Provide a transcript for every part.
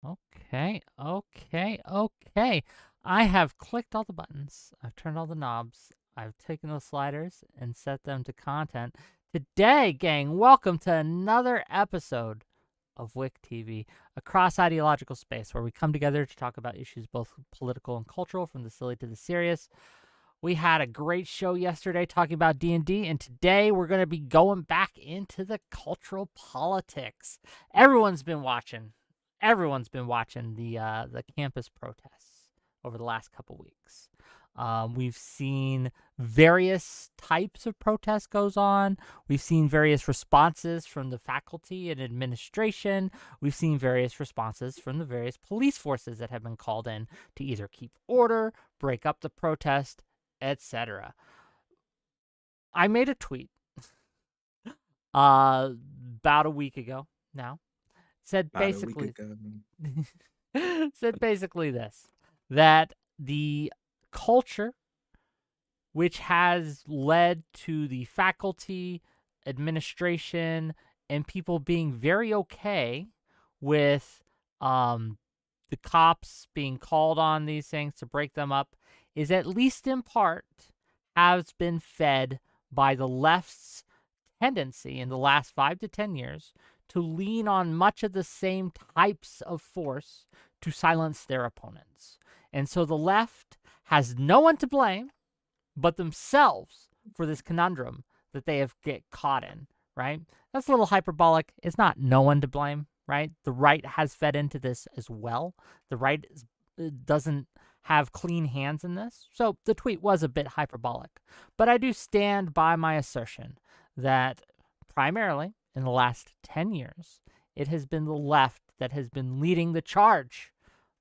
Okay, okay, okay. I have clicked all the buttons. I've turned all the knobs. I've taken those sliders and set them to content. Today, gang, welcome to another episode of WhickTV, a cross-ideological space where we come together to talk about issues both political and cultural, from the silly to the serious. We had a great show yesterday talking about D&D, and today we're going to be going back into the cultural politics. Everyone's been watching. Everyone's been watching the campus protests over the last couple weeks. We've seen various types of protests goes on. We've seen various responses from the faculty and administration. We've seen various responses from the various police forces that have been called in to either keep order, break up the protest, etc. I made a tweet about a week ago now. Said About a week basically ago. said basically this, that the culture which has led to the faculty, administration, and people being very okay with the cops being called on these things to break them up is at least in part has been fed by the left's tendency in the last 5 to 10 years to lean on much of the same types of force to silence their opponents. And so the left has no one to blame but themselves for this conundrum that they have get caught in, right? That's a little hyperbolic. It's not no one to blame, right? The right has fed into this as well. The right doesn't have clean hands in this. So the tweet was a bit hyperbolic. But I do stand by my assertion that primarily in the last 10 years, it has been the left that has been leading the charge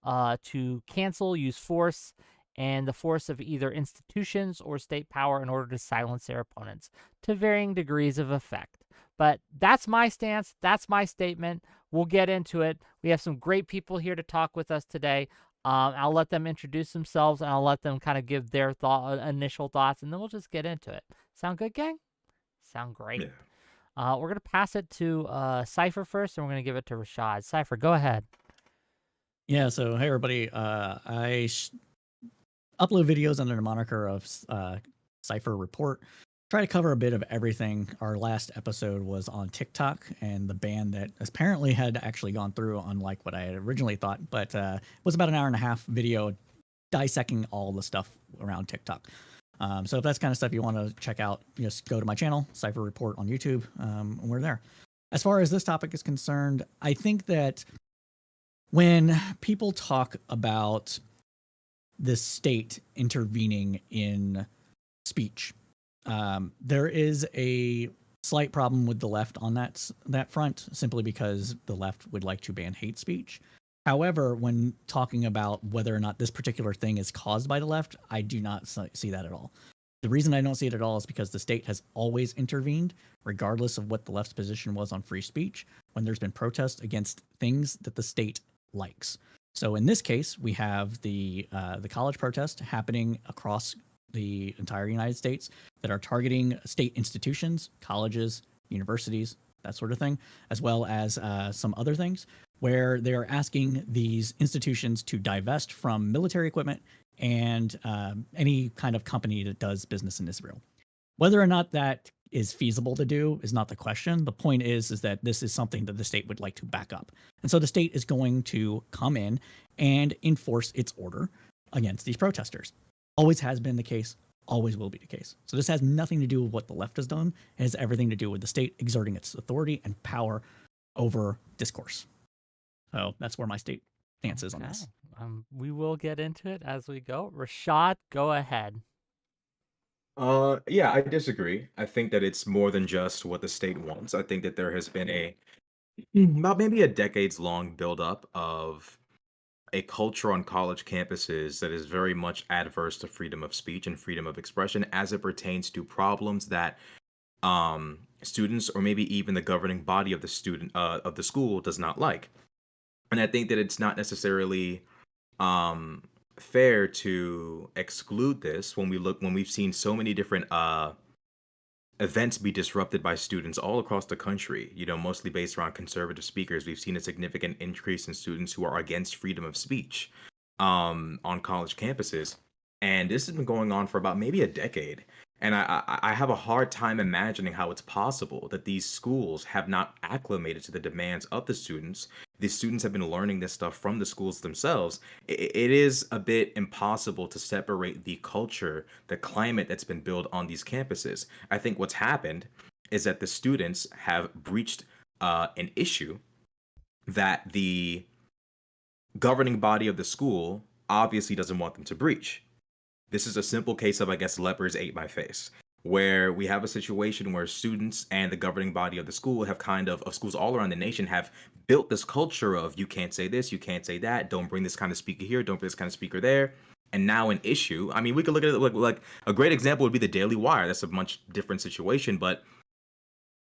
to cancel, use force, and the force of either institutions or state power in order to silence their opponents to varying degrees of effect. But that's my stance. That's my statement. We'll get into it. We have some great people here to talk with us today. I'll let them introduce themselves, and I'll let them kind of give their initial thoughts, and then we'll just get into it. Sound good, gang? Sound great. Yeah. We're going to pass it to Cypher first, and we're going to give it to Rashad. Cypher, go ahead. Yeah, so hey everybody, upload videos under the moniker of Cypher Report. Try to cover a bit of everything. Our last episode was on TikTok and the ban that apparently had actually gone through, unlike what I had originally thought, but it was about an hour and a half video dissecting all the stuff around TikTok. So if that's kind of stuff you want to check out, just go to my channel, Cypher Report on YouTube, and we're there. As far as this topic is concerned, I think that when people talk about the state intervening in speech, there is a slight problem with the left on that front, simply because the left would like to ban hate speech. However, when talking about whether or not this particular thing is caused by the left, I do not see that at all. The reason I don't see it at all is because the state has always intervened, regardless of what the left's position was on free speech, when there's been protests against things that the state likes. So in this case, we have the college protest happening across the entire United States that are targeting state institutions, colleges, universities, that sort of thing, as well as some other things, where they are asking these institutions to divest from military equipment and any kind of company that does business in Israel. Whether or not that is feasible to do is not the question. The point is that this is something that the state would like to back up. And so the state is going to come in and enforce its order against these protesters. Always has been the case, always will be the case. So this has nothing to do with what the left has done. It has everything to do with the state exerting its authority and power over discourse. So that's where my state stance is on this. We will get into it as we go. Rashad, go ahead. Yeah, I disagree. I think that it's more than just what the state wants. I think that there has been about maybe a decades long buildup of a culture on college campuses that is very much adverse to freedom of speech and freedom of expression as it pertains to problems that students or maybe even the governing body of the school does not like. And I think that it's not necessarily fair to exclude this when we've seen so many different events be disrupted by students all across the country, mostly based around conservative speakers. We've seen a significant increase in students who are against freedom of speech on college campuses. And this has been going on for about maybe a decade. And I have a hard time imagining how it's possible that these schools have not acclimated to the demands of the students. The students have been learning this stuff from the schools themselves. It is a bit impossible to separate the culture, the climate that's been built on these campuses. I think what's happened is that the students have breached an issue that the governing body of the school obviously doesn't want them to breach. This is a simple case of, I guess, lepers ate my face, where we have a situation where students and the governing body of the school have of schools all around the nation have built this culture of you can't say this, you can't say that, don't bring this kind of speaker here, don't bring this kind of speaker there. And now an issue. I mean, we could look at it like a great example would be the Daily Wire. That's a much different situation, but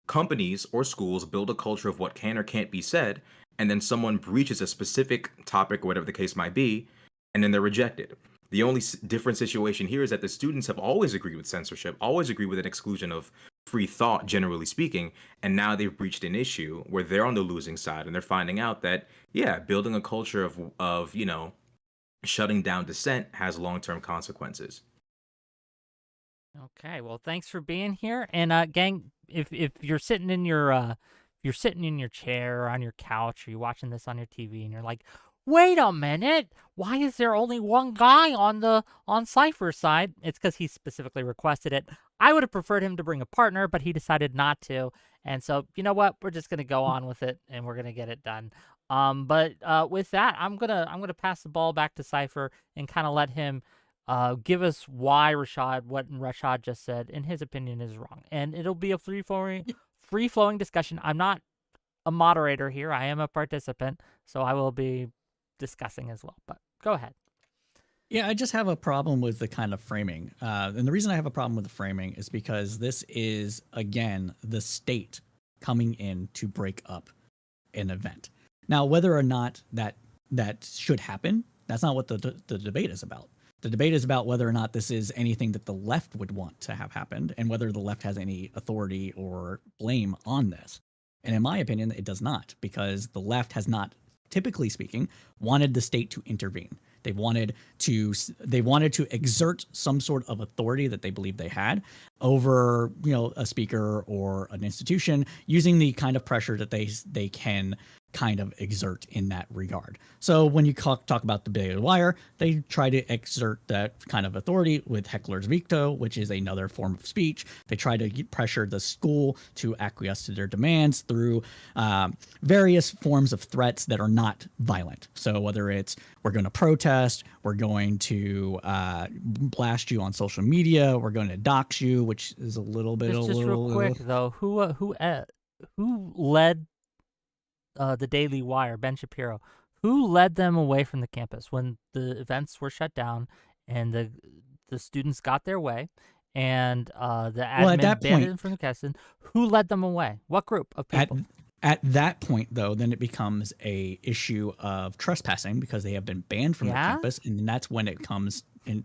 companies or schools build a culture of what can or can't be said, and then someone breaches a specific topic or whatever the case might be, and then they're rejected. The only different situation here is that the students have always agreed with censorship, always agreed with an exclusion of free thought, generally speaking, and now they've breached an issue where they're on the losing side, and they're finding out that, yeah, building a culture of shutting down dissent has long-term consequences. Okay, well, thanks for being here. And gang, if you're sitting in your chair or on your couch, or you're watching this on your TV, and you're like, wait a minute, why is there only one guy on Cypher's side? It's because he specifically requested it. I would have preferred him to bring a partner, but he decided not to. And so, you know what? We're just gonna go on with it, and we're gonna get it done. But with that, I'm gonna pass the ball back to Cypher and kind of let him give us why what Rashad just said, in his opinion, is wrong. And it'll be a free-flowing discussion. I'm not a moderator here. I am a participant, so I will be discussing as well. But go ahead. Yeah, I just have a problem with the kind of framing. And the reason I have a problem with the framing is because this is, again, the state coming in to break up an event. Now, whether or not that should happen, that's not what the debate is about. The debate is about whether or not this is anything that the left would want to have happened, and whether the left has any authority or blame on this. And in my opinion, it does not, because the left has not, typically speaking, wanted the state to intervene. They wanted to exert some sort of authority that they believed they had over, a speaker or an institution, using the kind of pressure that they can kind of exert in that regard. So when you talk about the Daily Wire, they try to exert that kind of authority with 𝕾𝖍𝖎𝖙, which is another form of speech. They try to pressure the school to acquiesce to their demands through various forms of threats that are not violent. So whether it's we're going to protest, we're going to blast you on social media, we're going to dox you, which is a little bit Just real quick though, who led the Daily Wire, Ben Shapiro, who led them away from the campus when the events were shut down and the students got their way, and the admin banned them from the campus? Who led them away? What group of people? At that point, though, then it becomes a issue of trespassing because they have been banned from the campus, and that's when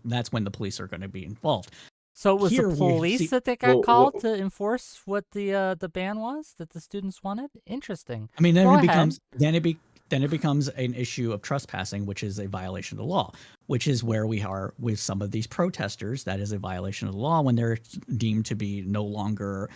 that's when the police are going to be involved. So it was the police that they got called to enforce what the ban was that the students wanted? Interesting. I mean, then it becomes an issue of trespassing, which is a violation of the law, which is where we are with some of these protesters. That is a violation of the law when they're deemed to be no longer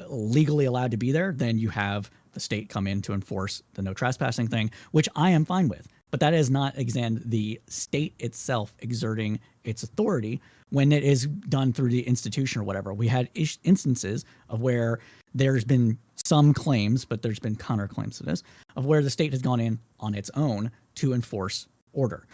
legally allowed to be there. Then you have the state come in to enforce the no trespassing thing, which I am fine with. But that is not the state itself exerting its authority when it is done through the institution or whatever. We had instances of where there's been some claims, but there's been counterclaims to this, of where the state has gone in on its own to enforce order.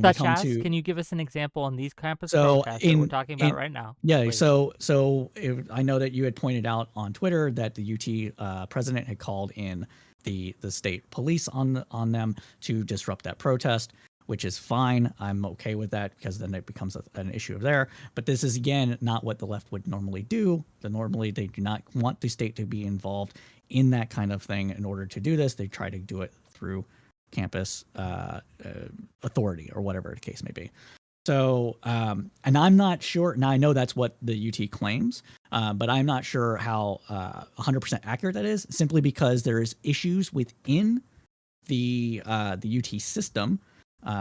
Such as, can you give us an example on these campus protests that we're talking about right now? Yeah, please. So I know that you had pointed out on Twitter that the UT president had called in the state police on them to disrupt that protest, which is fine. I'm okay with that because then it becomes an issue there. But this is, again, not what the left would normally do. Normally, they do not want the state to be involved in that kind of thing. In order to do this, they try to do it through campus authority or whatever the case may be. So, and I'm not sure. Now I know that's what the UT claims, but I'm not sure how 100% accurate that is. Simply because there's issues within the UT system,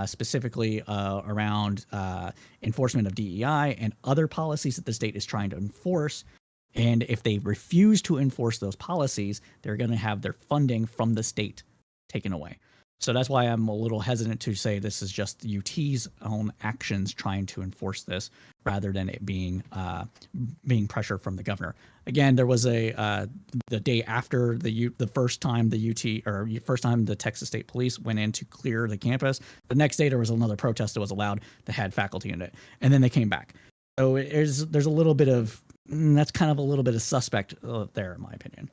specifically around enforcement of DEI and other policies that the state is trying to enforce. And if they refuse to enforce those policies, they're going to have their funding from the state taken away. So that's why I'm a little hesitant to say this is just UT's own actions trying to enforce this, rather than it being pressure from the governor. Again, there was the day after the first time the Texas State Police went in to clear the campus. The next day there was another protest that was allowed that had faculty in it, and then they came back. So there's a little bit of that's kind of a little bit of suspect there, in my opinion.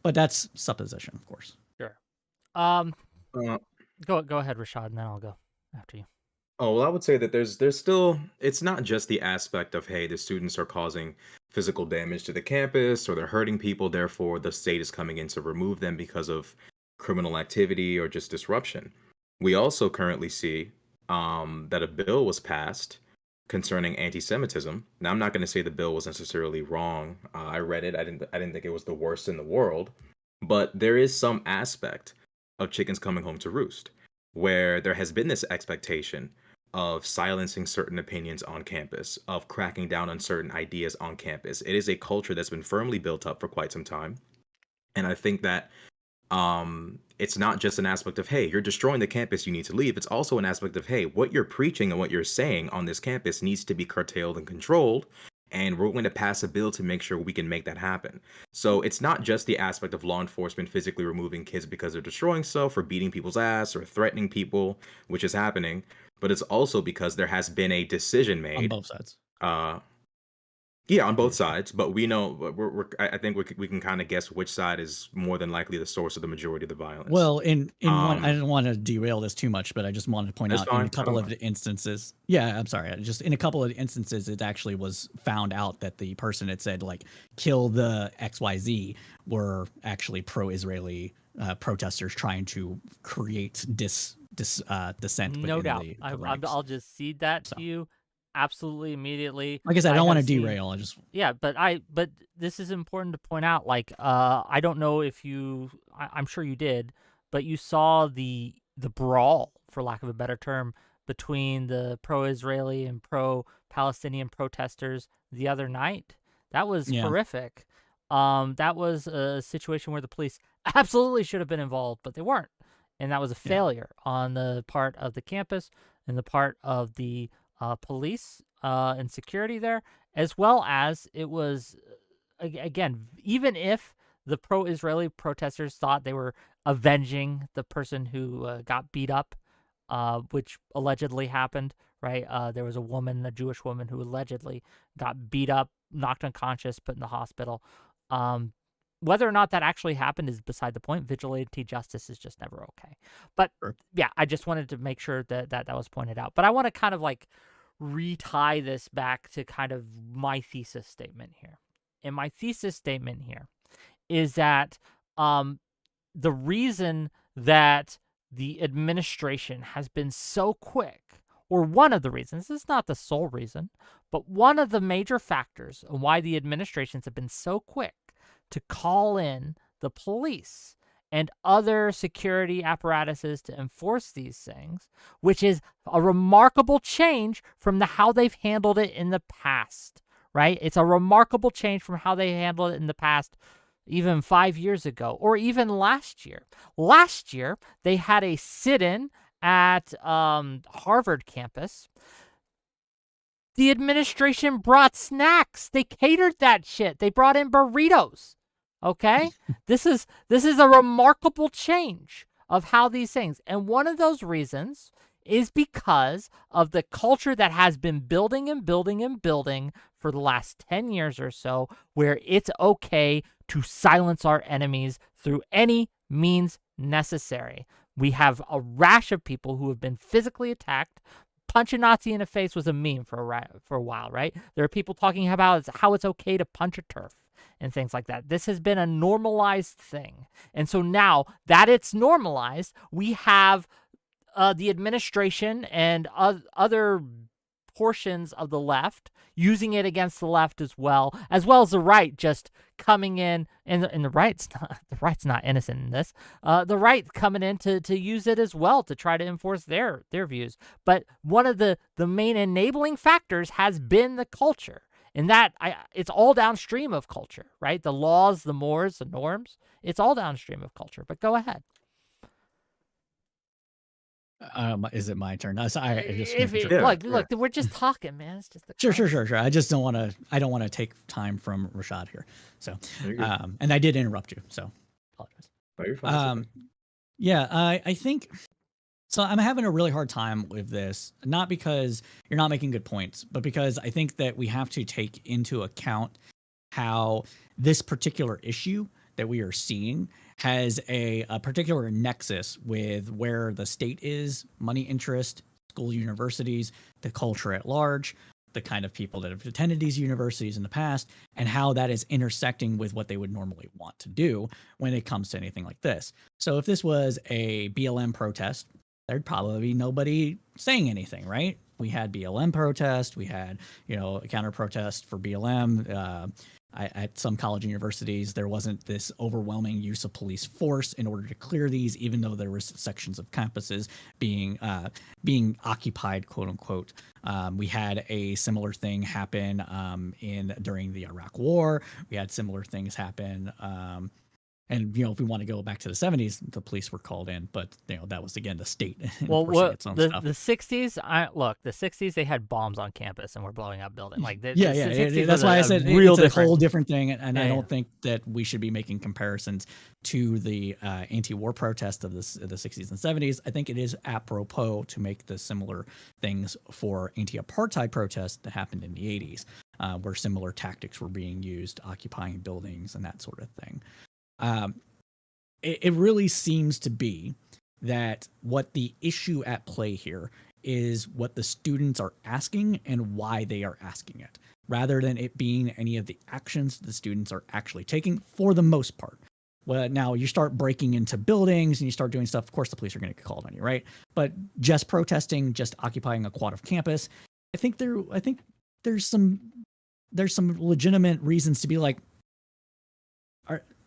But that's supposition, of course. Sure. Uh, Go ahead, Rashad, and then I'll go after you. Oh, well, I would say that there's still, it's not just the aspect of, hey, the students are causing physical damage to the campus or they're hurting people, therefore the state is coming in to remove them because of criminal activity or just disruption. We also currently see that a bill was passed concerning anti-Semitism. Now, I'm not going to say the bill was necessarily wrong. I read it. I didn't think it was the worst in the world, but there is some aspect of chickens coming home to roost, where there has been this expectation of silencing certain opinions on campus, of cracking down on certain ideas on campus. It is a culture that's been firmly built up for quite some time. And I think that it's not just an aspect of, hey, you're destroying the campus, you need to leave. It's also an aspect of, hey, what you're preaching and what you're saying on this campus needs to be curtailed and controlled. And we're going to pass a bill to make sure we can make that happen. So it's not just the aspect of law enforcement physically removing kids because they're destroying stuff or beating people's ass or threatening people, which is happening, but it's also because there has been a decision made on both sides. Yeah, on both sides, but we know I think we can kind of guess which side is more than likely the source of the majority of the violence. Well, in one, I didn't want to derail this too much, but I just wanted to point out in a couple of the instances. Yeah, I'm sorry. Just in a couple of instances, it actually was found out that the person that said like kill the XYZ were actually pro-Israeli protesters trying to create dissent. No doubt. The I'll just cede that to you. Absolutely, immediately. Like I said, I don't want to derail. But this is important to point out. Like, I don't know if I'm sure you did, but you saw the brawl, for lack of a better term, between the pro-Israeli and pro-Palestinian protesters the other night. That was horrific. That was a situation where the police absolutely should have been involved, but they weren't, and that was a failure on the part of the campus and the part of the police and security there, as well as it was, again, even if the pro-Israeli protesters thought they were avenging the person who got beat up, which allegedly happened, right? There was a Jewish woman who allegedly got beat up, knocked unconscious, put in the hospital. Whether or not that actually happened is beside the point. Vigilante justice is just never okay. But yeah, I just wanted to make sure that was pointed out. But I want to kind of like retie this back to kind of my thesis statement here. And my thesis statement here is that the reason that the administration has been so quick, or one of the reasons, it's not the sole reason, but one of the major factors of why the administrations have been so quick to call in the police and other security apparatuses to enforce these things, which is a remarkable change from how they've handled it in the past, right? It's a remarkable change from how they handled it in the past, even 5 years ago, or even last year. Last year, they had a sit-in at Harvard campus. The administration brought snacks. They catered that shit. They brought in burritos. Okay? This is a remarkable change of how these things. And one of those reasons is because of the culture that has been building and building and building for the last 10 years or so, where it's okay to silence our enemies through any means necessary. We have a rash of people who have been physically attacked. Punch a Nazi in the face was a meme for a while, right? There are people talking about how it's okay to punch a TERF and things like that. This has been a normalized thing. And so now that it's normalized, we have the administration and other portions of the left, using it against the left as well as the right just coming in, and the right's not innocent in this. The right coming in to use it as well to try to enforce their views. But one of the main enabling factors has been the culture. And that it's all downstream of culture, right? The laws, the mores, the norms, it's all downstream of culture. But go ahead. Is it my turn? Sorry, I just If making it, sure. look, we're just talking, man. It's just Sure. I just don't want to. I don't want to take time from Rashad here. So, and I did interrupt you. So, apologize. Oh, you're fine. Yeah, I think. So I'm having a really hard time with this, not because you're not making good points, but because I think that we have to take into account how this particular issue that we are seeing has a particular nexus with where the state is, money interest, school universities, the culture at large, the kind of people that have attended these universities in the past, and how that is intersecting with what they would normally want to do when it comes to anything like this. So if this was a BLM protest, there'd probably be nobody saying anything, right? We had BLM protest, we had, a counter protest for BLM. At some college universities, there wasn't this overwhelming use of police force in order to clear these, even though there was sections of campuses being occupied, quote unquote. We had a similar thing happen during the Iraq War. We had similar things happen. And if we want to go back to the 70s, the police were called in, but that was again the state enforcing its own stuff. The 60s, the 60s they had bombs on campus and were blowing up buildings. Like the 60s that's why I said it's a whole different thing, and I don't think that we should be making comparisons to the anti-war protest of the 60s and 70s. I think it is apropos to make the similar things for anti-apartheid protests that happened in the 80s, where similar tactics were being used, occupying buildings and that sort of thing. It really seems to be that what the issue at play here is what the students are asking and why they are asking it, rather than it being any of the actions the students are actually taking for the most part. Well, now you start breaking into buildings and you start doing stuff, of course the police are going to get called on you, right? But just protesting, just occupying a quad of campus, I think there's some legitimate reasons to be like,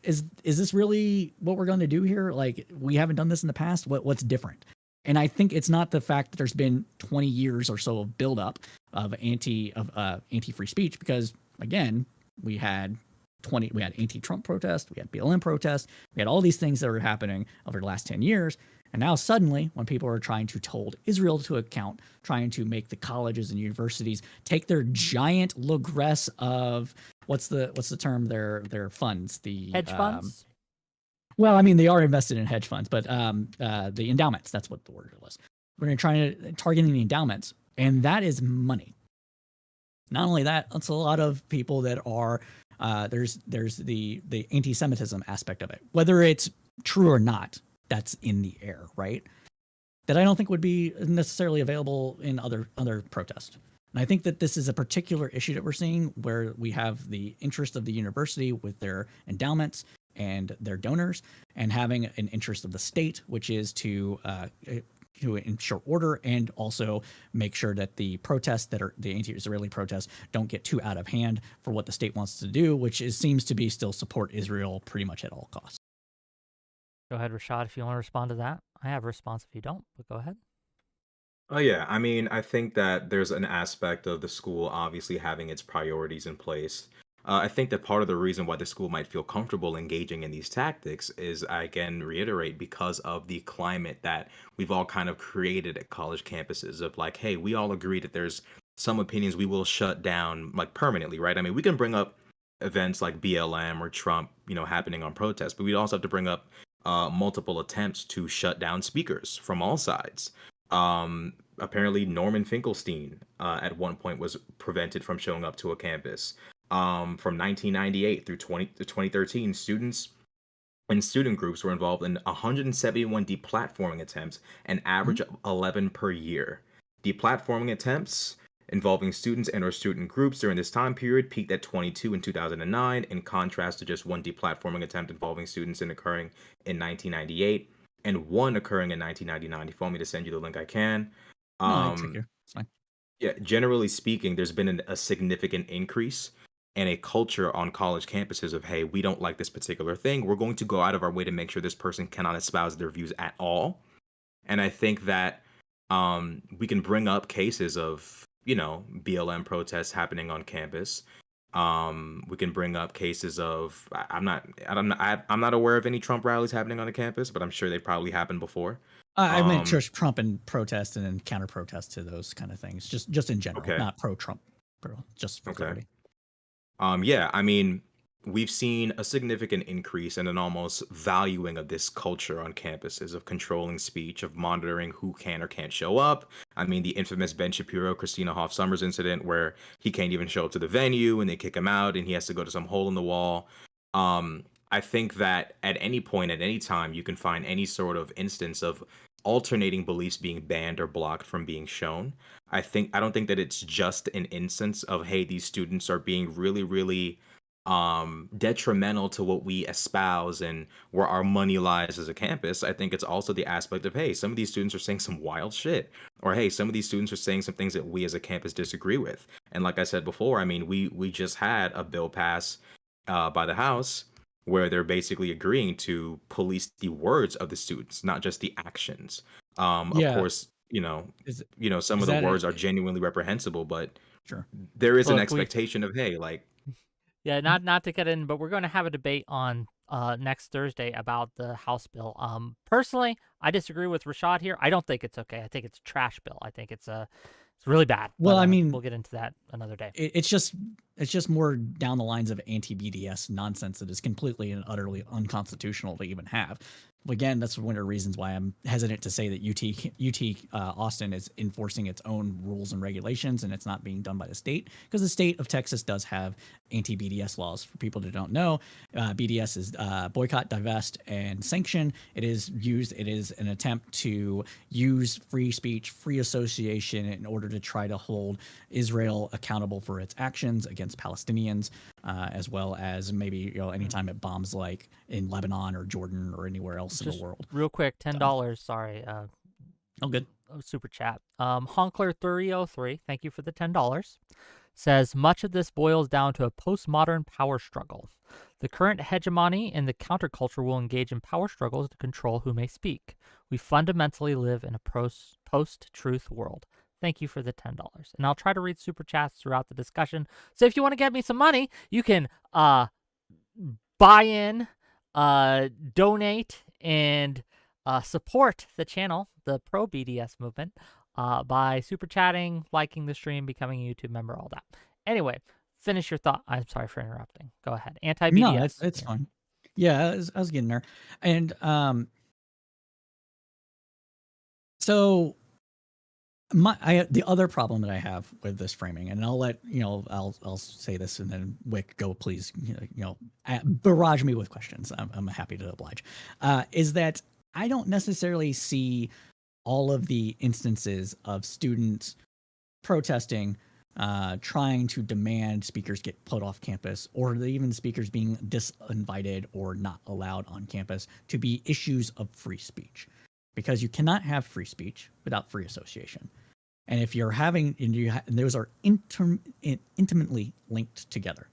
is this really what we're going to do here? Like, we haven't done this in the past. What's different? And I think it's not the fact that there's been 20 years or so of buildup of anti-free speech, because again, we had anti-Trump protests, we had BLM protests, we had all these things that were happening over the last 10 years. And now suddenly, when people are trying to hold Israel to account, trying to make the colleges and universities take their giant regress of what's the term, their funds, the hedge funds. Well, I mean, they are invested in hedge funds, but the endowments, that's what the word was. We're going to try to targeting the endowments, and that is money. Not only that, it's a lot of people that are there's the anti-Semitism aspect of it, whether it's true or not. That's in the air, right? That I don't think would be necessarily available in other protests. And I think that this is a particular issue that we're seeing, where we have the interest of the university with their endowments and their donors, and having an interest of the state, which is to ensure order and also make sure that the protests that are the anti-Israeli protests don't get too out of hand for what the state wants to do, which seems to be still support Israel pretty much at all costs. Go ahead, Rashad, if you want to respond to that. I have a response if you don't, but go ahead. Oh yeah, I mean, I think that there's an aspect of the school obviously having its priorities in place. I think that part of the reason why the school might feel comfortable engaging in these tactics is, I again reiterate, because of the climate that we've all kind of created at college campuses of like, hey, we all agree that there's some opinions we will shut down like permanently, right? I mean, we can bring up events like BLM or Trump, happening on protests, but we also have to bring up multiple attempts to shut down speakers from all sides. Apparently, Norman Finkelstein at one point was prevented from showing up to a campus. From 1998 through 2013, students and student groups were involved in 171 deplatforming attempts, an average of 11 per year. Deplatforming attempts involving students and or student groups during this time period peaked at 22 in 2009, in contrast to just one deplatforming attempt involving students and occurring in 1998 and one occurring in 1999. If you want me to send you the link, I can. No, it's fine. Yeah, generally speaking, there's been a significant increase in a culture on college campuses of, hey, we don't like this particular thing. We're going to go out of our way to make sure this person cannot espouse their views at all. And I think that we can bring up cases of, BLM protests happening on campus. We can bring up cases of I'm not aware of any Trump rallies happening on the campus, but I'm sure they probably happened before. I meant Um, just Trump and protest and then counter protest to those kind of things, just in general, okay, not pro Trump, just for okay. clarity. Yeah, I mean, we've seen a significant increase in an almost valuing of this culture on campuses of controlling speech, of monitoring who can or can't show up. I mean, the infamous Ben Shapiro, Christina Hoff Sommers incident where he can't even show up to the venue and they kick him out and he has to go to some hole in the wall. I think that at any point, at any time, you can find any sort of instance of alternating beliefs being banned or blocked from being shown. I don't think that it's just an instance of, hey, these students are being really, really detrimental to what we espouse and where our money lies as a campus. I think it's also the aspect of, hey, some of these students are saying some wild shit, or hey, some of these students are saying some things that we as a campus disagree with. And like I said before, I mean, we just had a bill pass by the House where they're basically agreeing to police the words of the students, not just the actions. Of Yeah, course, is some is of the that words are genuinely reprehensible, but sure? there is an Look, we expectation of, hey, like, yeah, not to get in, but we're going to have a debate on next Thursday about the House bill. Personally, I disagree with Rashad here. I don't think it's okay. I think it's a trash bill. I think it's really bad. Well, But I mean, we'll get into that another day. it's just more down the lines of anti-BDS nonsense that is completely and utterly unconstitutional to even have. Again, that's one of the reasons why I'm hesitant to say that UT Austin is enforcing its own rules and regulations, and it's not being done by the state, because the state of Texas does have anti-BDS laws. For people that don't know, BDS is boycott, divest, and sanction. It is an attempt to use free speech, free association in order to try to hold Israel accountable for its actions against Palestinians, as well as maybe anytime it bombs like in Lebanon or Jordan or anywhere else in Just the world. real quick, So, $10. Sorry, oh, good. super chat. Honkler303, thank you for the $10. Says much of this boils down to a postmodern power struggle. The current hegemony and the counterculture will engage in power struggles to control who may speak. We fundamentally live in a post-truth world. Thank you for the $10. And I'll try to read super chats throughout the discussion. So if you want to get me some money, you can buy in, donate, and support the channel, the pro BDS movement, by super chatting, liking the stream, becoming a YouTube member, all that. Anyway, finish your thought. I'm sorry for interrupting. Go ahead. Anti-BDS. No, it's fine. Yeah, I was getting there. And so the other problem that I have with this framing, and I'll let I'll say this, and then Whick, go please, barrage me with questions. I'm happy to oblige. Is that I don't necessarily see all of the instances of students protesting, trying to demand speakers get put off campus, or even speakers being disinvited or not allowed on campus, to be issues of free speech, because you cannot have free speech without free association. And if you're having, and those are intimately linked together.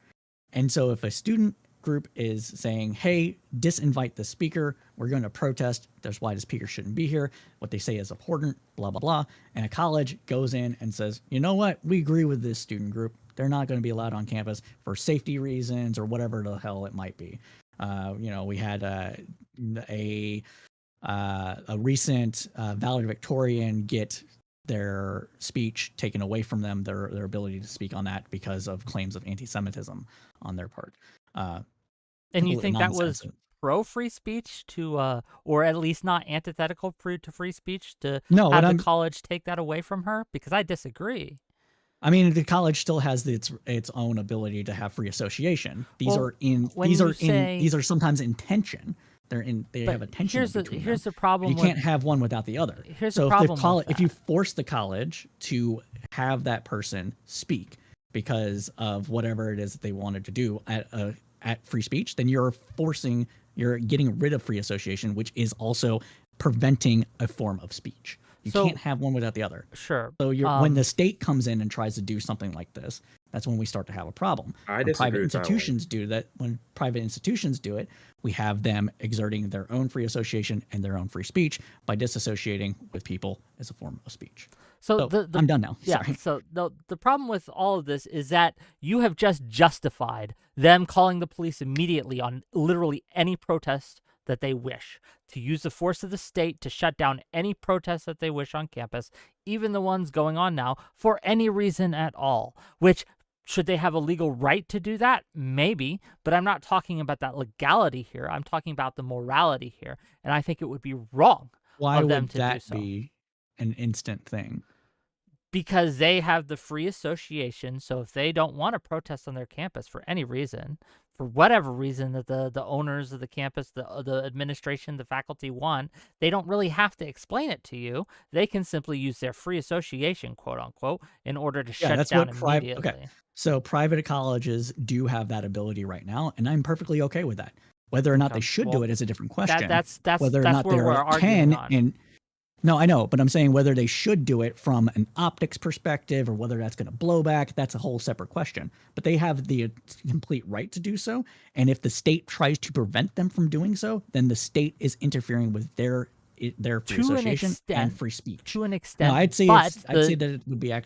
And so if a student group is saying, hey, disinvite the speaker, we're going to protest, that's why the speaker shouldn't be here, what they say is important, blah, blah, blah, and a college goes in and says, you know what, we agree with this student group, they're not going to be allowed on campus for safety reasons or whatever the hell it might be. We had a recent valedictorian get their speech taken away from them, their ability to speak on that, because of claims of anti-Semitism on their part. And you think that was pro free speech to, or at least not antithetical to free speech to have the college take that away from her? Because I disagree. I mean, the college still has its own ability to have free association. These are sometimes in tension. They have a tension between them. Here's the problem. You can't have one without the other. Here's the problem. If you force the college to have that person speak because of whatever it is that they wanted to do at free speech, then you're getting rid of free association, which is also preventing a form of speech. You So- can't have one without the other. Sure. So when the state comes in and tries to do something like this, that's when we start to have a problem. I When disagree private with that one. institutions do that, when private institutions do it, we have them exerting their own free association and their own free speech by disassociating with people as a form of speech. So I'm done now. Yeah. Sorry. So the problem with all of this is that you have just justified them calling the police immediately on literally any protest that they wish, to use the force of the state to shut down any protest that they wish on campus, even the ones going on now, for any reason at all. Which, should they have a legal right to do that? Maybe, but I'm not talking about that legality here. I'm talking about the morality here, and I think it would be wrong Why of them would to do that so. be an instant thing? Because they have the free association. So if they don't want to protest on their campus for any reason, for whatever reason that the owners of the campus, the administration, the faculty want, they don't really have to explain it to you. They can simply use their free association, quote unquote, in order to shut that's down what immediately. Okay. So private colleges do have that ability right now, and I'm perfectly okay with that. Whether or not they should do it is a different question. That's whether or that's not where they we're arguing on. and no, I know, but I'm saying whether they should do it from an optics perspective or whether that's going to blow back, that's a whole separate question. But they have the complete right to do so. And if the state tries to prevent them from doing so, then the state is interfering with their free association and free speech. To an extent. No, I'd say I'd say that it would be a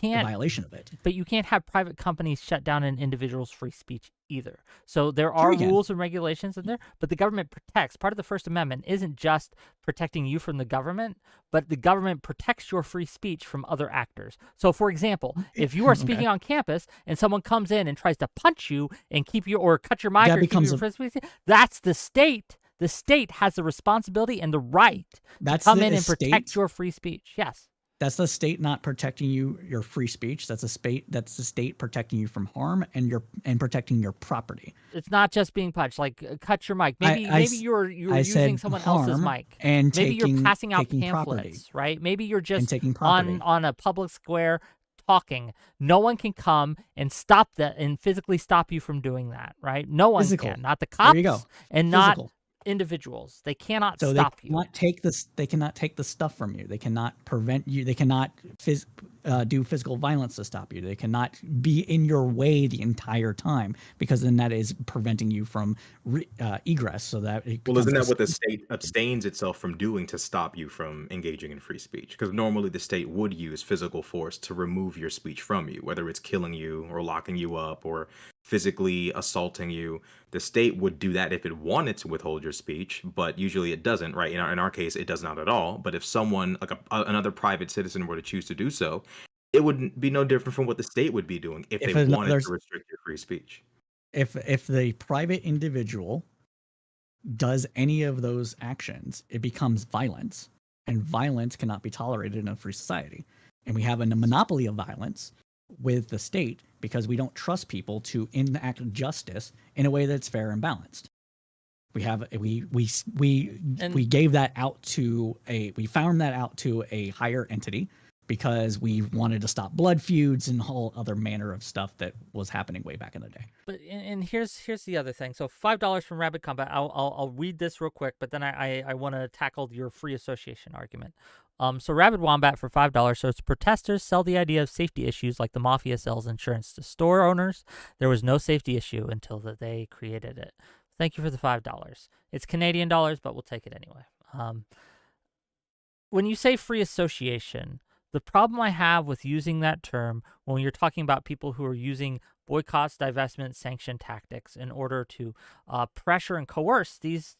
violation of it. But you can't have private companies shut down an individual's free speech either. So there are rules and regulations in there, but the government protects. Part of the First Amendment isn't just protecting you from the government, but the government protects your free speech from other actors. So, for example, if you are speaking on campus and someone comes in and tries to punch you and keep you or cut your mic or keep your free speech, that's the state. The state has the responsibility and the right to come in and protect your free speech. Yes. That's the state not protecting your free speech. That's the state protecting you from harm and protecting your property. It's not just being punched. Like cut your mic. Maybe you're using someone else's mic. And maybe you're passing out pamphlets, property. Right? Maybe you're just on a public square talking. No one can come and stop that and physically stop you from doing that. Right? No one can. Not the cops. There you go. And not individuals. They cannot stop you. They cannot take the stuff from you. They cannot prevent you. They cannot do physical violence to stop you. They cannot be in your way the entire time, because then that is preventing you from egress. So that isn't that what the state abstains itself from doing to stop you from engaging in free speech? Because normally the state would use physical force to remove your speech from you, whether it's killing you or locking you up or physically assaulting you. The state would do that if it wanted to withhold your speech, but usually it doesn't, right? In our case, it does not at all. But if someone, like another private citizen, were to choose to do so, it would be no different from what the state would be doing if they wanted to restrict your free speech. If the private individual does any of those actions, it becomes violence, and violence cannot be tolerated in a free society. And we have a monopoly of violence with the state because we don't trust people to enact justice in a way that's fair and balanced. We gave that out to we found that out to a higher entity because we wanted to stop blood feuds and whole other manner of stuff that was happening way back in the day. But and here's the other thing. So $5 from Rabid Combat. I'll read this real quick, but then I want to tackle your free association argument. So Rabid Wombat for $5. So it's protesters sell the idea of safety issues like the mafia sells insurance to store owners. There was no safety issue until that they created it. Thank you for the $5. It's Canadian dollars, but we'll take it anyway. When you say free association, the problem I have with using that term when you're talking about people who are using boycotts, divestment, sanction tactics in order to pressure and coerce these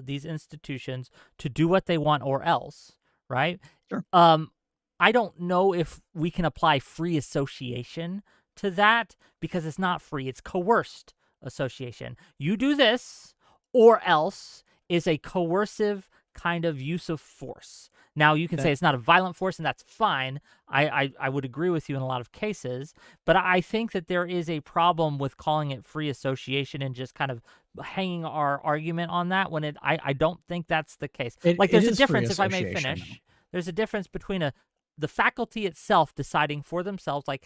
institutions to do what they want or else, right? Sure. I don't know if we can apply free association to that because it's not free. It's coerced association. You do this or else is a coercive kind of use of force. Now, you can say it's not a violent force, and that's fine. I would agree with you in a lot of cases, but I think that there is a problem with calling it free association and just kind of hanging our argument on that when I don't think that's the case. There's a difference, if I may finish. There's a difference between the faculty itself deciding for themselves, like,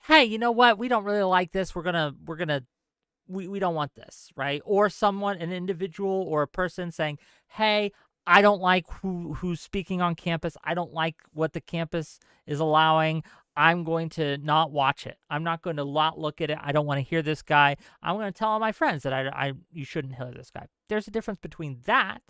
hey, you know what? We don't really like this. We don't want this, right? Or someone, an individual or a person saying, hey, I don't like who's speaking on campus. I don't like what the campus is allowing. I'm going to not watch it. I'm not going to not look at it. I don't want to hear this guy. I'm going to tell all my friends that you shouldn't hear this guy. There's a difference between that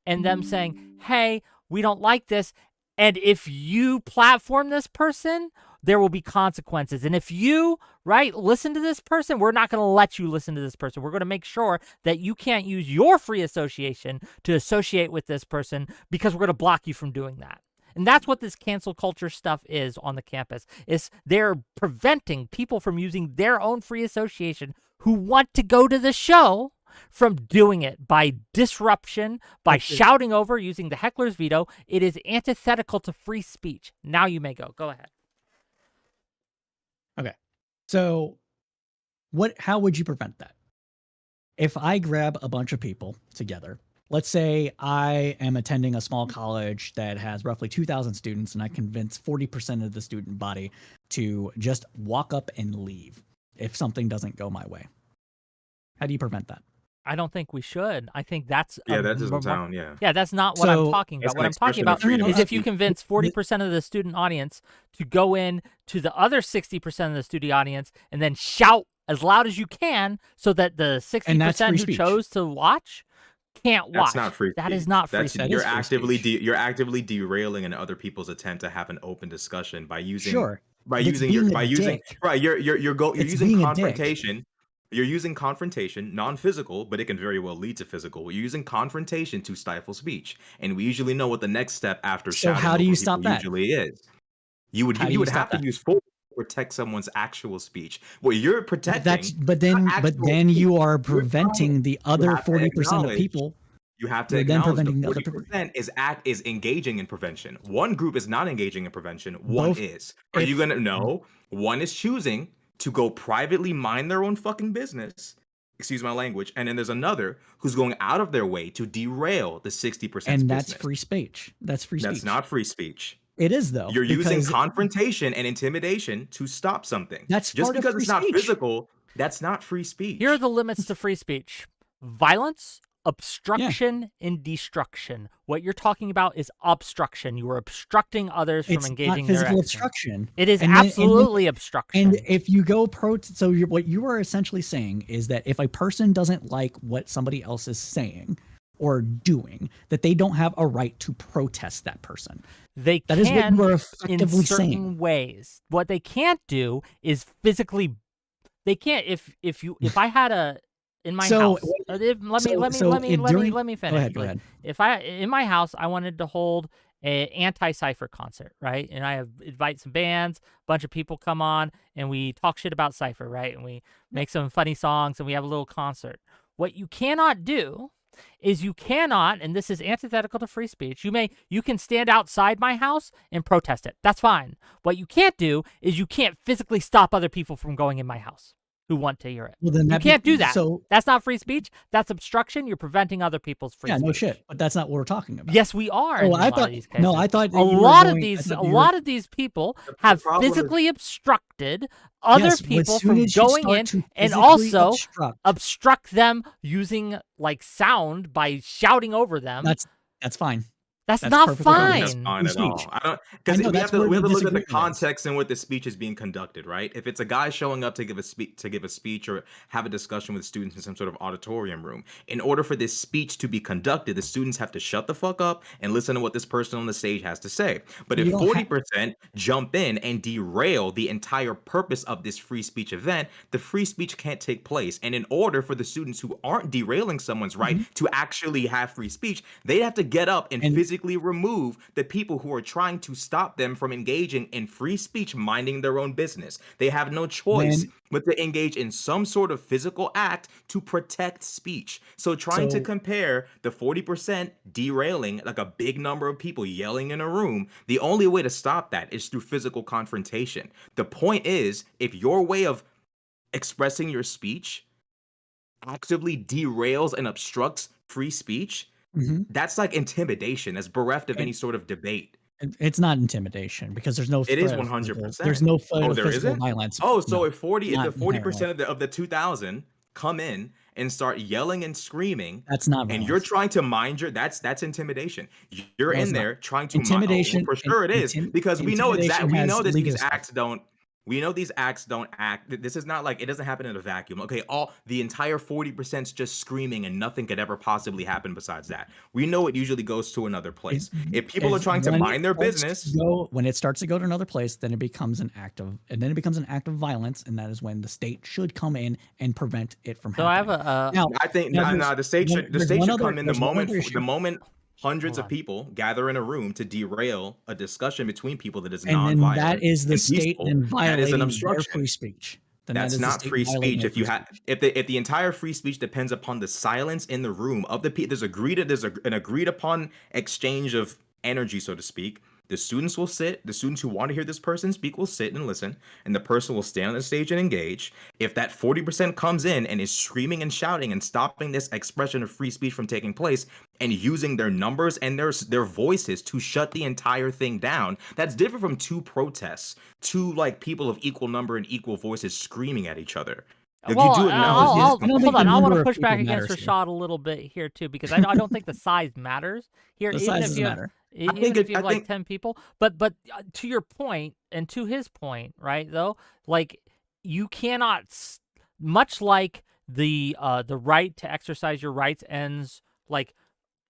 and them saying, hey, we don't like this. And if you platform this person, there will be consequences. And if you, listen to this person, we're not going to let you listen to this person. We're going to make sure that you can't use your free association to associate with this person because we're going to block you from doing that. And that's what this cancel culture stuff is on the campus. Is they're preventing people from using their own free association who want to go to the show from doing it by disruption, by shouting over, using the heckler's veto. It is antithetical to free speech. Now you may go. Go ahead. Okay. So how would you prevent that? If I grab a bunch of people together, let's say I am attending a small college that has roughly 2,000 students, and I convince 40% of the student body to just walk up and leave if something doesn't go my way. How do you prevent that? I don't think we should. I think that's that doesn't sound. Yeah, that's not what I'm talking about. What I'm talking about is if you convince 40% of the student audience to go in to the other 60% of the student audience and then shout as loud as you can so that the 60% who chose to watch can't watch. That's not free speech. That is not free speech. You're actively derailing in other people's attempt to have an open discussion by using using confrontation. You're using confrontation, non-physical, but it can very well lead to physical. We're using confrontation to stifle speech, and we usually know what the next step after shouting how do you stop that? Usually is. You would have to use force to protect someone's actual speech. Well, you're protecting. But then you are preventing the other 40% of people. You have to acknowledge the 40% is engaging in prevention. One group is not engaging in prevention. One is. Are you gonna know? One is choosing to go privately mind their own fucking business, excuse my language, and then there's another who's going out of their way to derail the 60%. And that's free speech. That's free speech. That's not free speech. It is, though. You're using confrontation and intimidation to stop something. That's just part because of free it's not speech. physical. That's not free speech. Here are the limits to free speech: violence, obstruction, and destruction. What you're talking about is obstruction. You are obstructing others from engaging their action. Obstruction. It is absolutely obstruction. And if you go what you are essentially saying is that if a person doesn't like what somebody else is saying or doing, that they don't have a right to protest that person. That is what you are effectively in certain saying. Ways. What they can't do is physically. They can't. If I had a in my house. Let me finish. Go ahead. If in my house I wanted to hold an anti-Cypher concert, right? And I invite some bands, a bunch of people come on, and we talk shit about Cypher, right? And we make some funny songs, and we have a little concert. What you cannot do is and this is antithetical to free speech, you can stand outside my house and protest it. That's fine. What you can't do is you can't physically stop other people from going in my house who want to hear it. Well, then you can't do that. So that's not free speech. That's obstruction. You're preventing other people's free speech. Yeah, no shit. But that's not what we're talking about. Yes, we are. I thought a lot of these people have physically obstructed other people from going in, and also obstruct them using like sound by shouting over them. That's fine. That's not fine. That's fine at all. Because we have to look at the context in which the speech is being conducted, right? If it's a guy showing up to give a speech or have a discussion with students in some sort of auditorium room, in order for this speech to be conducted, the students have to shut the fuck up and listen to what this person on the stage has to say. But if 40% jump in and derail the entire purpose of this free speech event, the free speech can't take place. And in order for the students who aren't derailing someone's right to actually have free speech, they have to get up and physically remove the people who are trying to stop them from engaging in free speech, minding their own business. They have no choice but to engage in some sort of physical act to protect speech. So trying to compare the 40% derailing, like a big number of people yelling in a room, the only way to stop that is through physical confrontation. The point is, if your way of expressing your speech actively derails and obstructs free speech, that's like intimidation. That's bereft of any sort of debate. It's not intimidation because there's no. It is 100%. There's no physical violence. Oh, so if 40% of the 2,000 come in and start yelling and screaming, That's not and you're violence. trying to mind your that's intimidation. You're No, in it's not. there trying to Intimidation for sure it is, because intimidation we has know that legal these stuff. acts don't we know these acts don't act. This is not like it doesn't happen in a vacuum. Okay, all the entire 40% is just screaming and nothing could ever possibly happen besides that. We know it usually goes to another place. If people are trying to mind their business, When it starts to go to another place, then it becomes an act of violence, and that is when the state should come in and prevent it from So I have happening. a Now, I think there's the state one, should there's one other come in there's one other the issue, moment hundreds hold of on. people gather in a room to derail a discussion between people that is and then that nonviolent is the and state peaceful. then That is an violating their obstruction. free speech. Then that That's is the not state free violating speech. their If you free have, speech. if the entire free speech depends upon the silence in the room of the people, an agreed upon exchange of energy, so to speak. The students will sit. The students who want to hear this person speak will sit and listen, and the person will stand on the stage and engage. If that 40% comes in and is screaming and shouting and stopping this expression of free speech from taking place, and using their numbers and their voices to shut the entire thing down, that's different from two protests, two like people of equal number and equal voices screaming at each other. Like, Well, you do acknowledge this is I don't think hold the on. I want number to of push back people against matters here. Rashad a little bit here too, because I don't think the size matters here. The Even size if doesn't you have, matter. even if you have like 10 people, but to your point and to his point, right? Though, like you cannot, much like the right to exercise your rights ends, like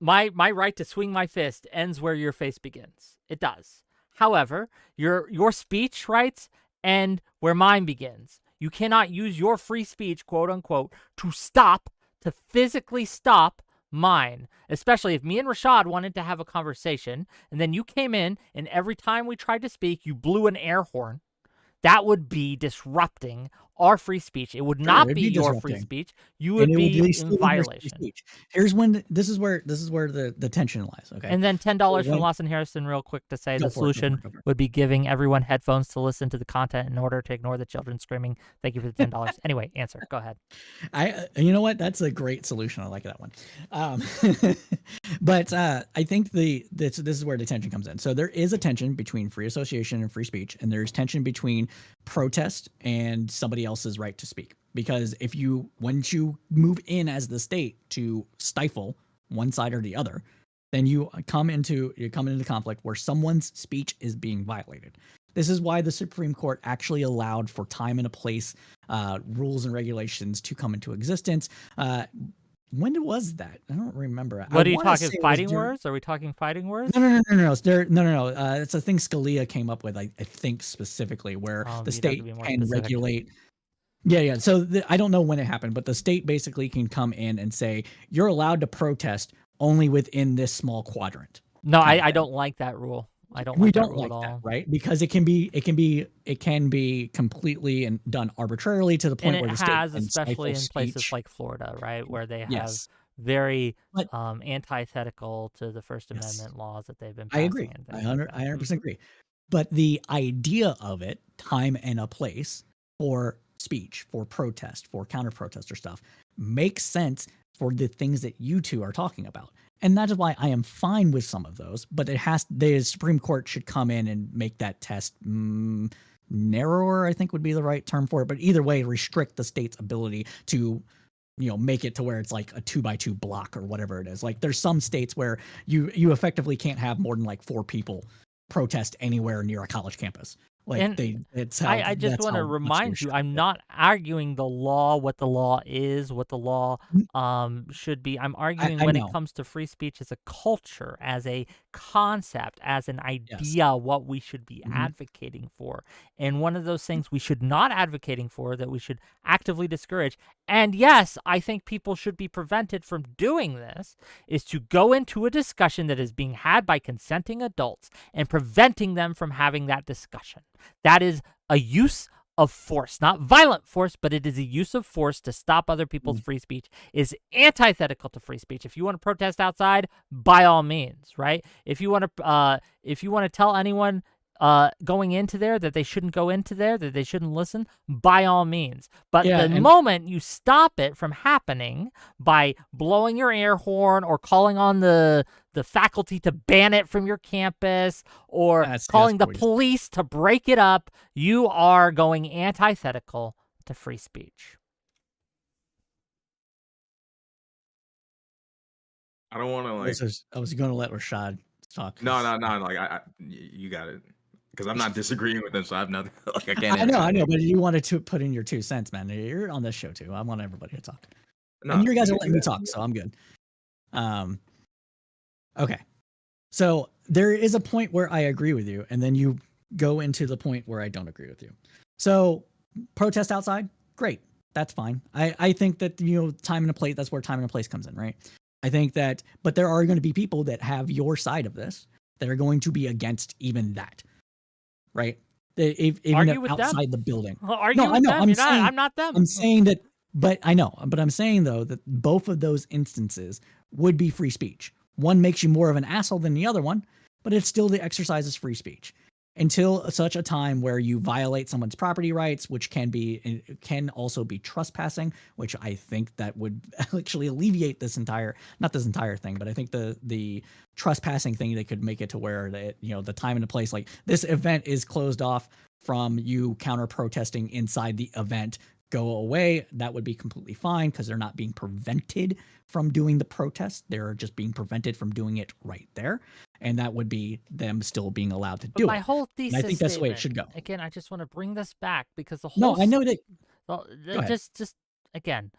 my right to swing my fist ends where your face begins. It does. However, your speech rights end where mine begins. You cannot use your free speech, quote unquote, to physically stop mine. Especially if me and Rashad wanted to have a conversation, and then you came in, and every time we tried to speak, you blew an air horn. That would be disrupting our free speech. It would not be your free speech. You would be in violation. Here's when this is where the tension lies. Okay. And then $10 from Lawson Harrison, real quick, to say the solution would be giving everyone headphones to listen to the content in order to ignore the children screaming. Thank you for the $10. Anyway, answer. Go ahead. You know what? That's a great solution. I like that one. But I think this is where the tension comes in. So there is a tension between free association and free speech, and there's tension between protest and somebody else's right to speak. Because once you move in as the state to stifle one side or the other, then you come into conflict where someone's speech is being violated. This is why the Supreme Court actually allowed for time and a place rules and regulations to come into existence. When was that? I don't remember. What are you talking? Fighting words? Are we talking fighting words? No. It's a thing Scalia came up with. I think specifically where the state can regulate. Yeah. So I don't know when it happened, but the state basically can come in and say you're allowed to protest only within this small quadrant. No, I don't like that rule. We don't like that, right? Because it can be completely and done arbitrarily to the point where the state has, especially in places like Florida, right, where they have very antithetical to the First Amendment laws that they've been passing. I agree. I 100% agree. But the idea of it, time and a place for speech, for protest, for counter-protester stuff, makes sense for the things that you two are talking about. And that is why I am fine with some of those, but the Supreme Court should come in and make that test narrower, I think would be the right term for it. But either way, restrict the state's ability to, make it to where it's like a 2x2 block or whatever it is. Like there's some states where you effectively can't have more than like 4 people protest anywhere near a college campus. Like I just want to remind you, I'm not arguing the law, what the law is, what the law should be. I'm arguing when it comes to free speech as a culture, as a concept, as an idea, what we should be advocating for. And one of those things we should not advocating for, that we should actively discourage. And yes, I think people should be prevented from doing this, is to go into a discussion that is being had by consenting adults and preventing them from having that discussion. That is a use of force, not violent force, but it is a use of force to stop other people's free speech, is antithetical to free speech. If you want to protest outside, by all means, right? If you want to tell anyone going into there that they shouldn't go into there, that they shouldn't listen, by all means. But the moment you stop it from happening by blowing your air horn or calling on the faculty to ban it from your campus or calling the police to break it up, you are going antithetical to free speech. I don't want to like. I was going to let Rashad talk. No, no, no. Like you got it. Because I'm not disagreeing with him, so I have nothing. Like I can't. I know, but you wanted to put in your 2 cents, man. You're on this show too. I want everybody to talk, No, and you guys are you letting me do that. talk, so I'm good. Okay. So there is a point where I agree with you, and then you go into the point where I don't agree with you. So protest outside, great. That's fine. I think that, time and a place, that's where time and a place comes in, right? I think that, but there are going to be people that have your side of this that are going to be against even that, right? Even Argue with outside them. the building. Argue No, I with know. them. I'm not them. I'm saying that, but I know. But I'm saying though that both of those instances would be free speech. One makes you more of an asshole than the other one, but it's still the exercise is free speech until such a time where you violate someone's property rights, which can also be trespassing, which I think that would actually alleviate not this entire thing, but I think the trespassing thing, they could make it to where that, the time and the place, like this event is closed off from you counter protesting inside the event, go away. That would be completely fine because they're not being prevented from doing the protest. They're just being prevented from doing it right there. And that would be them still being allowed to do it. My whole thesis. And I think that's the way it should go. Again, I just want to bring this back because the whole. No, I know that. Well, just again,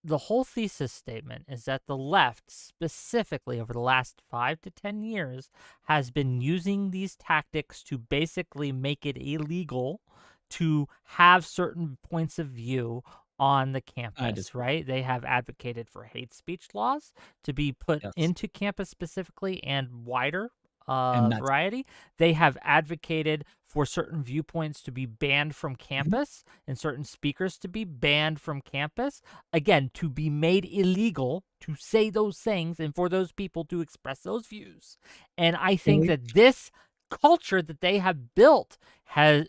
the whole thesis statement is that the left, specifically over the last 5 to 10 years, has been using these tactics to basically make it illegal to have certain points of view on the campus, right? They have advocated for hate speech laws to be put into campus specifically and wider variety. They have advocated for certain viewpoints to be banned from campus and certain speakers to be banned from campus. Again, to be made illegal to say those things and for those people to express those views. And I think that this culture that they have built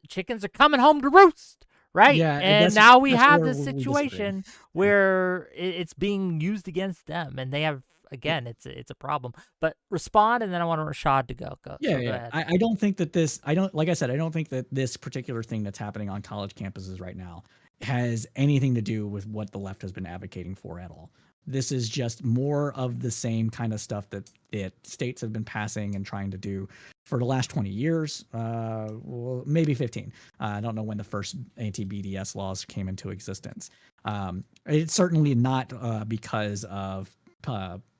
chickens are coming home to roost. Right. Yeah, and now we have this situation where it's being used against them, and they have, again, it's a problem. But respond, and then I want Rashad to go. Go ahead. I don't think that like I said, I don't think that this particular thing that's happening on college campuses right now has anything to do with what the left has been advocating for at all. This is just more of the same kind of stuff that states have been passing and trying to do for the last 20 years, well, maybe 15. I don't know when the first anti-BDS laws came into existence. It's certainly not because of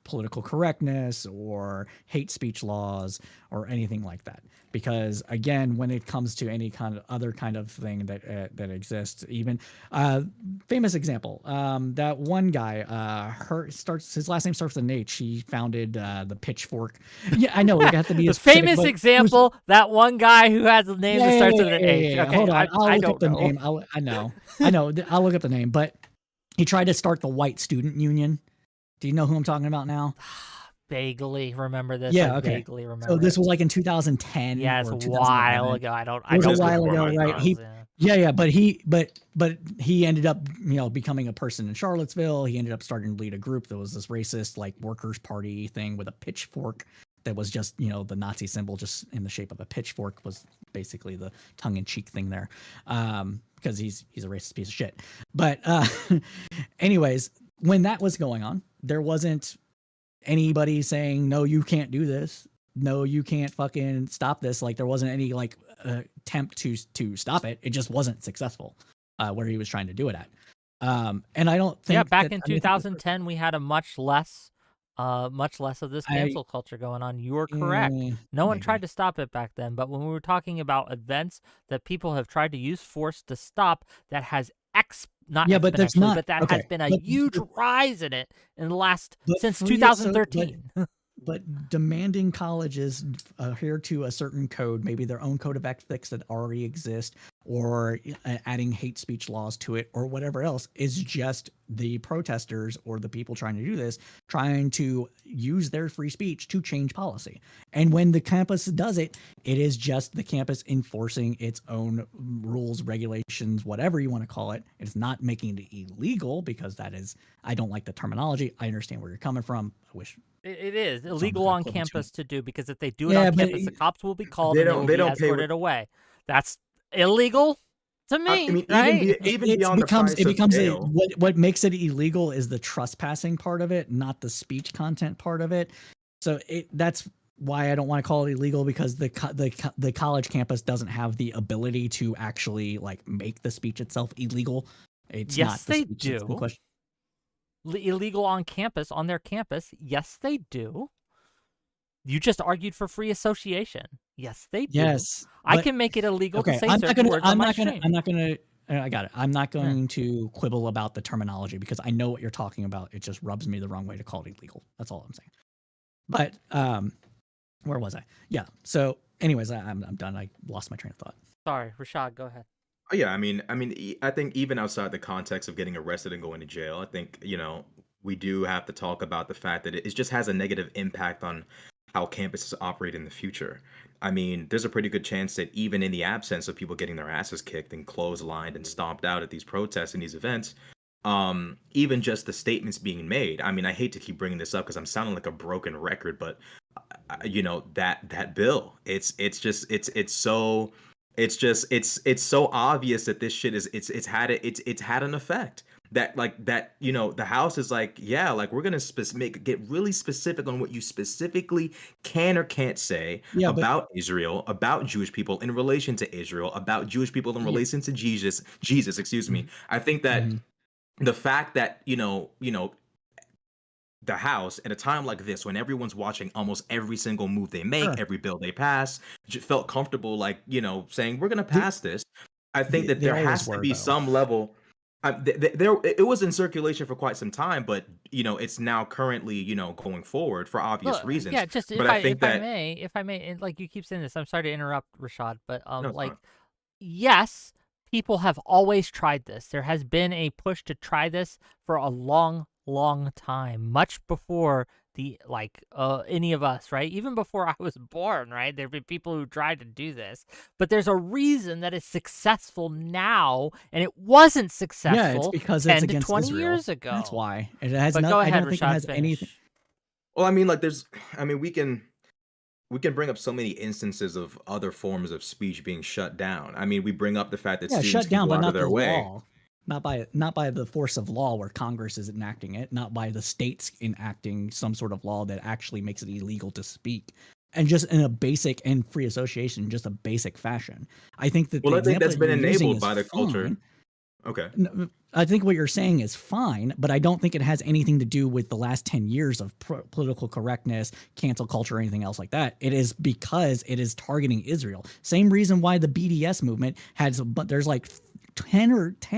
political correctness or hate speech laws or anything like that. Because again, when it comes to any kind of other kind of thing that exists, even famous example, that one guy, his last name starts with an H. He founded the Pitchfork. Yeah, I know. It have to be the famous example. That one guy who has a name that starts with an H. Okay, hold on. I'll I look don't up the know. name. I know. I'll look up the name. But he tried to start the White Student Union. Do you know who I'm talking about now? Vaguely remember this. Yeah, okay. Vaguely remember. So this was like in 2010. Yeah, it's a while ago. It was a while ago, right? But he ended up, becoming a person in Charlottesville. He ended up starting to lead a group that was this racist, like, workers' party thing with a pitchfork that was just, the Nazi symbol just in the shape of a pitchfork was basically the tongue-in-cheek thing there, because he's a racist piece of shit. But anyways, when that was going on, there wasn't anybody saying, no, you can't do this. No, you can't fucking stop this. Like, there wasn't any attempt to stop it. It just wasn't successful where he was trying to do it at. And I don't think. Yeah, back in 2010, we had a much less of this cancel culture going on. You are correct. No one tried to stop it back then. But when we were talking about events that people have tried to use force to stop, that has has been a huge rise in it in the last since 2013. But demanding colleges adhere to a certain code, maybe their own code of ethics that already exist, or adding hate speech laws to it, or whatever else, is just the protesters or the people trying to do this, trying to use their free speech to change policy. And when the campus does it, it is just the campus enforcing its own rules, regulations, whatever you want to call it. It's not making it illegal, because I don't like the terminology. I understand where you're coming from. I wish. It is illegal on campus to do, because if they do it on campus, the cops will be called and they will be escorted away. That's illegal. To I me, mean, right? even It beyond the becomes price of jail. what makes it illegal is the trespassing part of it, not the speech content part of it. So that's why I don't want to call it illegal, because the college campus doesn't have the ability to actually like make the speech itself illegal. It's Yes, not the they speech that's in do. question. Illegal on campus, on their campus. Yes, they do. You just argued for free association. Yes, they do. Yes, I but can make it illegal to okay, say certain words on my stream. I'm not gonna. I got it. I'm not Yeah. going to quibble about the terminology because I know what you're talking about. It just rubs me the wrong way to call it illegal. That's all I'm saying. But where was I? Yeah. So, anyways, I'm done. I lost my train of thought. Sorry, Rashad, go ahead. Oh, yeah, I think even outside the context of getting arrested and going to jail, I think, we do have to talk about the fact that it just has a negative impact on how campuses operate in the future. I mean, there's a pretty good chance that even in the absence of people getting their asses kicked and clotheslined and stomped out at these protests and these events, even just the statements being made. I mean, I hate to keep bringing this up because I'm sounding like a broken record, but that bill, it's so obvious that this shit is it's had an effect that the House is like, yeah, like we're gonna get really specific on what you specifically can or can't say Yeah, but about Israel, about Jewish people in relation to Israel, about Jewish people in yeah. relation to Jesus, excuse me. I think that Mm-hmm. the fact that the House at a time like this, when everyone's watching almost every single move they make, Sure. every bill they pass, felt comfortable, like, saying we're going to pass this. I think that They there always has to were, be though. some level. There, it was in circulation for quite some time, but it's now currently going forward for obvious Look, reasons. yeah, just But I think that if I may, and like you keep saying this, I'm sorry to interrupt, Rashad, but no, it's like, fine. yes, people have always tried this. There has been a push to try this for a long, long time, much before any of us, right? Even before I was born, right? There've been people who tried to do this, but there's a reason that it's successful now, and it wasn't Yeah, it's successful because it's 10 to against 20 Israel. years ago. That's why. It has But no. go I ahead, don't think it Rashad, has anything. finish. Well, I mean, like, we can bring up so many instances of other forms of speech being shut down. I mean, we bring up the fact that Yeah, students shut can down, go but out of not the their way. law. Not by the force of law where Congress is enacting it, not by the states enacting some sort of law that actually makes it illegal to speak. And just in a basic and free association, just a basic fashion. I think that the Well, I think example that's that been you're using enabled is by the culture. fine. Okay. I think what you're saying is fine, but I don't think it has anything to do with the last 10 years of political correctness, cancel culture, or anything else like that. It is because it is targeting Israel. Same reason why the BDS movement has, but there's like 10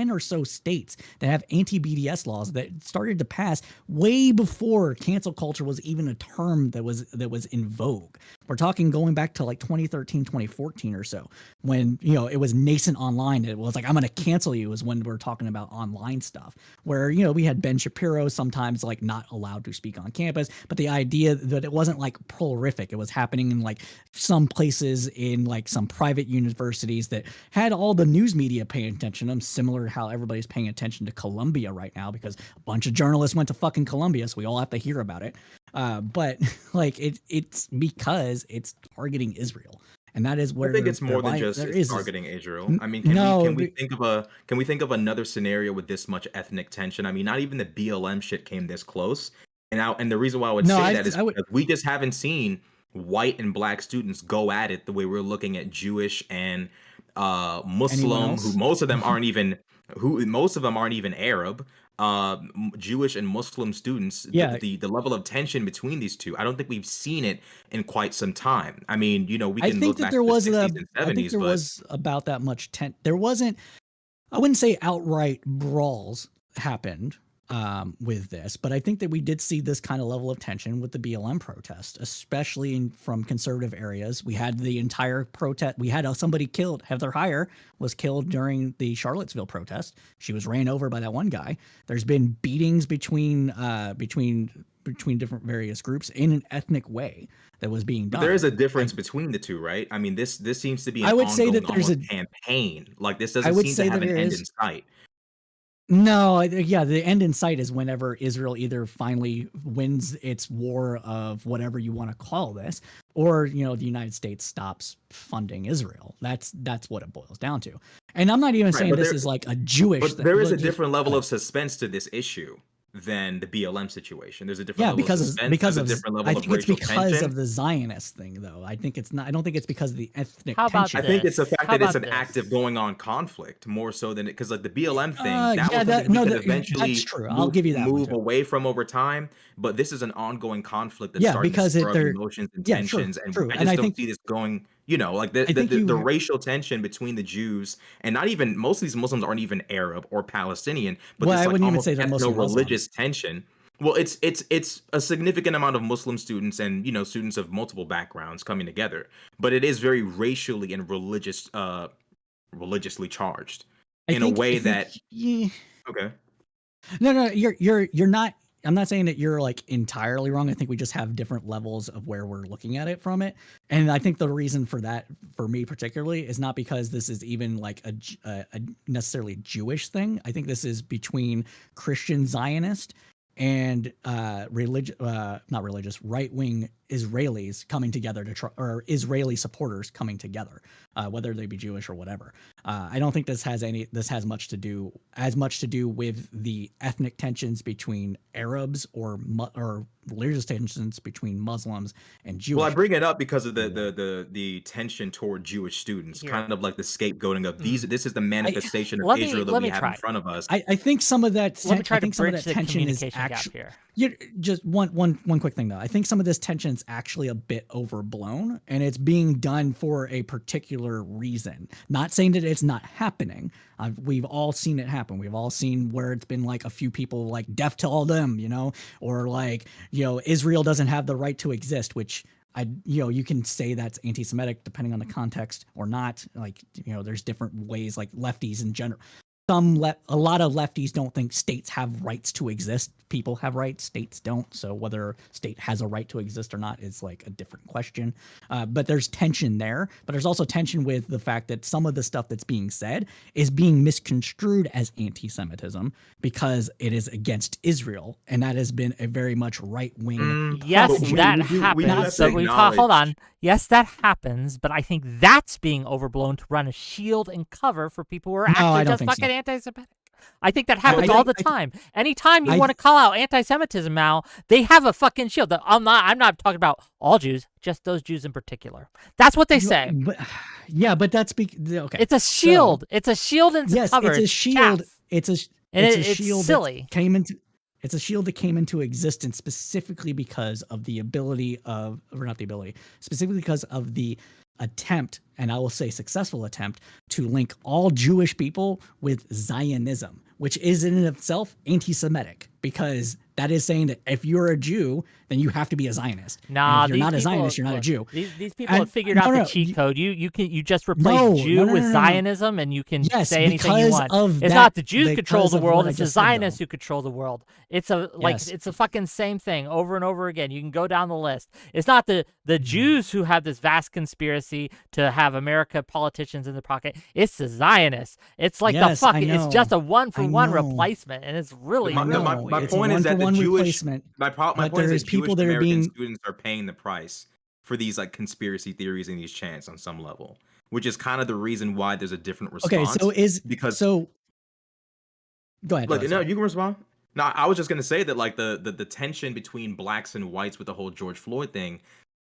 or so states that have anti-BDS laws that started to pass way before cancel culture was even a term that was in vogue. We're talking going back to like 2013, 2014 or so, when it was nascent online. It was like, I'm going to cancel you, is when we're talking about online stuff, where we had Ben Shapiro sometimes like not allowed to speak on campus, but the idea that it wasn't like prolific. It was happening in like some places in like some private universities that had all the news media paying attention to them, similar to how everybody's paying attention to Columbia right now because a bunch of journalists went to fucking Columbia, so we all have to hear about it. But like it's because it's targeting Israel, and that is I where think it's more than there just it's is targeting Israel. I mean, no. can we think of another scenario with this much ethnic tension? I mean, not even the BLM shit came this close. And the reason why I would No, say that is I would. because we just haven't seen white and black students go at it the way we're looking at Jewish and Anyone Muslim, else? who most of them aren't even Arab. Jewish and Muslim students, Yeah, the level of tension between these two, I don't think we've seen it in quite some time. I mean, we I can think look that back to there the was 60s and I think 70s, there but was about that much there wasn't. I wouldn't say outright brawls happened with this, but I think that we did see this kind of level of tension with the BLM protest, especially from conservative areas. We had the entire protest. We had somebody killed. Heather Heyer was killed during the Charlottesville protest. She was ran over by that one guy. There's been beatings between different various groups in an ethnic way that was being but done. there is a difference between the two, right? I mean, this seems to be an I would say ongoing that there's almost campaign. Like, this I doesn't would seem to say that have an there end is in sight. No, yeah, the end in sight is whenever Israel either finally wins its war of whatever you want to call this, or the United States stops funding Israel. That's what it boils down to. And I'm not even Right, saying this is like a Jewish but thing. there is a Look, different level go of suspense to this issue than the BLM situation. There's a different Yeah, level of suspense. There's a different I level of think it's racial because tension. of the Zionist thing, though. I think it's not. I don't think it's because of the ethnic How about I tension. think it's the this? fact How that it's about an this? active going on conflict more so than it, because like the BLM thing, that Yeah, was something we could that's eventually true. I'll give you that one move too. away from over time. But this is an ongoing conflict that's Yeah, starting to because stir up they're emotions and yeah, sure, tensions, and true. I And just I don't think see this going. Like I think you the racial tension between the Jews and not even most of these Muslims aren't even Arab or Palestinian, but well, this I like wouldn't even almost say they're mostly ethno-religious Muslims. tension. Well, it's a significant amount of Muslim students and students of multiple backgrounds coming together, but it is very racially and religiously charged in a I way think that yeah. okay. No, you're not. I'm not saying that you're like entirely wrong. I think we just have different levels of where we're looking at it from it. And I think the reason for that, for me particularly, is not because this is even like a necessarily Jewish thing. I think this is between Christian Zionist and not religious, right wing Israelis coming together to try, or Israeli supporters coming together, whether they be Jewish or whatever. I don't think this has much to do with the ethnic tensions between Arabs or religious tensions between Muslims and Well, I Jewish. bring it up because of Yeah. the tension toward Jewish students, Here. kind of like the scapegoating of these. Mm. This is the manifestation of Let Israel that me we have in try. front of us. I think some of that Let me try I to think some of bridge that the tension is communication gap actually here. just one quick thing though. I think some of this tension is actually a bit overblown, and it's being done for a particular reason. Not saying that it's not happening. We've all seen it happen. We've all seen where it's been like a few people like deaf to all them, or like Israel doesn't have the right to exist, which you can say that's anti-Semitic depending on the context or not. Like there's different ways. Like lefties in general, a lot of lefties don't think states have rights to exist. People have rights, states don't. So whether state has a right to exist or not is like a different question. But there's tension there. But there's also tension with the fact that some of the stuff that's being said is being misconstrued as anti-Semitism because it is against Israel, and that has been a very much right-wing. Yes, But that we do happens. have to So hold on. acknowledge. Yes, that happens, but I think that's being overblown to run a shield and cover for people who are No, actually I don't just think so. fucking anti-Semitic. I think that happens I all the think- time. Anytime you I- want to call out anti-Semitism now, they have a fucking shield. I'm not talking about all Jews, just those Jews in particular. That's what they say. But, yeah, but that's okay. It's a shield. It's a shield and Yes, cover. it's a shield. chaff. It's a And it's a it's shield silly. that came into. It's a shield that came into existence specifically because of the ability of, or not the ability, specifically because of the attempt, and I will say successful attempt, to link all Jewish people with Zionism, which is in itself anti-Semitic, because that is saying that if you're a Jew, then you have to be a Zionist. Nah, and if you're these not a people, Zionist, you're not a look, Jew. These people And- have figured out no, the cheat code. You just replace No, Jew no, with no. Zionism, and you can Yes, say anything you because want. of It's that- not the Jews control because the of world; what I it's the just said, though. Zionists who control the world. It's Yes. it's a fucking same thing over and over again. You can go down the list. It's not the Jews who have this vast conspiracy to have America politicians in their pocket. It's the Zionists. It's like the Yes, fuck. I It's know. just a one-for-one know. replacement, and it's really My, no, my, really my weird. It's a point is that the one-for-one Jewish replacement, my but point there is is that Jewish people that are American being students are paying the price for these like conspiracy theories and these chants on some level, which is kind of the reason why there's a different response. Because go ahead. like no, sorry. you can respond. No, I was just gonna say that like the tension between blacks and whites with the whole George Floyd thing,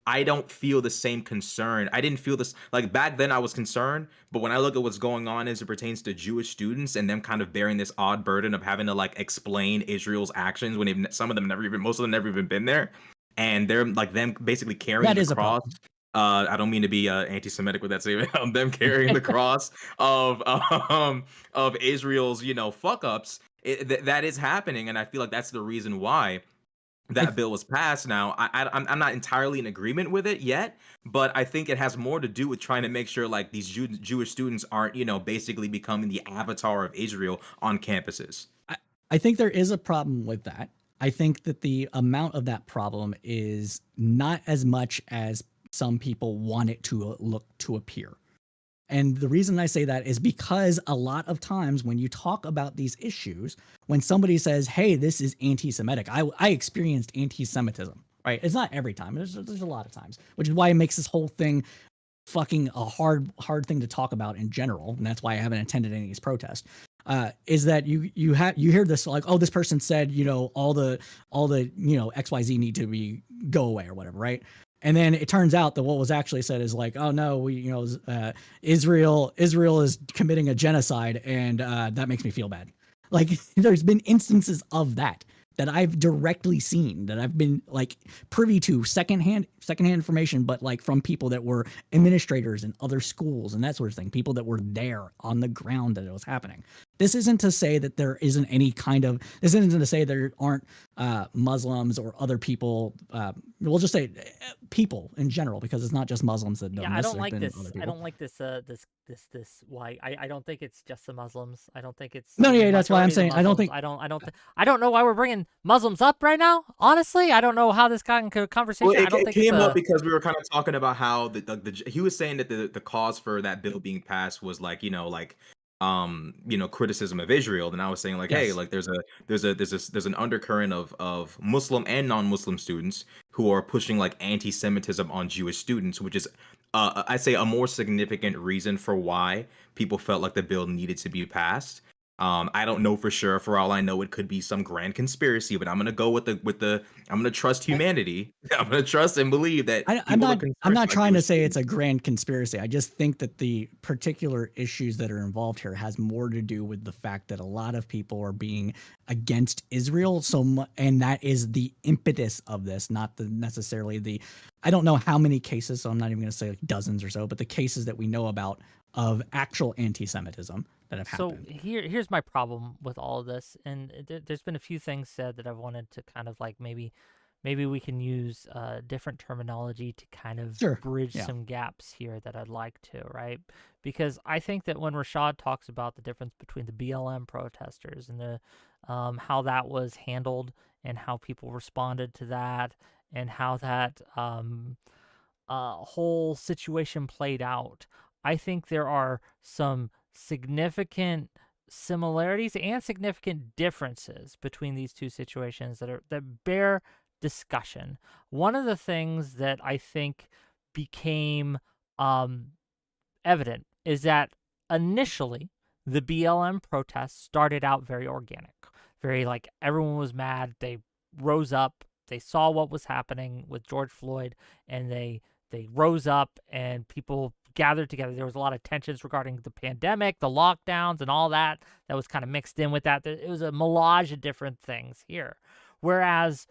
I don't feel the same concern. I didn't feel this like back then I was concerned, but when I look at what's going on as it pertains to Jewish students and them kind of bearing this odd burden of having to like explain Israel's actions when some of them most of them never even been there, and they're like them basically carrying That the is a cross. problem. I don't mean to be anti-Semitic with that statement. Them carrying the cross of Israel's fuck ups. That is happening, and I feel like that's the reason why that bill was passed. Now, I'm not entirely in agreement with it yet, but I think it has more to do with trying to make sure like these Jewish students aren't basically becoming the avatar of Israel on campuses. I think there is a problem with that. I think that the amount of that problem is not as much as some people want it to look to appear. And the reason I say that is because a lot of times when you talk about these issues, when somebody says, hey, this is anti-Semitic, I experienced anti-Semitism, right? It's not every time. There's a lot of times, which is why it makes this whole thing fucking a hard thing to talk about in general. And that's why I haven't attended any of these protests. Is that you hear this like, oh, this person said, all the XYZ need to go away or whatever, right? And then it turns out that what was actually said is like, oh no, Israel is committing a genocide, and that makes me feel bad. Like there's been instances of that I've directly seen, that I've been like privy to secondhand information, but like from people that were administrators in other schools and that sort of thing, people that were there on the ground that it was happening. This isn't to say that there isn't any kind of, this isn't to say there aren't Muslims or other people. We'll just say people in general, because it's not just Muslims that don't. Yeah, I don't like this. I don't like this. Why? I don't think it's just the Muslims. I don't think it's no. the Yeah, that's why I'm majority of saying the I don't Muslims. think. I don't know why we're bringing Muslims up right now. Honestly, I don't know how this got into a conversation. Well, I don't it think came it's up because we were kind of talking about how he was saying that the cause for that bill being passed was like criticism of Israel. And I was saying like, hey, Yes. like there's an undercurrent of Muslim and non-Muslim students who are pushing like anti-Semitism on Jewish students, which is I'd say a more significant reason for why people felt like the bill needed to be passed. I don't know for sure. For all I know, it could be some grand conspiracy, but I'm gonna go with the I'm gonna trust humanity. I'm gonna trust and believe that I'm not trying to say it's a grand conspiracy. I just think that the particular issues that are involved here has more to do with the fact that a lot of people are being against Israel. And that is the impetus of this, not necessarily the. I don't know how many cases, so I'm not even going to say like dozens or so, but the cases that we know about of actual anti-Semitism that have happened. So here's my problem with all of this, and there's been a few things said that I've wanted to kind of like maybe we can use different terminology to kind of bridge some gaps here that I'd like to, right? Because I think that when Rashad talks about the difference between the BLM protesters and the how that was handled and how people responded to that and how that whole situation played out, I think there are some significant similarities and significant differences between these two situations that bear discussion. One of the things that I think became evident is that initially the BLM protests started out very organic, very like everyone was mad. They rose up, they saw what was happening with George Floyd, and they rose up and people gathered together. There was a lot of tensions regarding the pandemic, the lockdowns, and all that was kind of mixed in with that. It was a melange of different things here. Whereas,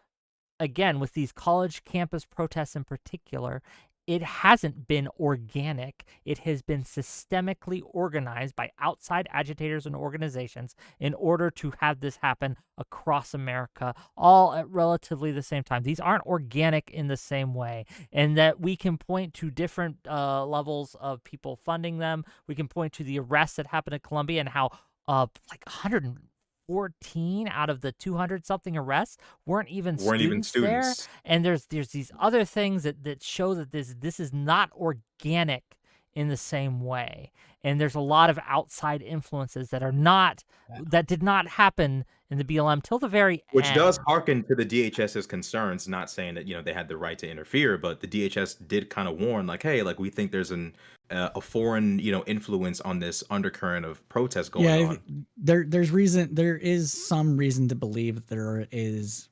again, with these college campus protests in particular, it hasn't been organic. It has been systemically organized by outside agitators and organizations in order to have this happen across America, all at relatively the same time. These aren't organic in the same way, and that we can point to different levels of people funding them. We can point to the arrests that happened in Columbia and how like 114 out of the 200 something arrests weren't even students there. And there's these other things that show that this is not organic in the same way. And there's a lot of outside influences that did not happen in the BLM till the very end. Which does hearken to the DHS's concerns, not saying that, they had the right to interfere, but the DHS did kind of warn like, hey, like we think there's a foreign, influence on this undercurrent of protest going on. There is some reason to believe that there is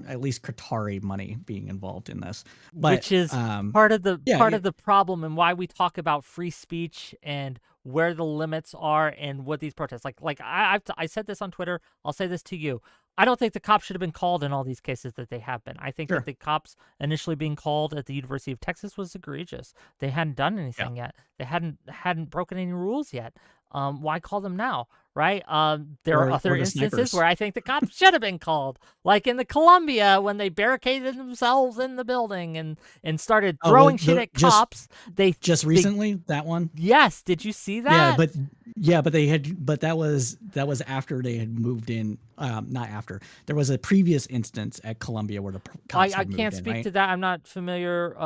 at least Qatari money being involved in this, which is part of the problem and why we talk about free speech and where the limits are and what these protests like. I said this on Twitter. I'll say this to you. I don't think the cops should have been called in all these cases that they have been. I think that the cops initially being called at the University of Texas was egregious. They hadn't done anything yet. They hadn't broken any rules yet. why call them now? Right? There are other or the instances snipers. where I think the cops should have been called, like in the Columbia when they barricaded themselves in the building and started throwing shit at cops. Just recently, that one. Yes, did you see that? But that was after they had moved in. Not after. There was a previous instance at Columbia where the cops I had can't moved speak in, to that. I'm not familiar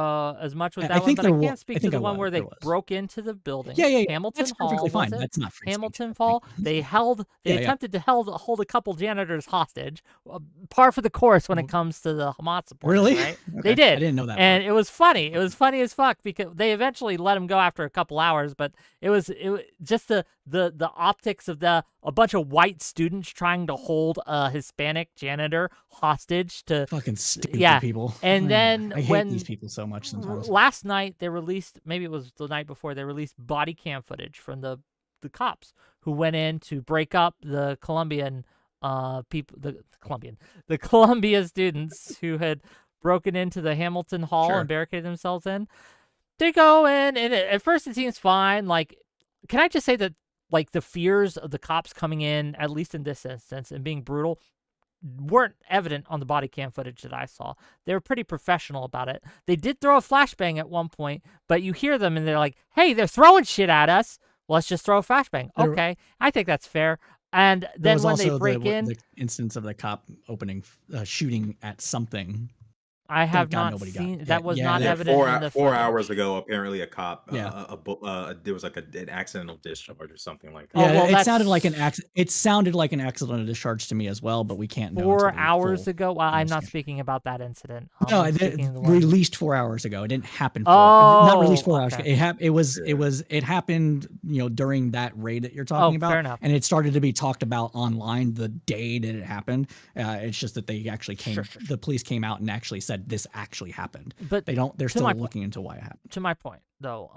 as much with I that one, think but I there can wa- speak I to think the I one was- where they there was. broke into the building. Yeah. Hamilton That's Hall, perfectly fine. was it? That's not free speech, Hamilton I think. Hall. They Yeah. attempted to hold a couple janitors hostage. Par for the course when it comes to the Hamas supporters, Really? right? Okay. They did. I didn't know that And part. it was funny. It was funny as fuck because they eventually let him go after a couple hours, but it was just the optics of a bunch of white students trying to hold a Hispanic janitor hostage to Fucking stupid people. And then I hate when these people so much sometimes. last night they released, maybe it was the night before, they released body cam footage from the cops who went in to break up the Colombian people, the Columbia students who had broken into the Hamilton Hall Sure. and barricaded themselves in. They go in, and at first it seems fine. Like, can I just say that, like, the fears of the cops coming in, at least in this instance, and being brutal, weren't evident on the body cam footage that I saw. They were pretty professional about it. They did throw a flashbang at one point, but you hear them and they're like, hey, they're throwing shit at us. Well, let's just throw a flashbang. Okay, I think that's fair. And then when they break in, the instance of the cop shooting at something. I have God not nobody got seen it. that. Was Yeah, not yeah, evident in the four footage. hours ago, apparently a cop, Yeah. there was like an accidental discharge or something like that. Oh, Yeah, well, it that's- sounded like an It sounded like an accidental discharge to me as well, but we can't know. 4 until the hours full ago. Well, I'm not investigation. speaking about that incident. No, I'm it speaking of the one- released 4 hours ago. It didn't happen. Oh, Not released 4 hours okay. ago. It happened. During that raid that you're talking about. fair enough. And it started to be talked about online the day that it happened. It's just that they actually came. Sure. The police came out and actually said this actually happened. But They don't. They're to still my looking into why it happened. to my point though,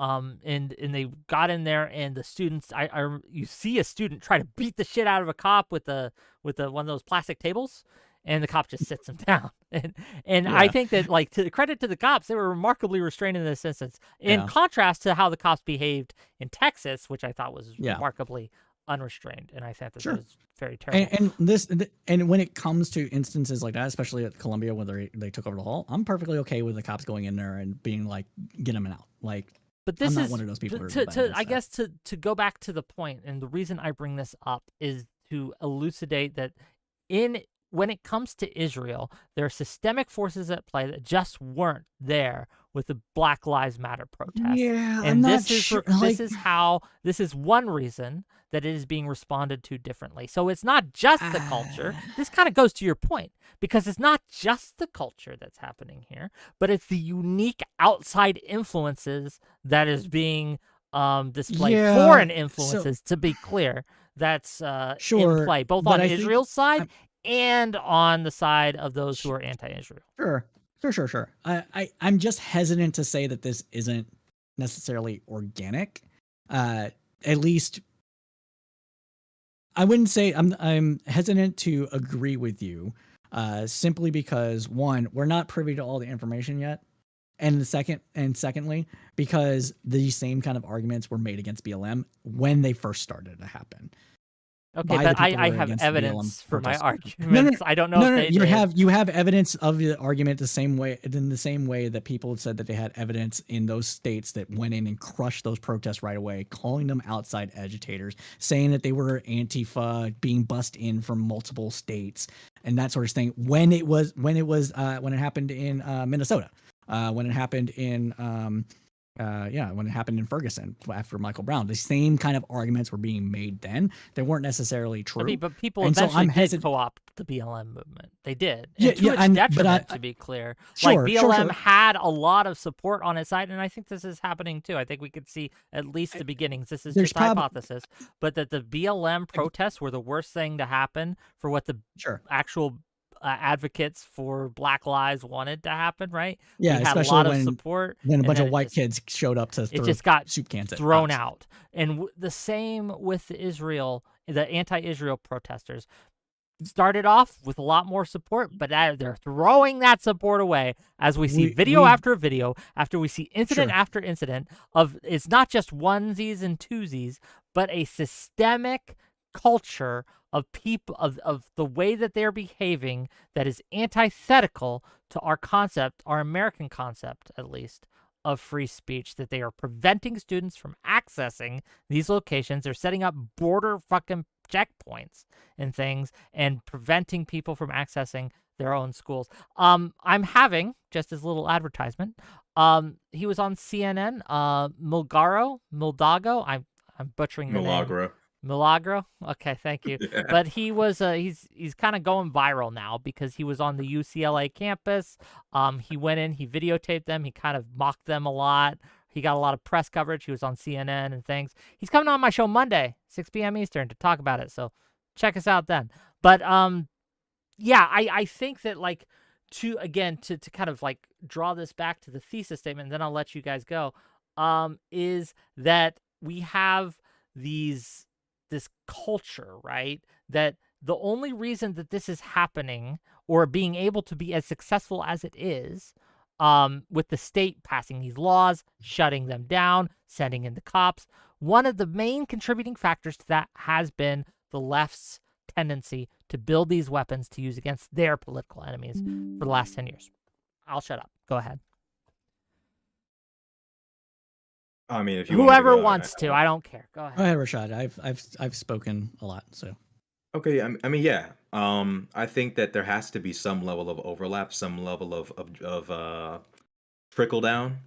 and they got in there, and the students, you see a student try to beat the shit out of a cop with the one of those plastic tables, and the cop just sits him down. And I Yeah. think that, like, to credit to the cops, they were remarkably restrained in this instance, in Yeah. contrast to how the cops behaved in Texas, which I thought was Yeah. remarkably unrestrained, and I think that Sure. was very terrible. And when it comes to instances like that, especially at Columbia, where they took over the hall, I'm perfectly okay with the cops going in there and being like, get them out. Like, But this I'm not is one of those people who are to against I that. guess to go back to the point, and the reason I bring this up is to elucidate that when it comes to Israel, there are systemic forces at play that just weren't there with the Black Lives Matter protests. Yeah, And I'm not this is sure. this is one reason that it is being responded to differently. So it's not just the culture. This kind of goes to your point, because it's not just the culture that's happening here, but it's the unique outside influences that is being displayed. Yeah, Foreign so- influences, to be clear, that's in Sure, play, both but on I think Israel's side and on the side of those who are anti-Israel. Sure. I'm just hesitant to say that this isn't necessarily organic. At least I wouldn't say I'm hesitant to agree with you, simply because, one, we're not privy to all the information yet, and secondly, because these same kind of arguments were made against BLM when they first started to happen. Okay, by the but people who I are have against the evidence BLM for my protests. arguments. I don't know if they you did. have evidence of the argument the same way that people said that they had evidence in those states that went in and crushed those protests right away, calling them outside agitators, saying that they were Antifa, being bussed in from multiple states and that sort of thing. When it happened in Minnesota, when it happened in when it happened in Ferguson after Michael Brown, the same kind of arguments were being made then. They weren't necessarily true. I mean, but people And so eventually I'm did hesitant- co-opt the BLM movement. They did. Yeah, And to yeah, its and- but detriment, I- to be clear. Sure, like, sure, BLM sure. had a lot of support on its side, and I think this is happening too. I think we could see at least the beginnings. This is There's just a hypothesis. But that the BLM protests were the worst thing to happen for what the Sure. actual advocates for Black Lives wanted to happen, right? Yeah, we had a especially lot of when- support. When a and bunch then of it white just- kids showed up to it throw just got soup cans at thrown cops. out. And the same with the anti-Israel protesters. started off with a lot more support, but they're throwing that support away as we see video we- after video, after we see incident Sure. after incident of it's not just onesies and twosies, but a systemic culture of people of the way that they're behaving that is antithetical to our concept, our American concept at least, of free speech, that they are preventing students from accessing these locations. They're setting up border fucking checkpoints and things and preventing people from accessing their own schools. I'm having, just as a little advertisement, he was on CNN, Mildago. I'm butchering the name. Milagro. Milagro. Okay, thank you. Yeah. But he was he's kind of going viral now because he was on the UCLA campus. He went in, he videotaped them, he kind of mocked them a lot. He got a lot of press coverage. He was on CNN and things. He's coming on my show Monday, 6 p.m. Eastern, to talk about it. So check us out then. But yeah, I think that like to kind of like draw this back to the thesis statement, and then I'll let you guys go. Is that we have this culture, right? That the only reason that this is happening or being able to be as successful as it is, with the state passing these laws, shutting them down, sending in the cops, one of the main contributing factors to that has been the left's tendency to build these weapons to use against their political enemies for the last 10 years. I'll shut up. Go ahead. I mean, if you Whoever want wants to, I don't care. Go Go ahead. ahead, Rashad. I've spoken a lot, so. Okay, I mean, yeah. I think that there has to be some level of overlap, some level of trickle down.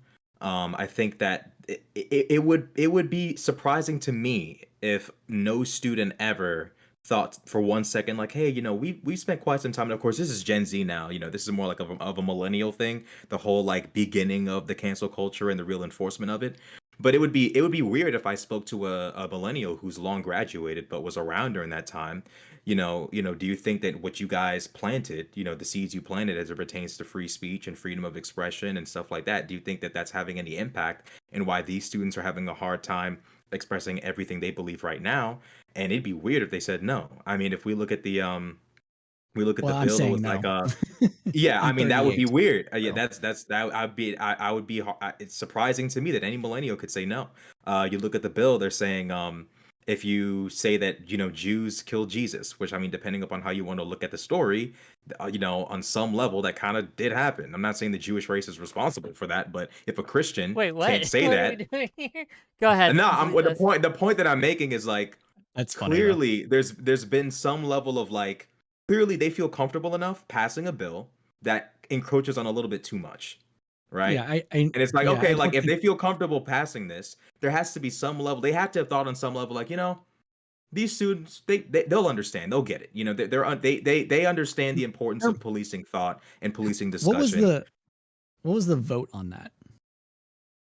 I think that it would be surprising to me if no student ever thought for one second like, hey, we spent quite some time, and of course this is Gen Z now, this is more like of a millennial thing, the whole like beginning of the cancel culture and the real enforcement of it. But it would be weird if I spoke to a millennial who's long graduated but was around during that time. Do you think that what you guys planted, the seeds you planted as it pertains to free speech and freedom of expression and stuff like that, do you think that that's having any impact in why these students are having a hard time expressing everything they believe right now? And it'd be weird if they said no. I mean, if we look at the Well, the I'm bill that saying was no. like yeah, I I'm mean that would be 38, weird. Yeah, so. I would be it's surprising to me that any millennial could say no. You look at the bill, they're saying if you say that Jews killed Jesus, which I mean, depending upon how you want to look at the story, on some level that kind of did happen. I'm not saying the Jewish race is responsible for that, but if a Christian Wait, what? can't say What are that, we doing here? Go ahead. no, complete this. the point that I'm making is like That's funny, though. clearly there's been some level of like clearly they feel comfortable enough passing a bill that encroaches on a little bit too much, right? Yeah, And it's like, yeah, okay, I like don't if think, they feel comfortable passing this, there has to be some level. They have to have thought on some level, like, these students, they'll understand, they'll get it. They understand the importance Or- of policing thought and policing what was discussion. the vote on that?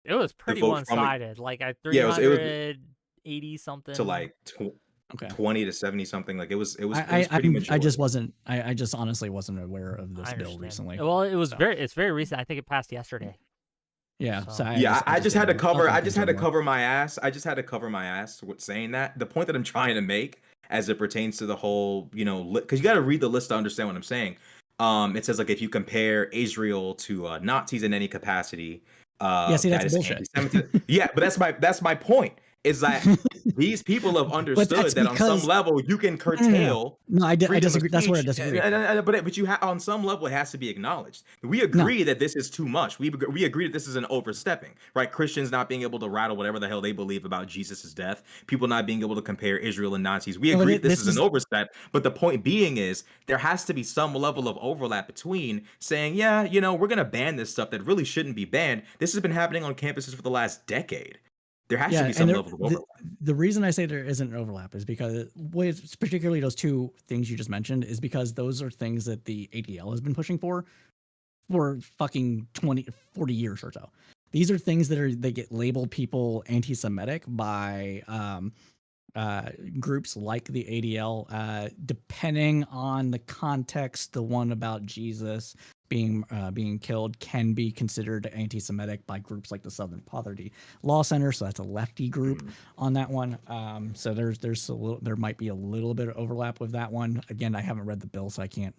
It was pretty vote from it- one-sided. Like at Yeah, it was 380 something. to like Okay. 20 to 70 something. Like it was pretty I just majority. wasn't. I just honestly wasn't aware of this I bill understand. recently. Well, it's so. very recent. I think it passed yesterday. Yeah. So- So I just had to didn't- cover. I'll I look just into had it to more. cover my ass. I just had to cover my ass with saying that. The point that I'm trying to make, as it pertains to the whole, because you got to read the list to understand what I'm saying. It says like if you compare Israel to Nazis in any capacity, Yeah, see, that that's is bullshit. anti-Semitism. Yeah, but that's my point. Is that these people have understood that's that on some because- level you can No, curtail. I freedom of disagree. That's where I speech, disagree. but on some level it has to be acknowledged. We agree that this is too much. We agree that this is an overstepping, right? Christians not being able to rattle whatever the hell they believe about Jesus's death, people not being able to compare Israel and Nazis. We No, but agree it- that this this is an is- overstep, but the point being is there has to be some level of overlap between saying, yeah, we're gonna ban this stuff that really shouldn't be banned. This has been happening on campuses for the last decade. There has to be some level of overlap. The reason I say there isn't an overlap is because, with particularly those two things you just mentioned, is because those are things that the ADL has been pushing for fucking 20, 40 years or so. These are things they get labeled people anti-Semitic by groups like the ADL, depending on the context. The one about Jesus being killed can be considered anti-Semitic by groups like the Southern Poverty Law Center. So that's a lefty group on that one. So there might be a little bit of overlap with that one. Again, I haven't read the bill, so I can't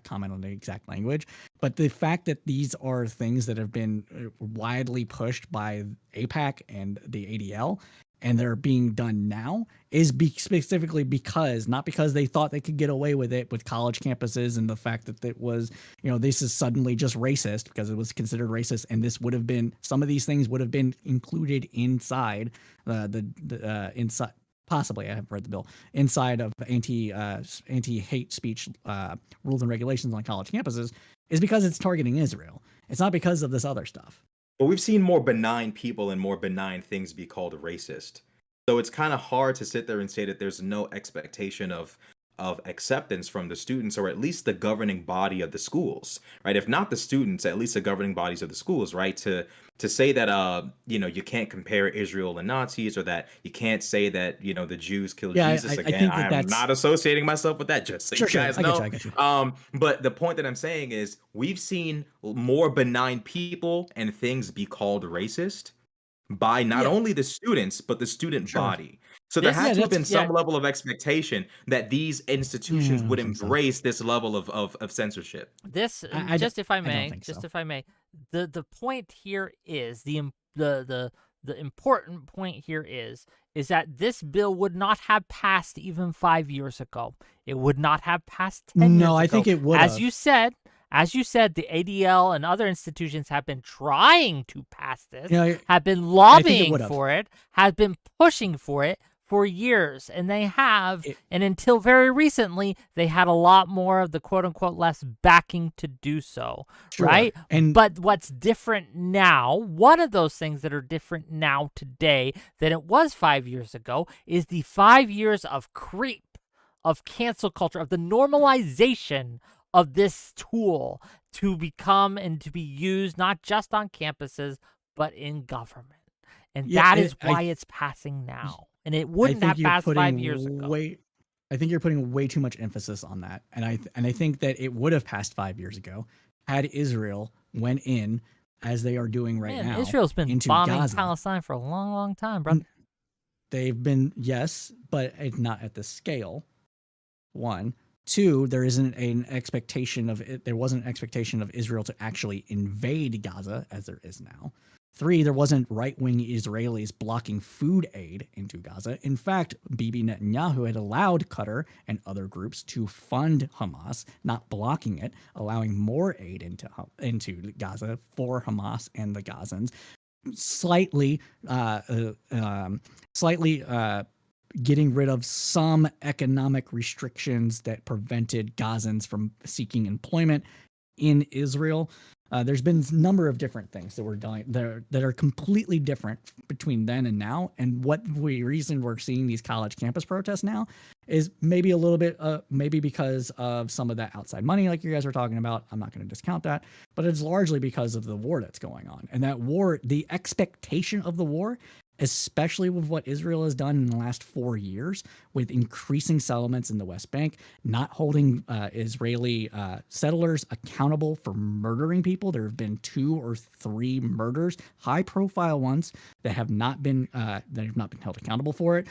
comment on the exact language. But the fact that these are things that have been widely pushed by AIPAC and the ADL, and they're being done now, is specifically because, not because they thought they could get away with it with college campuses and the fact that it was, this is suddenly just racist because it was considered racist, and this would have been, some of these things would have been included inside inside, possibly, I haven't read the bill, inside of anti-hate speech rules and regulations on college campuses, is because it's targeting Israel. It's not because of this other stuff. But we've seen more benign people and more benign things be called racist. So it's kind of hard to sit there and say that there's no expectation of acceptance from the students, or at least the governing body of the schools, right? If not the students, at least the governing bodies of the schools, right? To say that you can't compare Israel and Nazis, or that you can't say that the Jews killed Jesus. Again, I am not associating myself with that, just so you guys know. I get you. But the point that I'm saying is, we've seen more benign people and things be called racist by not only the students, but the student body. So there has to have been some level of expectation that these institutions would embrace this level of censorship. If I may, the point here is the important point here is that this bill would not have passed even 5 years ago. It would not have passed 10 years ago. No, I think it would. As you said, the ADL and other institutions have been trying to pass this, have been lobbying for it, have been pushing for it for years, and they have, and until very recently, they had a lot more of the quote-unquote less backing to do so, right? But what's different now, one of those things that are different now today than it was 5 years ago, is the 5 years of creep, of cancel culture, of the normalization of this tool to become and to be used not just on campuses, but in government. And that is why it's passing now. And it wouldn't have passed 5 years ago. I think you're putting way too much emphasis on that. And I think that it would have passed 5 years ago had Israel went in, as they are doing now. Israel's been bombing Gaza. Palestine for a long, long time, brother. They've been, yes, but it's not at the scale. One. Two, there wasn't an expectation of Israel to actually invade Gaza as there is now. Three, there wasn't right-wing Israelis blocking food aid into Gaza. In fact, Bibi Netanyahu had allowed Qatar and other groups to fund Hamas, not blocking it, allowing more aid into Gaza for Hamas and the Gazans. Slightly getting rid of some economic restrictions that prevented Gazans from seeking employment in Israel. There's been a number of different things that were done that are completely different between then and now. And reason we're seeing these college campus protests now is maybe a little bit, maybe because of some of that outside money, like you guys were talking about. I'm not going to discount that, but it's largely because of the war that's going on. And that war, the expectation of the war, especially with what Israel has done in the last 4 years, with increasing settlements in the West Bank, not holding Israeli settlers accountable for murdering people. There have been 2 or 3 murders, high-profile ones, that have not been held accountable for it.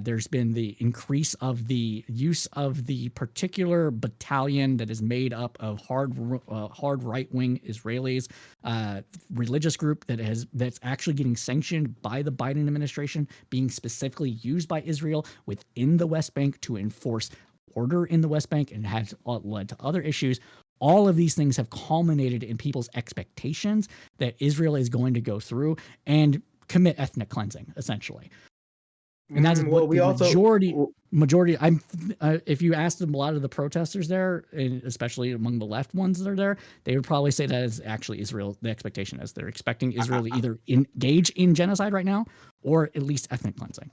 There's been the increase of the use of the particular battalion that is made up of hard right-wing Israelis, religious group that's actually getting sanctioned by the Biden administration, being specifically used by Israel within the West Bank to enforce order in the West Bank, and has led to other issues. All of these things have culminated in people's expectations that Israel is going to go through and commit ethnic cleansing, essentially. And that's what the majority. If you asked them, a lot of the protesters there, and especially among the left ones that are there, they would probably say that is actually Israel. The expectation is they're expecting Israel to either engage in genocide right now, or at least ethnic cleansing.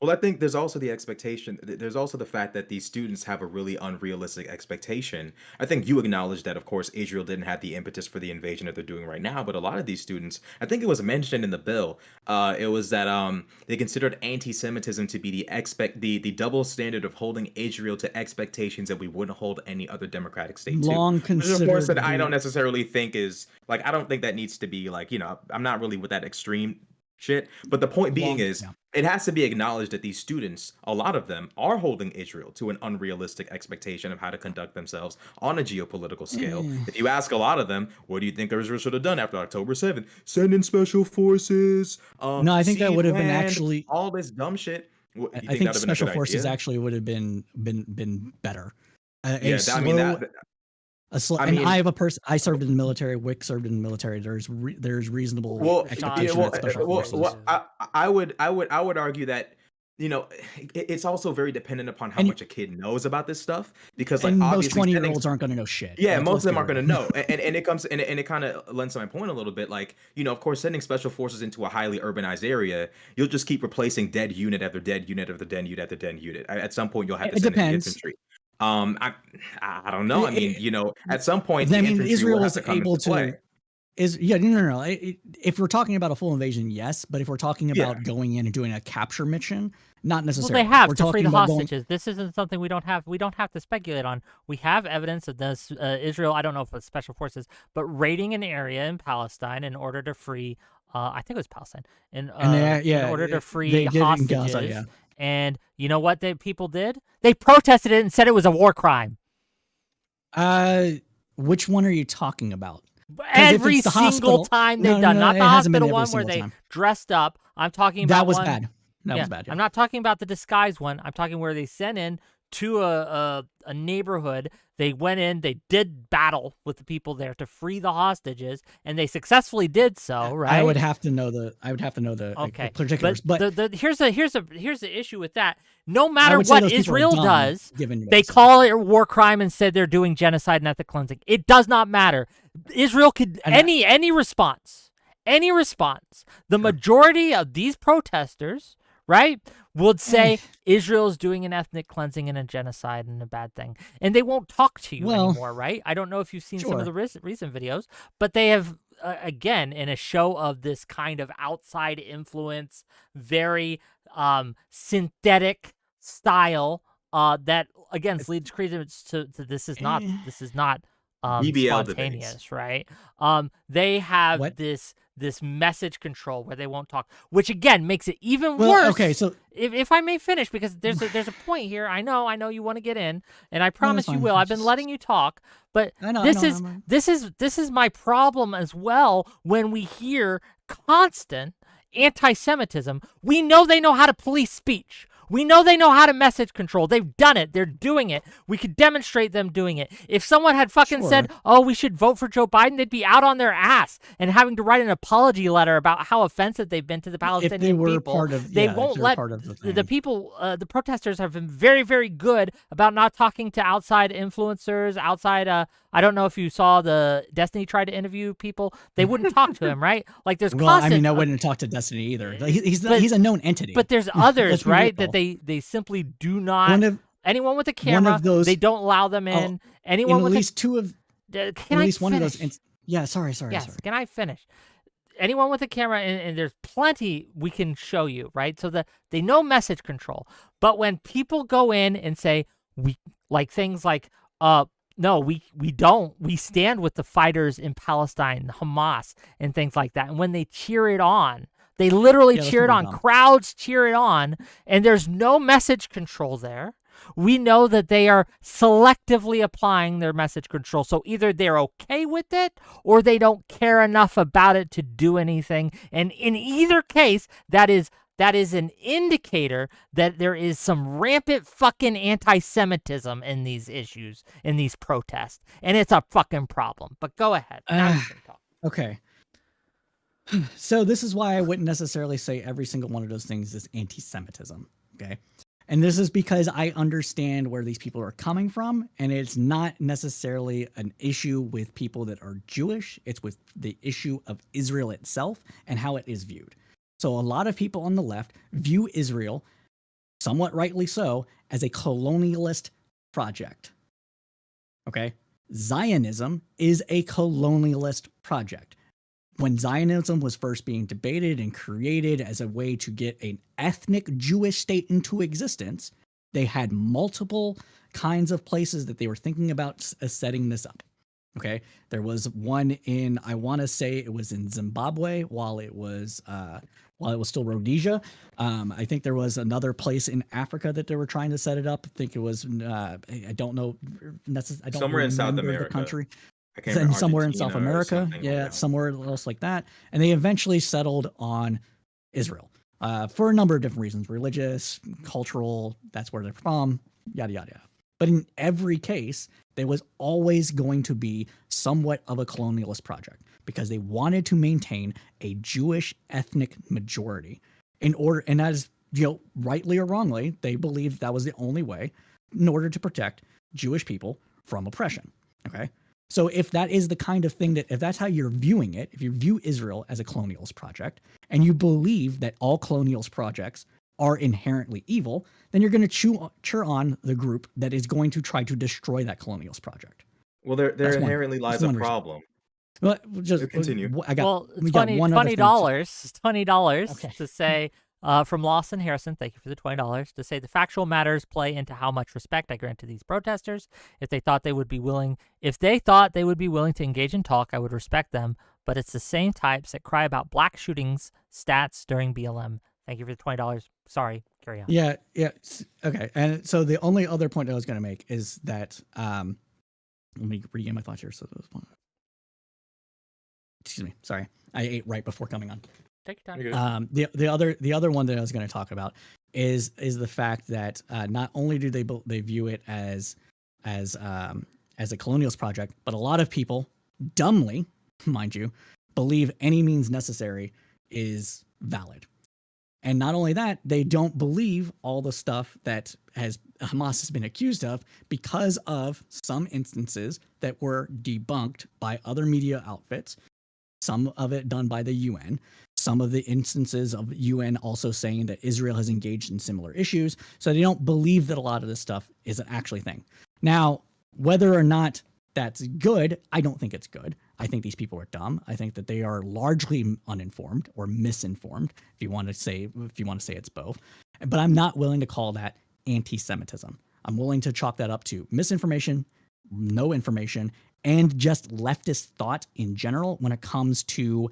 Well, I think there's also the expectation. There's also the fact that these students have a really unrealistic expectation. I think you acknowledge that, of course, Israel didn't have the impetus for the invasion that they're doing right now. But a lot of these students, I think it was mentioned in the bill, it was that they considered anti-Semitism to be the double standard of holding Israel to expectations that we wouldn't hold any other democratic state to. Long Which is, of course, considered that I don't the necessarily think is like I don't think that needs to be like I'm not really with that extreme shit. But the point being long, is yeah. it has to be acknowledged that these students, a lot of them, are holding Israel to an unrealistic expectation of how to conduct themselves on a geopolitical scale. Eh. If you ask a lot of them, what do you think Israel should have done after October 7th? Send in special forces, No, I think that cede would have been land, actually. all this dumb shit. You I think that think would have been a special good forces idea? actually would have been better. A Yeah, I mean slow, that. and I I mean, have a person. I served in the military. Wick served in the military. There's reasonable well, Rashad yeah, expectation well, that special forces. too. I would argue that it's also very dependent upon how And much a kid knows about this stuff because like and most obviously sending 20-year-olds aren't going to know shit. yeah, most Let's of them be aren't going to real. know, and it comes and it kind of lends to my point a little bit. Like of course, sending special forces into a highly urbanized area, you'll just keep replacing dead unit after dead unit after dead unit after dead unit. At some point, you'll have to It send in the depends. infantry. I don't know. I mean, It, at some point, I the mean, infantry will Israel have is to come able into play. to. Yeah, no. If we're talking about a full invasion, yes, but if we're talking Yeah, about going in and doing a capture mission, not Well, necessarily. they have We're to free talking the about going. hostages. This isn't something we don't have. We don't have to speculate on. We have evidence of this. Israel, I don't know if it's special forces, but raiding an area in Palestine in order to free. I think it was Palestine And in order to free they did it in hostages. Gaza, yeah. And you know what the people did? They protested it and said it was a war crime. Which one are you talking about? Every single time they've done, not the hospital one where they dressed up. I'm talking about that was one, bad. That yeah, was bad. Yeah. I'm not talking about the disguise one. I'm talking where they sent in to a neighborhood. They went in, they did battle with the people there to free the hostages, and they successfully did so, right? I would have to know the Okay, particulars. But here's the issue with that. No matter would say what those people are Israel dumb, does, given they what's call it a war crime and said they're doing genocide and ethnic cleansing. It does not matter. Israel could And any response. The majority of these protesters, right, would say Israel's doing an ethnic cleansing and a genocide and a bad thing, and they won't talk to you anymore, right? I don't know if you've seen some of the recent videos, but they have again in a show of this kind of outside influence, very synthetic style that again leads credence to this is not BBL spontaneous, debates. right? They have this message control where they won't talk, which again makes it even worse. Okay, so if I may finish, because there's a point here. I know you want to get in, and I promise you will. I've been letting you talk, but this is my problem as well. When we hear constant anti-Semitism, we know they know how to police speech. We know they know how to message control. They've done it. They're doing it. We could demonstrate them doing it. If someone had fucking said, oh, we should vote for Joe Biden, they'd be out on their ass and having to write an apology letter about how offensive they've been to the Palestinian people. They won't let the people, the protesters have been very, very good about not talking to outside influencers, outside, I don't know if you saw the Destiny tried to interview people. They wouldn't talk to him, right? Like there's constant. I mean, I wouldn't talk to Destiny either. He's a known entity. But there's others, right? That they simply do not. Anyone with a camera, they don't allow them in. Anyone with at least two of. Can I finish? One of those. Yeah, sorry. Yes, can I finish? Anyone with a camera, and there's plenty we can show you, right? So that they know message control. But when people go in and say we like things like no, we don't. We stand with the fighters in Palestine, Hamas, and things like that. And when they cheer it on, they literally cheer it on. Crowds cheer it on, and there's no message control there. We know that they are selectively applying their message control. So either they're okay with it or they don't care enough about it to do anything. And in either case, that is an indicator that there is some rampant fucking anti-Semitism in these issues, in these protests. And it's a fucking problem. But go ahead. Now you can talk. Okay. So this is why I wouldn't necessarily say every single one of those things is anti-Semitism. Okay. And this is because I understand where these people are coming from, and it's not necessarily an issue with people that are Jewish. It's with the issue of Israel itself and how it is viewed. So a lot of people on the left view Israel somewhat rightly so, as a colonialist project. Okay? Zionism is a colonialist project. When Zionism was first being debated and created as a way to get an ethnic Jewish state into existence, they had multiple kinds of places that they were thinking about setting this up. Okay, there was one in, I want to say it was in Zimbabwe while it was still Rhodesia. I think there was another place in Africa that they were trying to set it up. I think it was I don't know I don't Somewhere in South remember the America. country. I can't Then remember, somewhere in South Argentina or America, something like yeah, that. somewhere else like that, and they eventually settled on Israel for a number of different reasons: religious, cultural. That's where they're from. Yada yada yada. But in every case, there was always going to be somewhat of a colonialist project because they wanted to maintain a Jewish ethnic majority in order, and that is, rightly or wrongly, they believed that was the only way in order to protect Jewish people from oppression. Okay. So if that is the kind of thing if that's how you're viewing it, if you view Israel as a colonialist project and you believe that all colonialist projects are inherently evil, then you're going to cheer on the group that is going to try to destroy that colonialist project. Well, there That's one. inherently lies That's a one reason. problem. Well, just Continue. we got one other thing to- $20 Okay. to say from Lawson Harrison. Thank you for the $20 to say the factual matters play into how much respect I grant to these protesters. If they thought they would be willing to engage in talk, I would respect them. But it's the same types that cry about black shootings stats during BLM. Thank you for the $20. Sorry, carry on. Yeah. Okay. And so the only other point I was going to make is that let me regain my thoughts here. So excuse me. Sorry, I ate right before coming on. Take your time. You're good. The other one that I was going to talk about is the fact that not only do they view it as a colonialist project, but a lot of people, dumbly, mind you, believe any means necessary is valid. And not only that, they don't believe all the stuff that Hamas has been accused of because of some instances that were debunked by other media outfits, some of it done by the UN, some of the instances of UN also saying that Israel has engaged in similar issues. So they don't believe that a lot of this stuff is an actually thing. Now, whether or not that's good, I don't think it's good. I think these people are dumb. I think that they are largely uninformed or misinformed, if you want to say it's both. But I'm not willing to call that anti-Semitism. I'm willing to chalk that up to misinformation, no information, and just leftist thought in general when it comes to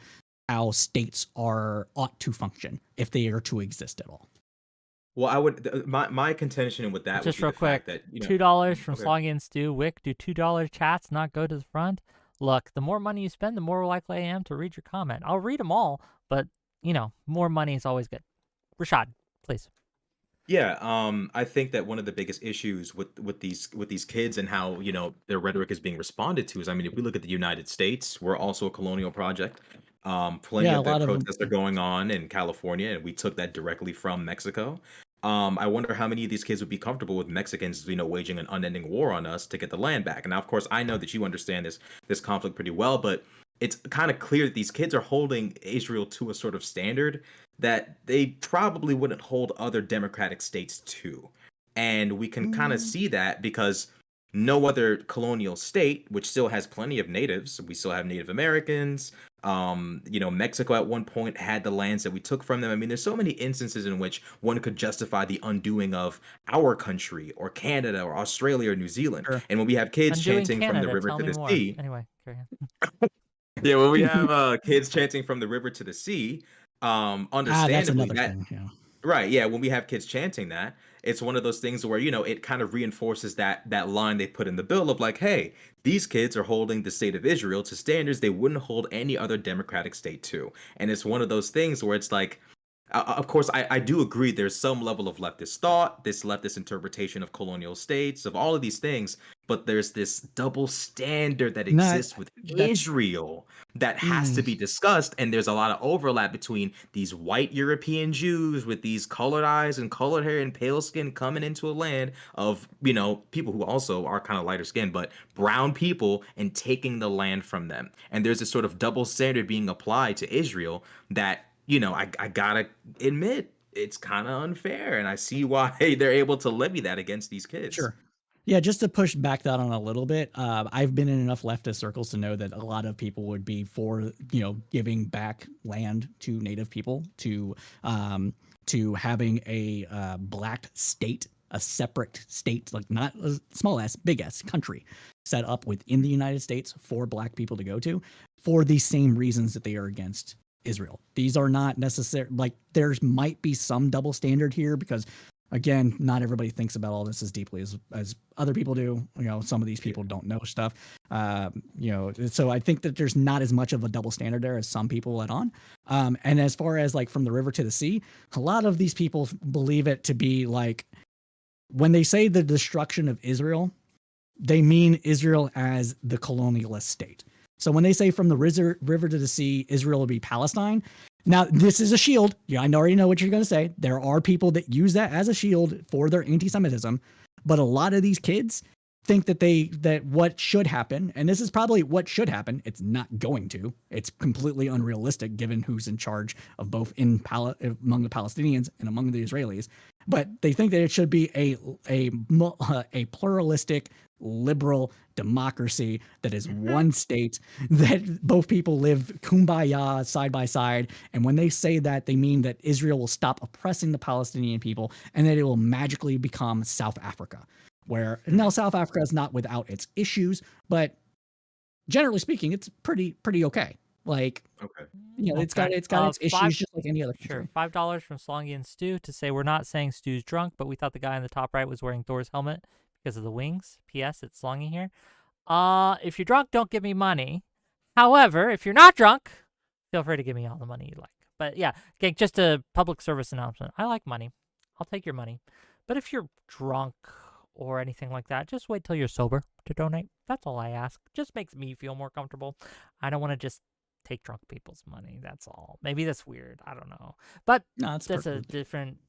how states ought to function if they are to exist at all. Well, I would my contention with that Just would be real the quick, fact that $2 from okay. Sloggy and Stu. Wick, do $2 chats not go to the front? Look, the more money you spend, the more likely I am to read your comment. I'll read them all, but more money is always good. Rashad, please. Yeah, I think that one of the biggest issues with these kids and how their rhetoric is being responded to is, I mean, if we look at the United States, we're also a colonial project. Plenty Yeah, of a lot the of them. protests are going on in California, and we took that directly from Mexico. I wonder how many of these kids would be comfortable with Mexicans, waging an unending war on us to get the land back. And now, of course, I know that you understand this conflict pretty well, but it's kind of clear that these kids are holding Israel to a sort of standard that they probably wouldn't hold other democratic states to. And we can kind of see that because no other colonial state, which still has plenty of natives, we still have Native Americans. Mexico at one point had the lands that we took from them. I mean, there's so many instances in which one could justify the undoing of our country or Canada or Australia or New Zealand. Sure. And when we have kids Undoing chanting Canada, from the river tell to me the more. sea, Anyway, carry on. yeah, when we have kids chanting from the river to the sea, That's understandably another thing. Yeah. right, yeah, when we have kids chanting that, it's one of those things where, it kind of reinforces that line they put in the bill of like, hey, these kids are holding the state of Israel to standards they wouldn't hold any other democratic state to. And it's one of those things where it's like, of course, I do agree there's some level of leftist thought, this leftist interpretation of colonial states, of all of these things, but there's this double standard that No, exists with Israel that has to be discussed, and there's a lot of overlap between these white European Jews with these colored eyes and colored hair and pale skin coming into a land of, people who also are kind of lighter skinned, but brown people, and taking the land from them. And there's this sort of double standard being applied to Israel that I gotta admit it's kind of unfair, and I see why they're able to levy that against these kids. Sure. Yeah, just to push back that on a little bit, I've been in enough leftist circles to know that a lot of people would be for, giving back land to Native people, to having a black state, a separate state, like not a small s, big S country set up within the United States for black people to go to, for the same reasons that they are against Israel. These are not necessary. Like, there's might be some double standard here because, again, not everybody thinks about all this as deeply as other people do. Some of these people don't know stuff. So I think that there's not as much of a double standard there as some people let on. And as far as like from the river to the sea, a lot of these people believe it to be like, when they say the destruction of Israel, they mean Israel as the colonialist state. So when they say from the river to the sea, Israel will be Palestine. Now, this is a shield. Yeah, I already know what you're going to say. There are people that use that as a shield for their anti-Semitism, but a lot of these kids think that what should happen, and this is probably what should happen. It's not going to. It's completely unrealistic given who's in charge of both among the Palestinians and among the Israelis. But they think that it should be a pluralistic, liberal democracy that is one state, that both people live kumbaya side by side. And when they say that, they mean that Israel will stop oppressing the Palestinian people and that it will magically become South Africa. Where now South Africa is not without its issues, but generally speaking, it's pretty okay. Like, Okay. it's got its issues just like any other country. Sure. $5 from Slongy and Stu to say we're not saying Stu's drunk, but we thought the guy in the top right was wearing Thor's helmet because of the wings. P.S. It's Slongy here. If you're drunk, don't give me money. However, if you're not drunk, feel free to give me all the money you like. But yeah, okay, just a public service announcement. I like money. I'll take your money. But if you're drunk or anything like that, just wait till you're sober to donate. That's all I ask. Just makes me feel more comfortable. I don't want to just take drunk people's money. That's all. Maybe that's weird. I don't know. But No, that's a different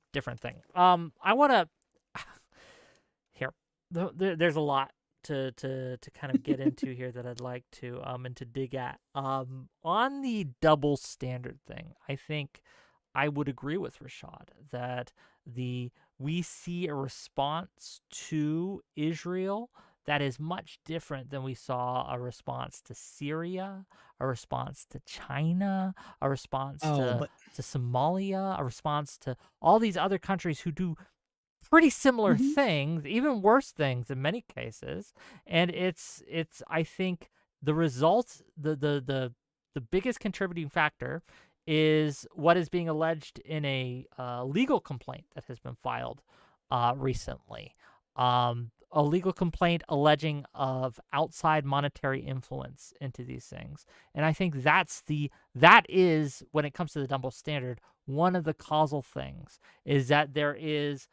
thing. I want to here. There's a lot to kind of get into here that I'd like to and to dig at. On the double standard thing, I think I would agree with Rashad that we see a response to Israel that is much different than we saw a response to Syria, a response to China, a response to Somalia, a response to all these other countries who do pretty similar things, even worse things in many cases. And it's I think the result, the biggest contributing factor is what is being alleged in a legal complaint that has been filed recently. A legal complaint alleging of outside monetary influence into these things. And I think that is, when it comes to the double standard, one of the causal things is that there is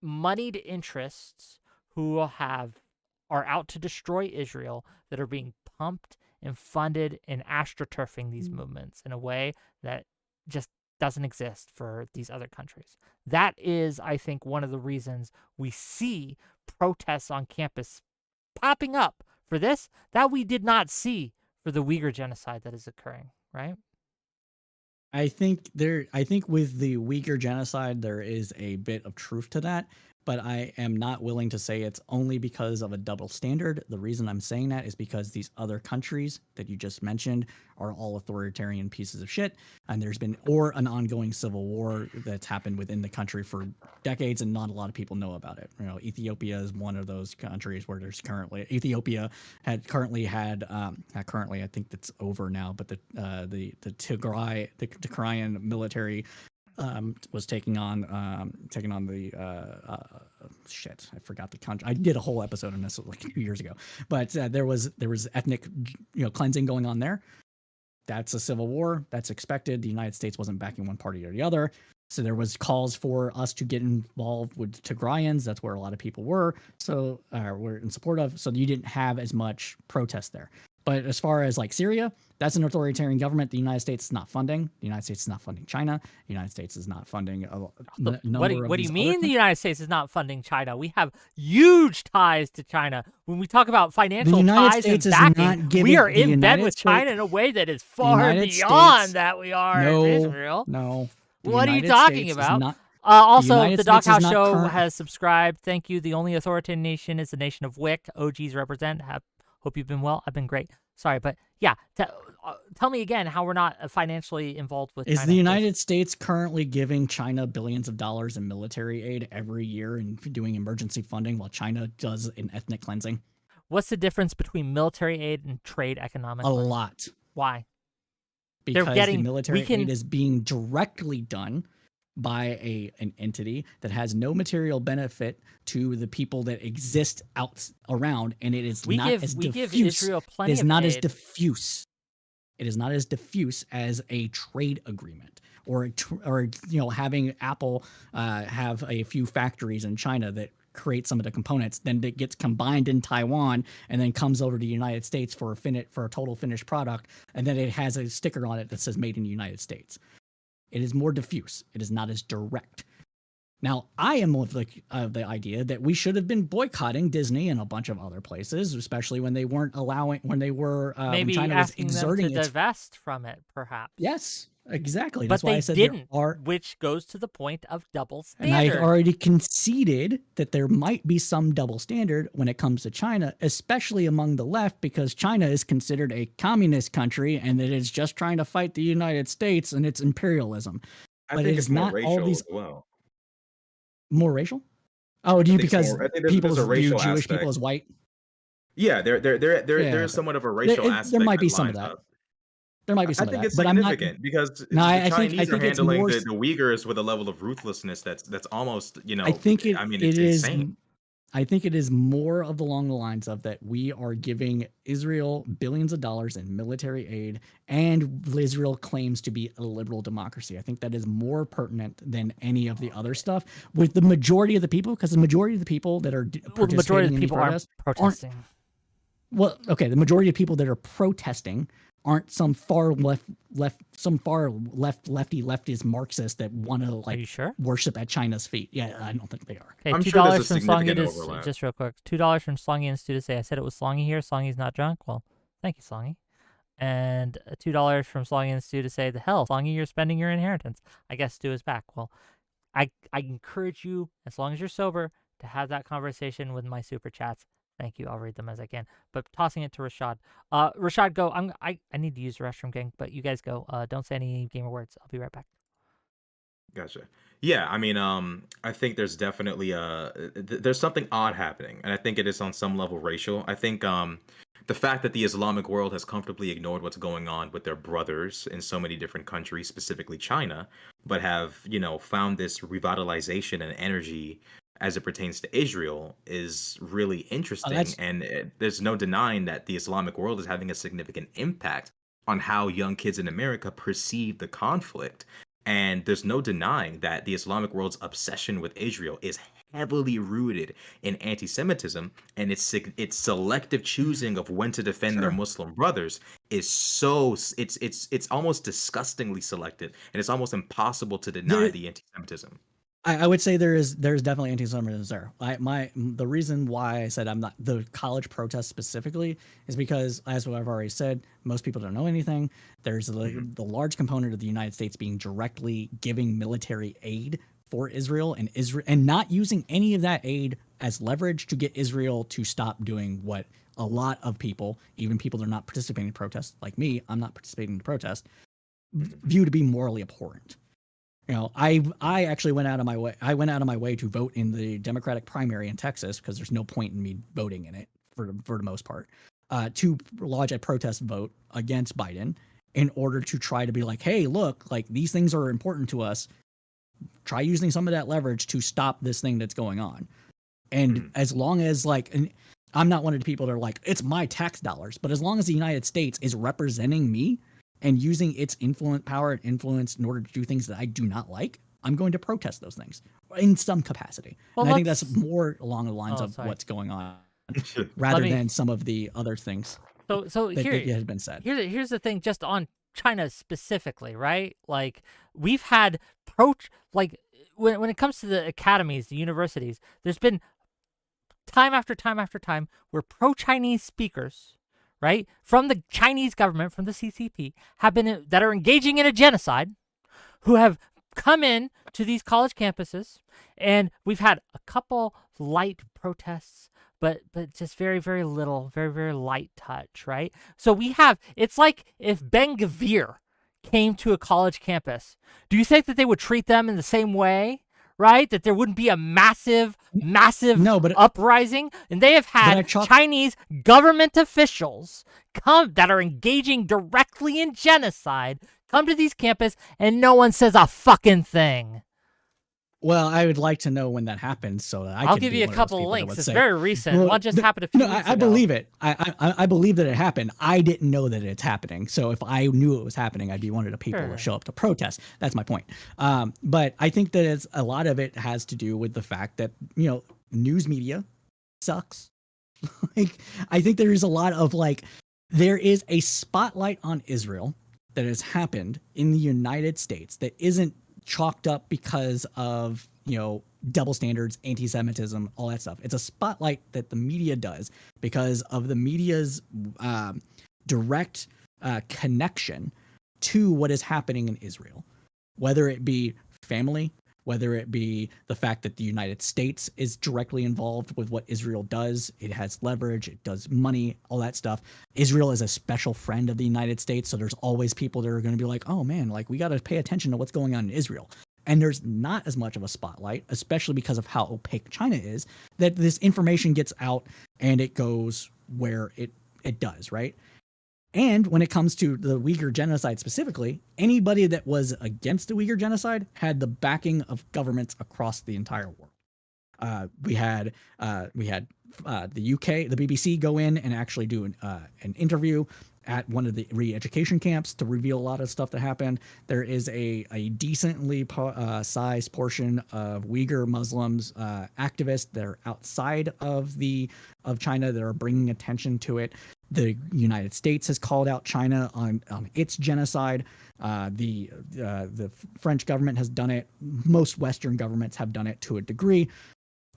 moneyed interests who are out to destroy Israel that are being pumped and funded and astroturfing these movements in a way that just doesn't exist for these other countries. That is, I think, one of the reasons we see protests on campus popping up for this that we did not see for the Uyghur genocide that is occurring, right? I think with the Uyghur genocide, there is a bit of truth to that, but I am not willing to say it's only because of a double standard. The reason I'm saying that is because these other countries that you just mentioned are all authoritarian pieces of shit, and there's been an ongoing civil war that's happened within the country for decades, and not a lot of people know about it. Ethiopia is one of those countries where there's Ethiopia I think that's over now, but the Tigrayan military was taking on the shit. I forgot the country. I did a whole episode on this like 2 years ago, but there was ethnic cleansing going on there. That's a civil war. That's expected. The United States wasn't backing one party or the other. So there was calls for us to get involved with Tigrayans. That's where a lot of people were. So we're in support of. So you didn't have as much protest there. But as far as like Syria, that's an authoritarian government. The United States is not funding. The United States is not funding China. The United States is not funding What do you mean the United States is not funding China? We have huge ties to China. When we talk about financial ties and backing, we are in bed with China in a way that is far beyond that we are in Israel. No. What are you talking about? Also, United the States is Doghouse not Show current- has subscribed. Thank you. The only authoritarian nation is the nation of Whick. OGs represent. Hope you've been well. I've been great. Sorry, but yeah. Tell me again how we're not financially involved with Is China, the please. United States currently giving China billions of dollars in military aid every year and doing emergency funding while China does an ethnic cleansing? What's the difference between military aid and trade economically? A lot. Why? Because getting- the military we can- aid is being directly done by an entity that has no material benefit to the people that exist around, and it is We not give as we give diffuse. Israel It plenty is of not aid. as diffuse. It is not as diffuse as a trade agreement, or having Apple have a few factories in China that create some of the components, then it gets combined in Taiwan and then comes over to the United States for a total finished product, and then it has a sticker on it that says "Made in the United States." It is more diffuse. It is not as direct. Now, I am of the idea that we should have been boycotting Disney and a bunch of other places, especially when they weren't allowing, when China was asking exerting them to its. divest from it, perhaps. Yes, exactly. But That's why they I said didn't, there are. which goes to the point of double And I standard. already conceded that there might be some double standard when it comes to China, especially among the left, because China is considered a communist country and it is just trying to fight the United States and its imperialism. I But think it it's is more not racial all these as well. more racial. Oh, do you think it's because more- I think there's people a view racial Jewish aspect. people as white? Yeah, there Yeah. is somewhat of a racial aspect. There might be that some of lines that. up. There might be I some of think that, it's but I'm not. significant because No, the I think Chinese are it's handling more. the Uyghurs with a level of ruthlessness that's almost, I think I mean, it it's is. insane. I think it is more of along the lines of that we are giving Israel billions of dollars in military aid, and Israel claims to be a liberal democracy. I think that is more pertinent than any of the other stuff with the majority of the people, because the majority of the people that are Well, the majority of the people aren't protesting. Well, okay, the majority of people that are protesting aren't some far lefty leftist Marxists that want to Are you sure? worship at China's feet. Yeah, I don't think they are. Okay, I'm $2 sure there's a from significant Slongy overlap. just real quick. $2 from Slongy and Stu to say I said it was Slongy here. Slongy's not drunk. Well, thank you, Slongy. And $2 from Slongy and Stu to say the hell, Slongy, you're spending your inheritance. I guess Stu is back. Well, I encourage you, as long as you're sober, to have that conversation with my super chats. Thank you. I'll read them as I can. But tossing it to Rashad. Rashad, go. I need to use the restroom, gang. But you guys go. Don't say any gamer words. I'll be right back. Gotcha. Yeah, I mean, I think there's definitely there's something odd happening, and I think it is on some level racial. I think the fact that the Islamic world has comfortably ignored what's going on with their brothers in so many different countries, specifically China, but have found this revitalization and energy as it pertains to Israel is really interesting, and there's no denying that the Islamic world is having a significant impact on how young kids in America perceive the conflict. And there's no denying that the Islamic world's obsession with Israel is heavily rooted in anti-Semitism, and its selective choosing of when to defend their Muslim brothers is it's almost disgustingly selective, and it's almost impossible to deny the anti-Semitism. I would say there's definitely anti-Semitism there. The reason why I said I'm not the college protest specifically is because, as I've already said, most people don't know anything. There's the large component of the United States being directly giving military aid for Israel and not using any of that aid as leverage to get Israel to stop doing what a lot of people, even people that are not participating in protests like me, I'm not participating in the protest, view to be morally abhorrent. I actually went out of my way. I went out of my way to vote in the Democratic primary in Texas because there's no point in me voting in it for the most part. To lodge a protest vote against Biden in order to try to be like, hey, look, like these things are important to us. Try using some of that leverage to stop this thing that's going on. And as long as and I'm not one of the people that are like, it's my tax dollars, but as long as the United States is representing me and using its power and influence in order to do things that I do not like, I'm going to protest those things in some capacity. Well, and I think that's more along the lines of sorry. what's going on rather me- than some of the other things So that here has been said. Here's the thing, just on China specifically, right? Like we've had when it comes to the academies, the universities, there's been time after time after time where pro-Chinese speakers, right, from the Chinese government, from the CCP, that are engaging in a genocide, who have come in to these college campuses, and we've had a couple light protests, but just very, very little, very, very light touch, right? So it's like if 𝕵𝖎𝖎𝖙 came to a college campus. Do you think that they would treat them in the same way? Right? That there wouldn't be a massive uprising? And they have had Chinese government officials that are engaging directly in genocide come to these campuses, and no one says a fucking thing. Well, I would like to know when that happened so that I'll give you a couple of links. It's very recent. One just happened a few weeks ago. I believe it. I believe that it happened. I didn't know that it's happening. So if I knew it was happening, I'd be one of the people to show up to protest. That's my point. But I think that a lot of it has to do with the fact that, news media sucks. I think there is a lot of there is a spotlight on Israel that has happened in the United States that isn't chalked up because of double standards, anti-Semitism, all that stuff. It's a spotlight that the media does because of the media's direct connection to what is happening in Israel, whether it be family, whether it be the fact that the United States is directly involved with what Israel does. It has leverage, it does money, all that stuff. Israel is a special friend of the United States, so there's always people that are going to be like, oh man, we got to pay attention to what's going on in Israel. And there's not as much of a spotlight, especially because of how opaque China is, that this information gets out and it goes where it does, right? And when it comes to the Uyghur genocide specifically, anybody that was against the Uyghur genocide had the backing of governments across the entire world. We had the UK, the BBC, go in and actually do an interview at one of the re-education camps to reveal a lot of stuff that happened. There is a decently sized portion of Uyghur Muslims, activists that are outside of China that are bringing attention to it. The United States has called out China on its genocide. The French government has done it. Most Western governments have done it to a degree.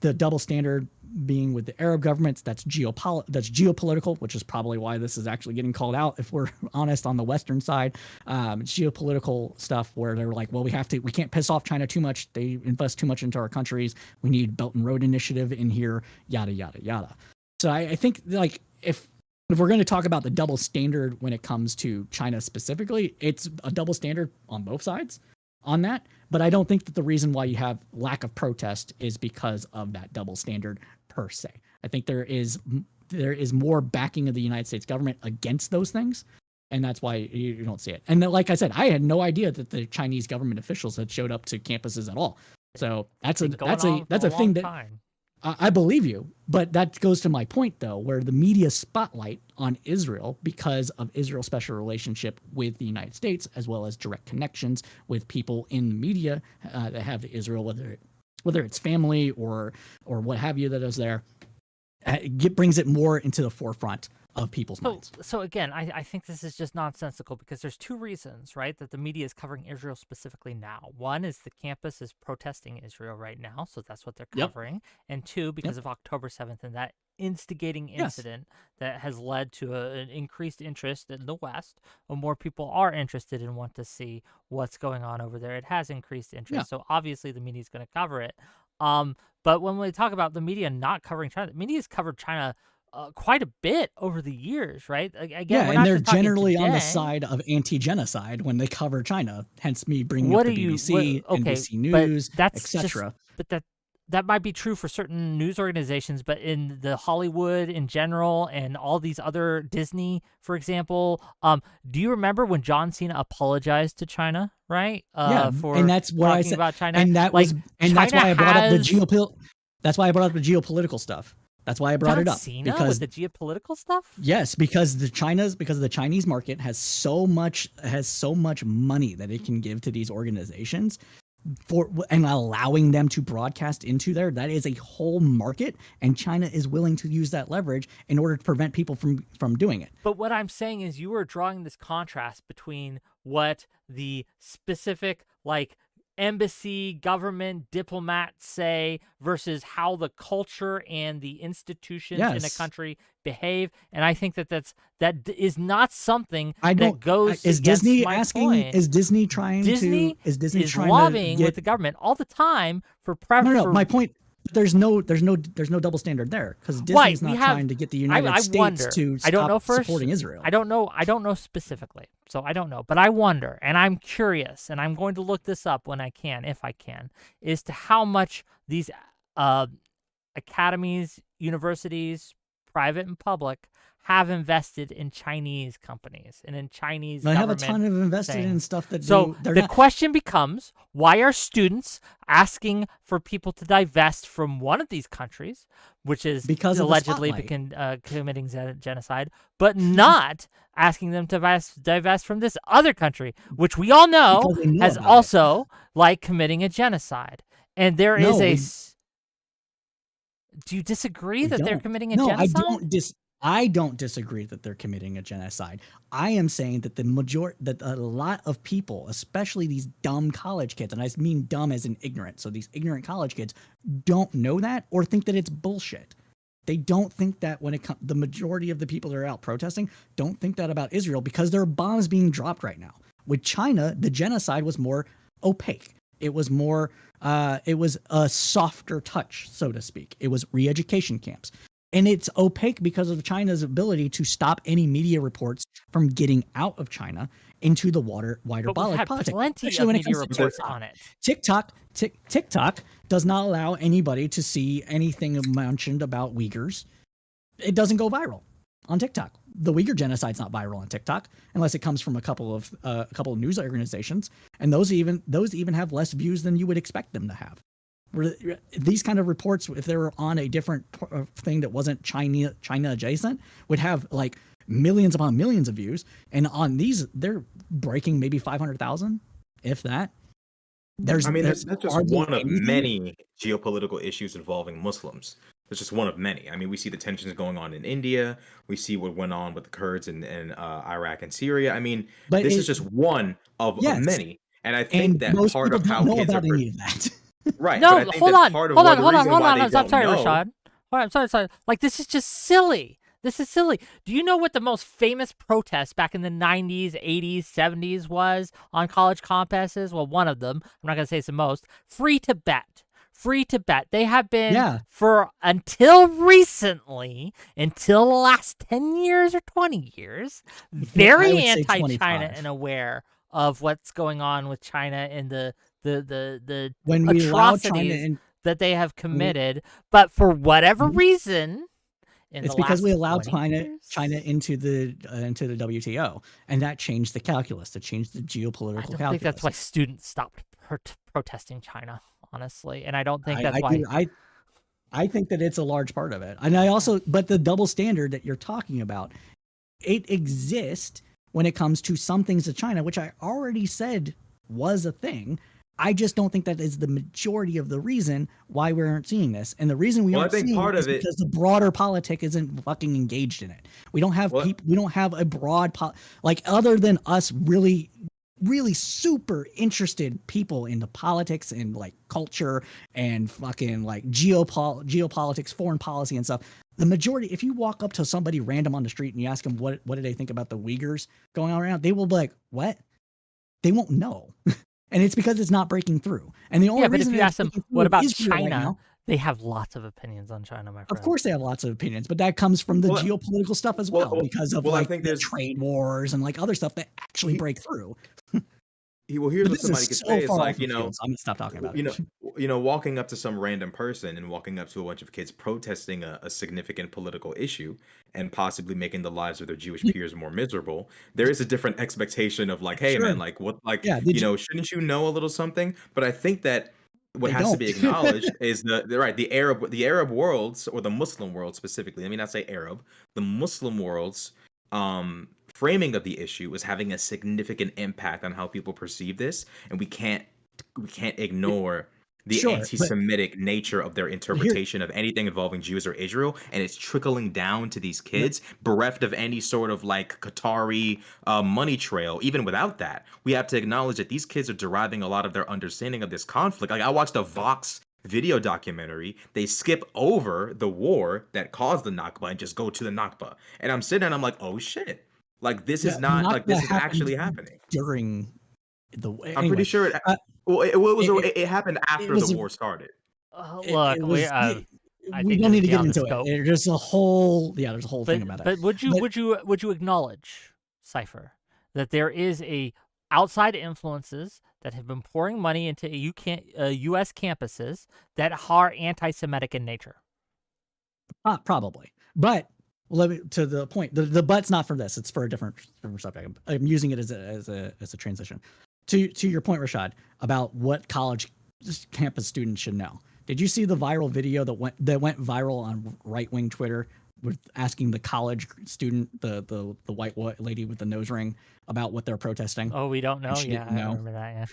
The double standard being with the Arab governments, that's geopolitical, which is probably why this is actually getting called out, if we're honest, on the Western side. Geopolitical stuff where they're like, well, we can't piss off China too much. They invest too much into our countries. We need Belt and Road Initiative in here, yada, yada, yada. So I think if we're going to talk about the double standard when it comes to China specifically, it's a double standard on both sides on that. But I don't think that the reason why you have lack of protest is because of that double standard per se. I think there is more backing of the United States government against those things, and that's why you don't see it. And then, like I said, I had no idea that the Chinese government officials had showed up to campuses at all. So that's a thing that I believe you, but that goes to my point, though, where the media spotlight on Israel, because of Israel's special relationship with the United States, as well as direct connections with people in the media that have Israel, whether it's family or what have you that is there, it brings it more into the forefront of people's minds. So again, I think this is just nonsensical because there's two reasons, right, that the media is covering Israel specifically now. One is the campus is protesting Israel right now, so that's what they're covering. Yep. And two, because of October 7th and that instigating incident that has led to an increased interest in the West, or more people are interested and want to see what's going on over there. It has increased interest, so obviously the media is going to cover it. But when we talk about the media not covering China, the media has covered China quite a bit over the years, right? Again, and they're generally on the side of anti-genocide when they cover China. Hence, me bringing up the BBC, NBC News, etc. But that might be true for certain news organizations, but in the Hollywood in general and all these other Disney, for example, do you remember when John Cena apologized to China, right? For and that's what I said about China, and that's why I brought up the geopolitical stuff. That's why I brought it up. Cena with the geopolitical stuff? Yes, because the Chinese market has so much money that it can give to these organizations and allowing them to broadcast into there. That is a whole market, and China is willing to use that leverage in order to prevent people from doing it. But what I'm saying is you are drawing this contrast between what the specific embassy, government, diplomats say versus how the culture and the institutions in a Yes. country behave. And I think that that is not something I that don't. goes Is against Disney my asking? point. Is Disney trying Disney to? Is Disney is trying lobbying to with get? the government all the time for No, for my point. There's no double standard there because Right, Disney's we not have- trying to get the I United States wonder. to I don't know stop first. supporting Israel. I don't know specifically, so I don't know. But I wonder, and I'm curious, and I'm going to look this up when I can, if I can, as to how much these academies, universities, private and public, have invested in Chinese companies and in Chinese They have a government ton of invested in things. stuff that So they're the not. question becomes, why are students asking for people to divest from one of these countries, which is Because of the allegedly committing genocide, but not asking them to divest from this other country, which we all know Because they know has about it. also like committing a genocide. And there is No, a. we- Do you disagree We that they're don't. committing a No, genocide? I don't disagree that they're committing a genocide. I am saying that that a lot of people, especially these dumb college kids, and I mean dumb as in ignorant, so these ignorant college kids don't know that or think that it's bullshit. They don't think that when it comes, the majority of the people that are out protesting don't think that about Israel because there are bombs being dropped right now. With China, the genocide was more opaque. It was more, it was a softer touch, so to speak. It was re-education camps. And it's opaque because of China's ability to stop any media reports from getting out of China into the wider But we've had politics. plenty Especially of when it media comes to reports TikTok. on it. TikTok does not allow anybody to see anything mentioned about Uyghurs. It doesn't go viral on TikTok. The Uyghur genocide's not viral on TikTok unless it comes from a couple of news organizations, and those even have less views than you would expect them to have. These kind of reports, if they were on a different thing that wasn't China adjacent, would have like millions upon millions of views, and on these they're breaking maybe 500,000, if that. That's just hardly one of anything. many geopolitical issues involving Muslims. It's just one of many. I mean, we see the tensions going on in India. We see what went on with the Kurds in Iraq and Syria. I mean, But this is just one of Yes. many. And I think And that most part people of how don't know kids about are any of that. right. No, but I think hold that's on, part of hold the on, hold on, reason hold why on. they I'm don't sorry, know. Rashad. I'm sorry. Like, this is just silly. This is silly. Do you know what the most famous protest back in the 90s, 80s, 70s was on college campuses? Well, one of them, I'm not going to say it's the most, Free Tibet. Free Tibet. They have been for until recently, until the last 10 years or 20 years, very anti-China and aware of what's going on with China and the When we allow China atrocities in, that they have committed. But for whatever reason, it's because we allowed 20 years? China into the WTO, and that changed the calculus. That changed the geopolitical I don't calculus. think that's why students stopped protesting China, honestly, and I don't think that's I why. do. I think that it's a large part of it, and I also, but the double standard that you're talking about, it exists when it comes to some things to China, which I already said was a thing. I just don't think that is the majority of the reason why we aren't seeing this. And the reason we aren't seeing it is because the broader politic isn't fucking engaged in it. We don't have people, we don't have a broad, like other than us really super interested people into politics and like culture and fucking like geopolitics, foreign policy and stuff. The majority, if you walk up to somebody random on the street and you ask them what do they think about the Uyghurs going on around, they will be like, what? They won't know. And it's because it's not breaking through. And the only but reason if you ask them, what about Israel China? right now, they have lots of opinions on China, my friend. of course they have lots of opinions, but that comes from the geopolitical stuff as well, because of like the trade wars and like other stuff that actually break through. Well, here's what somebody could say is like, I'm gonna stop talking about it. Walking up to some random person and walking up to a bunch of kids protesting a significant political issue and possibly making the lives of their Jewish peers more miserable. There is a different expectation of like, hey man, like what, like, shouldn't you know a little something? But I think that what has to be acknowledged is the Arab worlds, or the Muslim world specifically. Let me not say Arab, the Muslim worlds, framing of the issue is having a significant impact on how people perceive this, and we can't ignore the Sure, but anti-Semitic nature of their here, interpretation of anything involving Jews or Israel, and it's trickling down to these yep, kids, bereft of any sort of like Qatari money trail. Even without that, we have to acknowledge that these kids are deriving a lot of their understanding of this conflict. Like I watched a Vox video documentary. They skip over the war that caused the Nakba and just go to the Nakba. And I'm sitting there and I'm like, oh shit. Like this yeah, is the not like Nakba this is happened actually happening. during the I'm pretty anyway. sure it Uh, well it was it, it happened it after the was war started. it Look, was I we think don't this need is to get beyond the into it. scope. There's a whole there's a whole thing about it. But But would you acknowledge, Cypher, that there is a outside influences that have been pouring money into U.S. campuses that are anti-Semitic in nature? probably. But let me to the point. The but's not for this. It's for a different subject. I'm using it as a transition. To your point, Rashad, about what college campus students should know. Did you see the viral video that went viral on right-wing Twitter with asking the college student, the white lady with the nose ring, about what they're protesting? Oh, we don't And know. she Yeah, didn't I know, remember that. Yeah.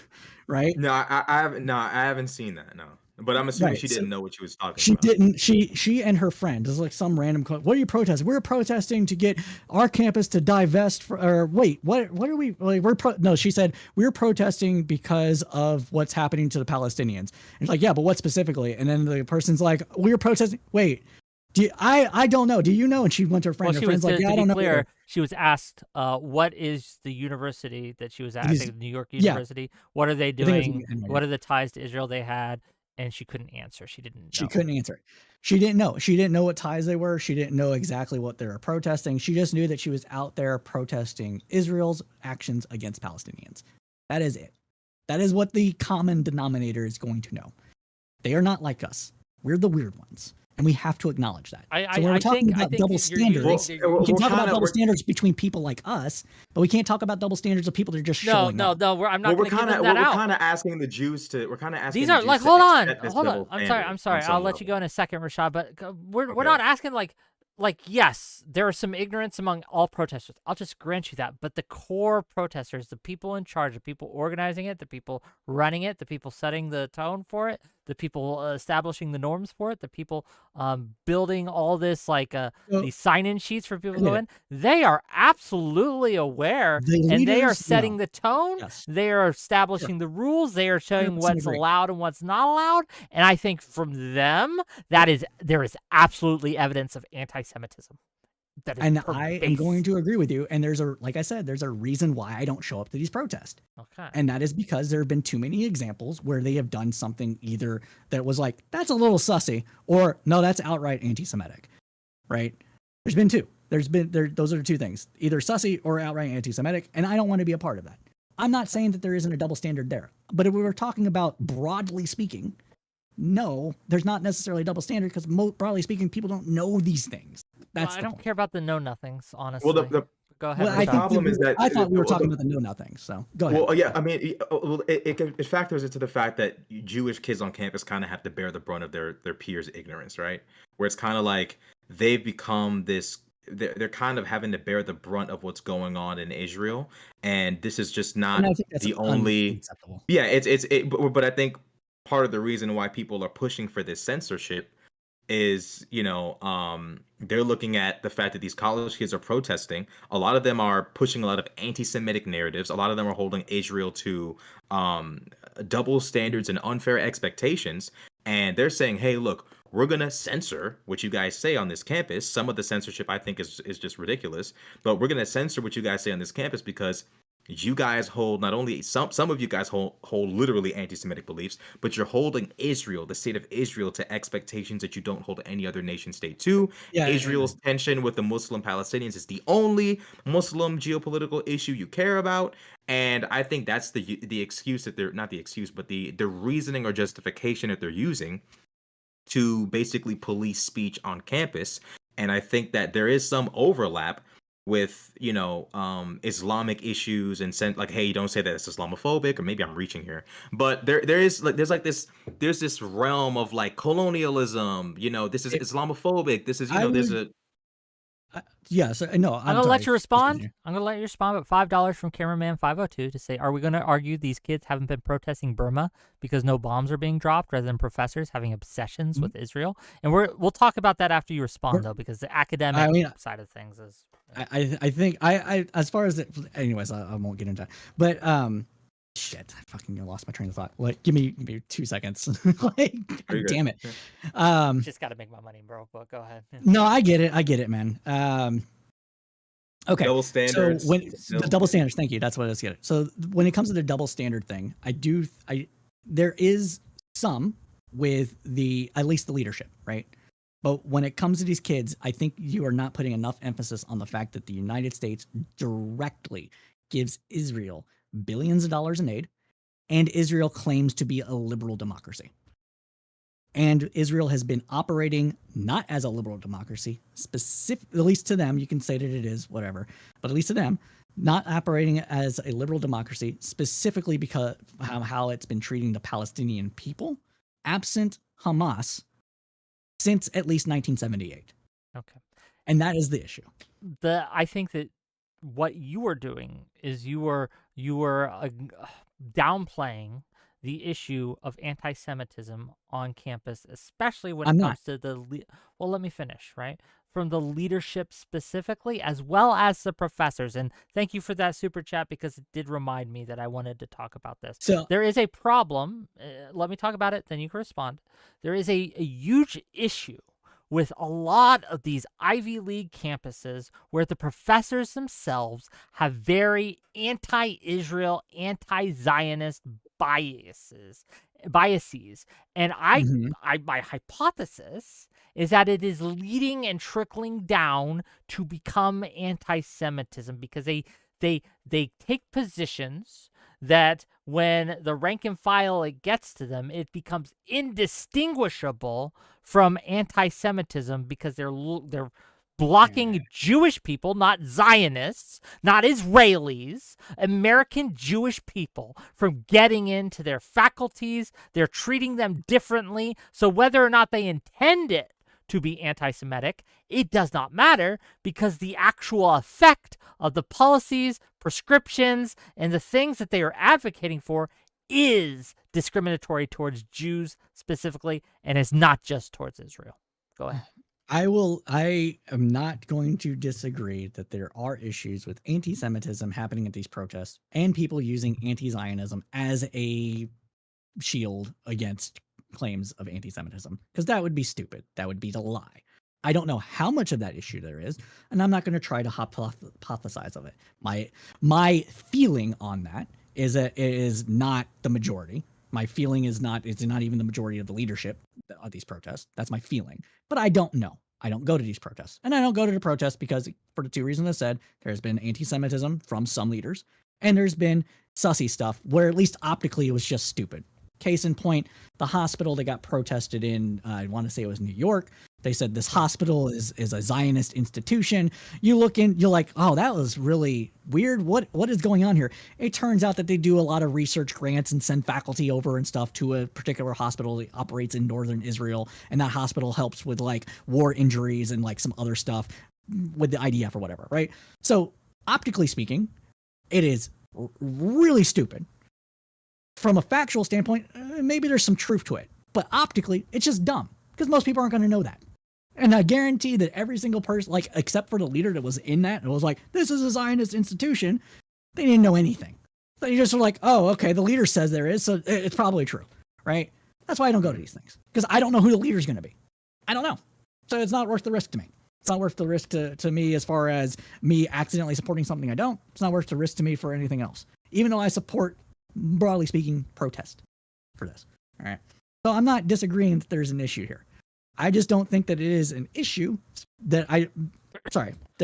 right? No, I haven't seen that. No, but I'm assuming she Right. So didn't know what she was talking she about. didn't. She and her friend. This is like some random. What are you protesting? We're protesting to get our campus to divest. Or wait, what are we? Like, no. She said we're protesting because of what's happening to the Palestinians. And it's like, yeah, but what specifically? And then the person's like, we're protesting. Wait, I don't know. Do you know? And she went to her friend. Well, Her friend's like, yeah, to I be don't know clear, either. she was asked, what is the university that she was at? I think New York Yeah, University. What are they I think it was doing? NYU. What are the ties to Israel they had? And she couldn't answer. She didn't She know. couldn't answer it. She didn't know. She didn't know what ties they were. She didn't know exactly what they were protesting. She just knew that she was out there protesting Israel's actions against Palestinians. That is it. That is what the common denominator is going to know. They are not like us. We're the weird ones. And we have to acknowledge that. So when we're talking about double standards, we can talk about double standards between people like us, but we can't talk about double standards of people that are just showing up. No. I'm not going to give them that we're out. kind of asking the Jews to. We're kind of asking These the are Jews like, to hold on. accept this double I'm standard sorry. on I'll some let you level. go in a second, Rashad. But we're Okay. not asking like yes, there is some ignorance among all protesters. I'll just grant you that. But the core protesters, the people in charge, the people organizing it, the people running it, the people setting the tone for it, the people establishing the norms for it, the people building all this these sign-in sheets for people to go in, they are absolutely aware, and they are setting the tone. Yes. They are establishing the rules. They are showing what's allowed and what's not allowed. And I think from them, there is absolutely evidence of anti-Semitism. And I am going to agree with you. And like I said, there's a reason why I don't show up to these protests. Okay. And that is because there have been too many examples where they have done something either that was like, that's a little sussy, or no, that's outright anti-Semitic, right? There's been two. Those are the two things, either sussy or outright anti-Semitic. And I don't want to be a part of that. I'm not saying that there isn't a double standard there, but if we were talking about broadly speaking, no, there's not necessarily a double standard because broadly speaking, people don't know these things. I don't care about the know nothings, honestly. Well, go ahead. Well, the problem is that I thought we were talking about the know nothings. So go ahead. Well, yeah, I mean, it factors into the fact that Jewish kids on campus kind of have to bear the brunt of their peers' ignorance, right? Where it's kind of like they've become this. They're kind of having to bear the brunt of what's going on in Israel, and this is just not the only. Unacceptable. Yeah, but I think part of the reason why people are pushing for this censorship is, they're looking at the fact that these college kids are protesting. A lot of them are pushing a lot of anti-Semitic narratives. A lot of them are holding Israel to double standards and unfair expectations. And they're saying, hey, look, we're going to censor what you guys say on this campus. Some of the censorship I think is just ridiculous, but we're going to censor what you guys say on this campus because you guys hold not only some of you guys hold literally anti-Semitic beliefs, but you're holding Israel, the state of Israel, to expectations that you don't hold any other nation state to. Yeah, Israel's tension with the Muslim Palestinians is the only Muslim geopolitical issue you care about. And I think that's the excuse that they're not the excuse, but the reasoning or justification that they're using to basically police speech on campus. And I think that there is some overlap with Islamic issues and like, hey, don't say that it's Islamophobic, or maybe I'm reaching here, but there's this realm of like colonialism, this is Islamophobic, this is Yeah. So no, I'm gonna let you respond. I'm gonna let you respond, but $5 from cameraman 502 to say, are we gonna argue these kids haven't been protesting Burma because no bombs are being dropped, rather than professors having obsessions with Israel? And we'll talk about that after you respond, though, because the academic side of things is. I think I as far as anyways, I won't get into that. But shit, I fucking lost my train of thought. Like, give me 2 seconds. Like, God damn it. Just got to make my money, bro. But go ahead. No, I get it, man. Okay. Double standards. So the double standards, thank you. That's what I was getting. So when it comes to the double standard thing, there is some with at least the leadership, right? But when it comes to these kids, I think you are not putting enough emphasis on the fact that the United States directly gives Israel billions of dollars in aid, and Israel claims to be a liberal democracy. And Israel has been operating not as a liberal democracy, at least to them. You can say that it is, whatever, but at least to them, not operating as a liberal democracy, specifically because how it's been treating the Palestinian people, absent Hamas, since at least 1978. Okay. And that is the issue. I think that what you are doing is you are downplaying the issue of anti-Semitism on campus, especially when it comes to well, let me finish, right? From the leadership specifically, as well as the professors. And thank you for that super chat, because it did remind me that I wanted to talk about this. So there is a problem. Let me talk about it, then you can respond. There is a huge issue with a lot of these Ivy League campuses where the professors themselves have very anti-Israel, anti-Zionist biases. And my hypothesis is that it is leading and trickling down to become anti-Semitism, because they take positions that when the rank and file it gets to them, it becomes indistinguishable from anti-Semitism, because they're blocking Jewish people, not Zionists, not Israelis, American Jewish people, from getting into their faculties. They're treating them differently. So whether or not they intend it to be anti-Semitic, it does not matter, because the actual effect of the policies, prescriptions, and the things that they are advocating for is discriminatory towards Jews specifically, and is not just towards Israel. Go ahead. I am not going to disagree that there are issues with anti-Semitism happening at these protests, and people using anti-Zionism as a shield against claims of anti-Semitism, because that would be stupid. That would be the lie. I don't know how much of that issue there is, and I'm not going to try to hypothesize of it. My feeling on that is that it is not the majority. My feeling is it's not even the majority of the leadership of these protests. That's my feeling. But I don't know. I don't go to these protests. And I don't go to the protests because, for the two reasons I said, there's been anti-Semitism from some leaders, and there's been sussy stuff where at least optically it was just stupid. Case in point, the hospital that got protested in, I want to say it was New York. They said this hospital is a Zionist institution. You look in, you're like, oh, that was really weird. What is going on here? It turns out that they do a lot of research grants and send faculty over and stuff to a particular hospital that operates in northern Israel, and that hospital helps with like war injuries and like some other stuff with the IDF or whatever, right? So optically speaking, it is really stupid. From a factual standpoint, maybe there's some truth to it, but optically, it's just dumb, because most people aren't going to know that. And I guarantee that every single person, like, except for the leader that was in that, and was like, this is a Zionist institution, they didn't know anything. So you just were like, oh, okay, the leader says there is, so it's probably true, right? That's why I don't go to these things, because I don't know who the leader's going to be. I don't know. So it's not worth the risk to me. It's not worth the risk to me as far as me accidentally supporting something I don't. It's not worth the risk to me for anything else, even though I support, broadly speaking, protest for this. All right. So I'm not disagreeing that there's an issue here. I just don't think that it is an issue there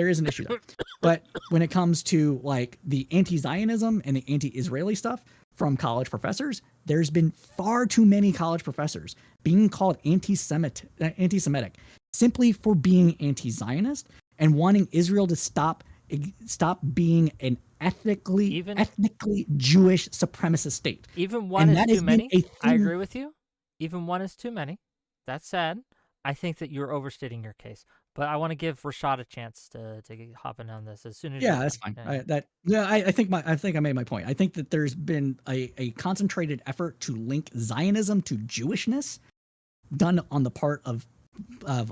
is an issue though. But when it comes to like the anti-Zionism and the anti-Israeli stuff from college professors, there's been far too many college professors being called anti-Semitic simply for being anti-Zionist and wanting Israel to stop being an ethnically Jewish supremacist state. Even one is too many. I agree with you. Even one is too many. That's sad. I think that you're overstating your case. But I want to give Rashad a chance to hop in on this as soon as Yeah, you're that's done. fine. Yeah. I think I made my point. I think that there's been a concentrated effort to link Zionism to Jewishness done on the part of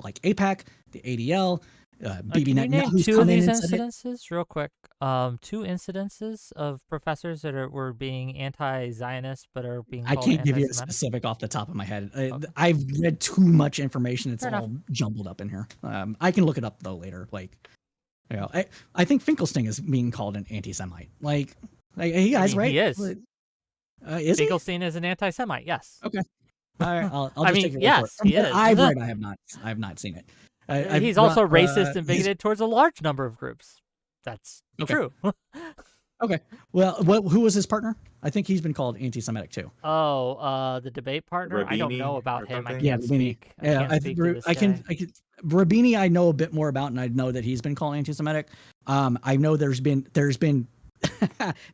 like APAC, the ADL, Bibi Can you name Netanyahu's 2 of come in these and said it. incidences real quick? 2 incidences of professors that were being anti-Zionist but are being I called can't give you a anti-Semitic? specific off the top of my head. Okay. I've read too much information. It's Fair enough. all jumbled up in here. I can look it up though later. Like, you know, I think Finkelstein is being called an anti-Semite. Like he I is, mean, right? he is. Is he? Finkelstein is an anti-Semite, yes. Okay. All right, I'll I just mean, take your word yes, for it. From he what is. I've read, I have not seen it. He's also racist and bigoted towards a large number of groups. That's Okay. true. Okay. Well, who was his partner? I think he's been called anti-Semitic too. Oh, the debate partner? I don't Rabini know about or him. I something? can't speak. I can't speak to this I guy. can. Rabini, I know a bit more about, and I know that he's been called anti-Semitic. I know there's been.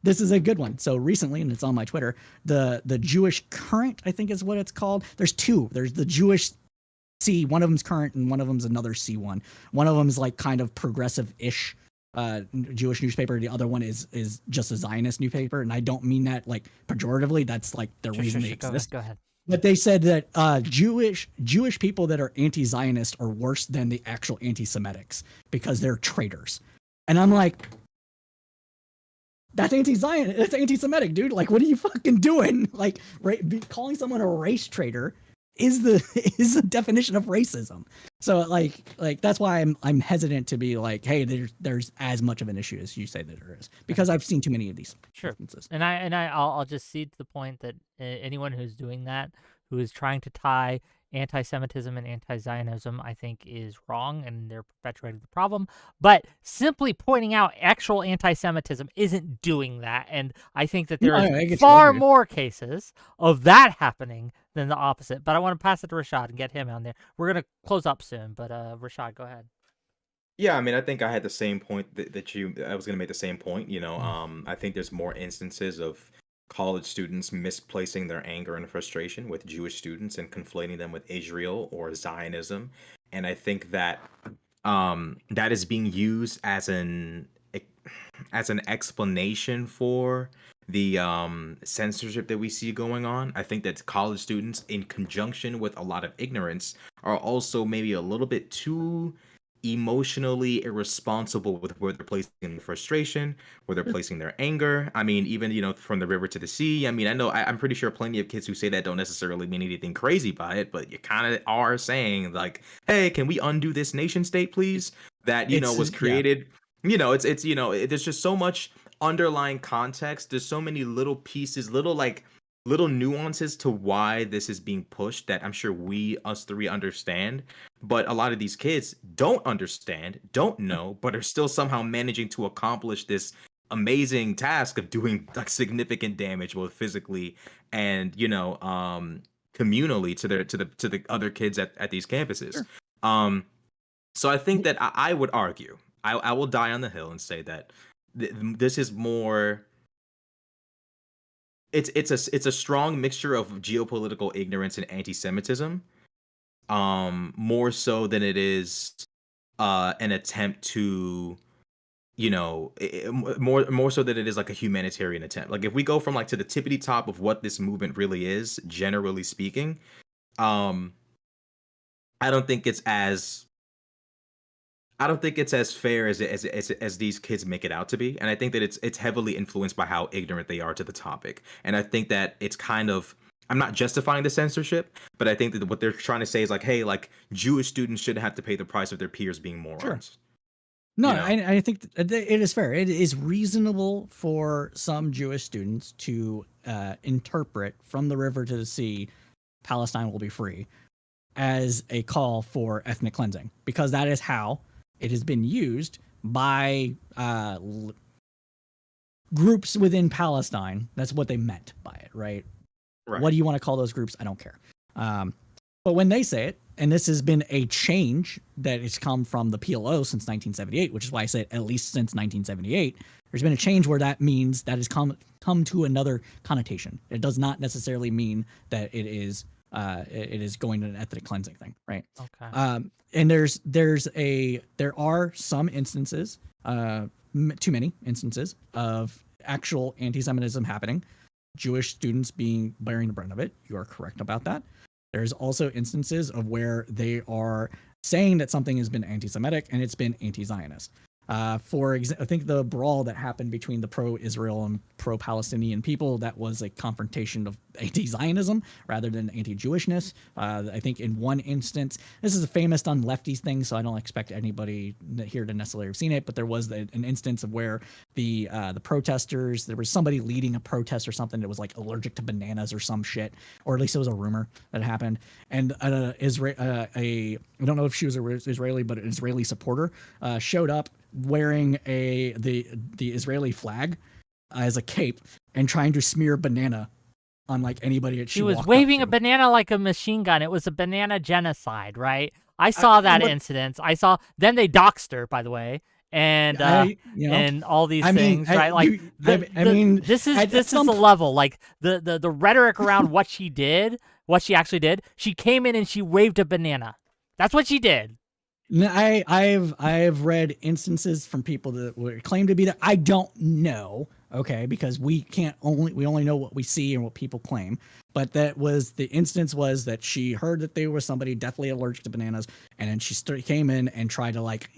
This is a good one. So recently, and it's on my Twitter, the Jewish Current, I think is what it's called. There's 2. There's the Jewish C. One of them's Current, and one of them's another C1. One of them's like kind of progressive-ish Jewish newspaper. The other one is just a Zionist newspaper, and I don't mean that like pejoratively. That's like the reason they exist. Go ahead. But they said that Jewish people that are anti-Zionist are worse than the actual anti-Semitics because they're traitors. And I'm like, that's anti-Zionist. That's anti-Semitic, dude. Like, what are you fucking doing? Like, calling someone a race traitor is the definition of racism. So like that's why I'm hesitant to be like, hey, there's as much of an issue as you say that there is, because I've seen too many of these instances. And I'll just cede to the point that anyone who's doing that, who is trying to tie anti-Semitism and anti-Zionism, I think is wrong, and they're perpetuating the problem. But simply pointing out actual anti-Semitism isn't doing that, and I think that there is far more cases of that happening than the opposite. But I want to pass it to Rashad and get him on there. We're gonna close up soon, but Rashad, go ahead. Yeah, I mean, I think I had the same point I was going to make the same point. I think there's more instances of college students misplacing their anger and frustration with Jewish students and conflating them with Israel or Zionism. And I think that that is being used as an explanation for the censorship that we see going on. I think that college students, in conjunction with a lot of ignorance, are also maybe a little bit too emotionally irresponsible with where they're placing the frustration, where they're placing their anger. I mean, even, from the river to the sea. I mean, I'm pretty sure plenty of kids who say that don't necessarily mean anything crazy by it, but you kind of are saying like, hey, can we undo this nation state, please? That, was created. Yeah. There's just so much underlying context. There's so many little pieces, little nuances to why this is being pushed that I'm sure us three understand, but a lot of these kids don't understand, don't know, but are still somehow managing to accomplish this amazing task of doing like significant damage, both physically and communally to the other kids at these campuses. Sure. So I think that I would argue, I will die on the hill and say that this is more. It's a strong mixture of geopolitical ignorance and anti-Semitism, more so than it is an attempt to, more so than it is like a humanitarian attempt. Like if we go from like to the tippity top of what this movement really is, generally speaking, I don't think it's as fair as these kids make it out to be, and I think that it's heavily influenced by how ignorant they are to the topic. And I think that it's kind of, I'm not justifying the censorship, but I think that what they're trying to say is like, hey, like Jewish students shouldn't have to pay the price of their peers being morons. Sure. No, I think it is fair. It is reasonable for some Jewish students to interpret from the river to the sea, Palestine will be free, as a call for ethnic cleansing, because that is how it has been used by groups within Palestine. That's what they meant by it, right? What do you want to call those groups? I don't care. But when they say it, and this has been a change that has come from the PLO since 1978, which is why I say at least since 1978, there's been a change where that means that has come to another connotation. It does not necessarily mean that it is It is going to an ethnic cleansing thing, right? Okay. And there are some instances, too many instances of actual anti-Semitism happening. Jewish students bearing the brunt of it. You are correct about that. There's also instances of where they are saying that something has been anti-Semitic and it's been anti-Zionist. For example, I think the brawl that happened between the pro-Israel and pro-Palestinian people, that was a confrontation of anti-Zionism rather than anti-Jewishness. I think in one instance, this is a famous done lefties thing, so I don't expect anybody here to necessarily have seen it, but there was an instance of where the protesters, there was somebody leading a protest or something that was like allergic to bananas or some shit, or at least it was a rumor that happened. And I don't know if she was an Israeli, but an Israeli supporter showed up wearing the Israeli flag as a cape and trying to smear banana on like anybody that she was waving a banana like a machine gun. It was a banana genocide, right? I saw that incident. Then they doxed her, by the way, and and all these things, right? Like this is the level, like the rhetoric around what she actually did. She came in and she waved a banana. That's what she did. I've read instances from people that claim to be that. I don't know, okay, because we only know what we see and what people claim. But the instance was that she heard that there was somebody deathly allergic to bananas, and then she came in and tried to like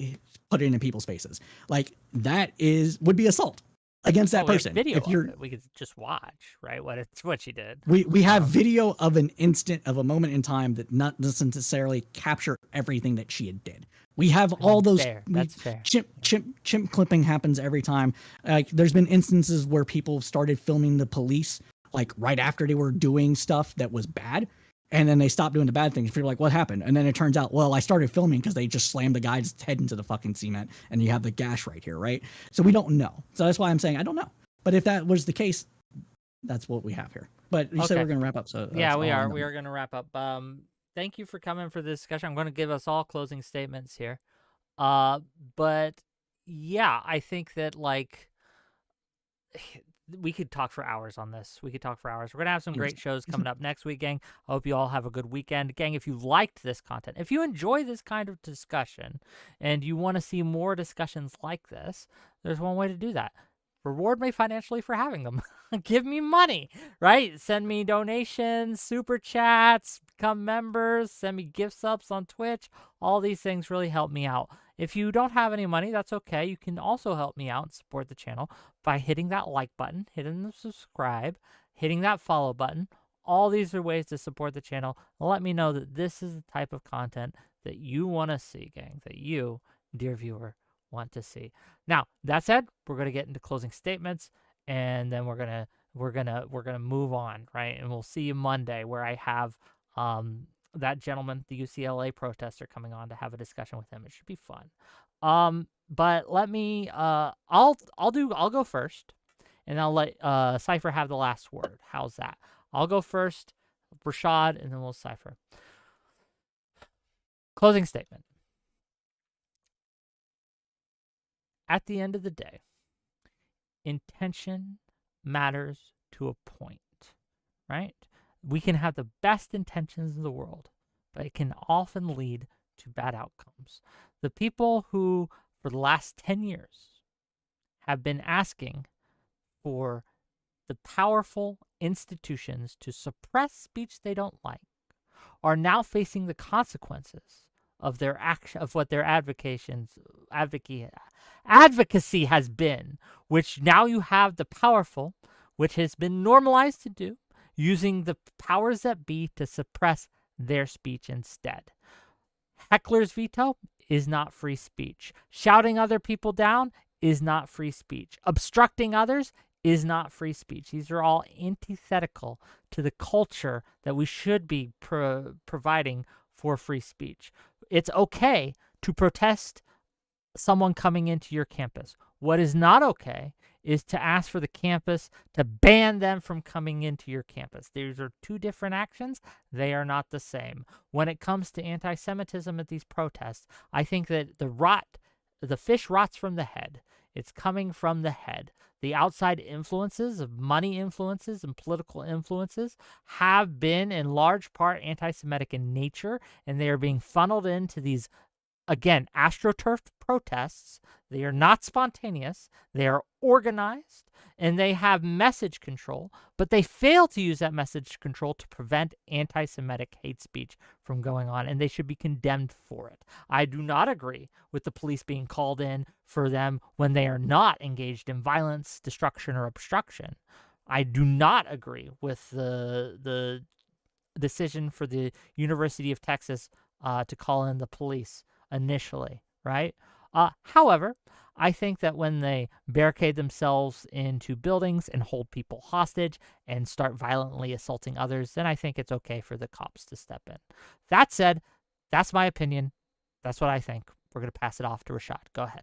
put it in people's faces. Like that would be assault against that person. Video of it. We could just watch, right? What she did. We have video of an instant of a moment in time that doesn't necessarily capture everything that she did. We have all those. That's fair. Chimp clipping happens every time. Like there's been instances where people started filming the police like right after they were doing stuff that was bad, and then they stopped doing the bad things. People are like, what happened? And then it turns out, well, I started filming because they just slammed the guy's head into the fucking cement, and you have the gash right here, right? So we don't know. So that's why I'm saying I don't know. But if that was the case, that's what we have here. But you said we're going to wrap up. So yeah, we are. We are going to wrap up. Thank you for coming for this discussion. I'm going to give us all closing statements here. But yeah, I think that like we could talk for hours on this. We're going to have some great shows coming up next week, gang. I hope you all have a good weekend. Gang, if you liked this content, if you enjoy this kind of discussion and you want to see more discussions like this, there's one way to do that. Reward me financially for having them. Give me money, right? Send me donations, super chats, become members, send me gift subs on Twitch. All these things really help me out. If you don't have any money, that's okay. You can also help me out and support the channel by hitting that like button, hitting the subscribe, hitting that follow button. All these are ways to support the channel. Let me know that this is the type of content that you want to see, gang, that you, dear viewer, want to see. Now, that said, we're going to get into closing statements, and then we're gonna move on, right? And we'll see you Monday, where I have that gentleman, the UCLA protester, coming on to have a discussion with him. It should be fun. But let me I'll go first, and I'll let Cypher have the last word. How's that? I'll go first, Rashad, and then we'll Cypher. Closing statement. At the end of the day, intention matters to a point, right? We can have the best intentions in the world, but it can often lead to bad outcomes. The people who, for the last 10 years, have been asking for the powerful institutions to suppress speech they don't like are now facing the consequences of their action, of what their advocacy has been, which now you have the powerful, which has been normalized to do, using the powers that be to suppress their speech instead. Heckler's veto is not free speech. Shouting other people down is not free speech. Obstructing others is not free speech. These are all antithetical to the culture that we should be providing for free speech. It's okay to protest someone coming into your campus. What is not okay is to ask for the campus to ban them from coming into your campus. These are two different actions. They are not the same. When it comes to anti-Semitism at these protests, I think that the fish rots from the head. It's coming from the head. The outside influences of money influences and political influences have been in large part anti-Semitic in nature, and they are being funneled into these, again, astroturf protests. They are not spontaneous. They are organized, and they have message control, but they fail to use that message control to prevent anti-Semitic hate speech from going on, and they should be condemned for it. I do not agree with the police being called in for them when they are not engaged in violence, destruction, or obstruction. I do not agree with the decision for the University of Texas to call in the police initially, right? However, I think that when they barricade themselves into buildings and hold people hostage and start violently assaulting others, then I think it's okay for the cops to step in. That said, that's my opinion. That's what I think. We're going to pass it off to Rashad. Go ahead.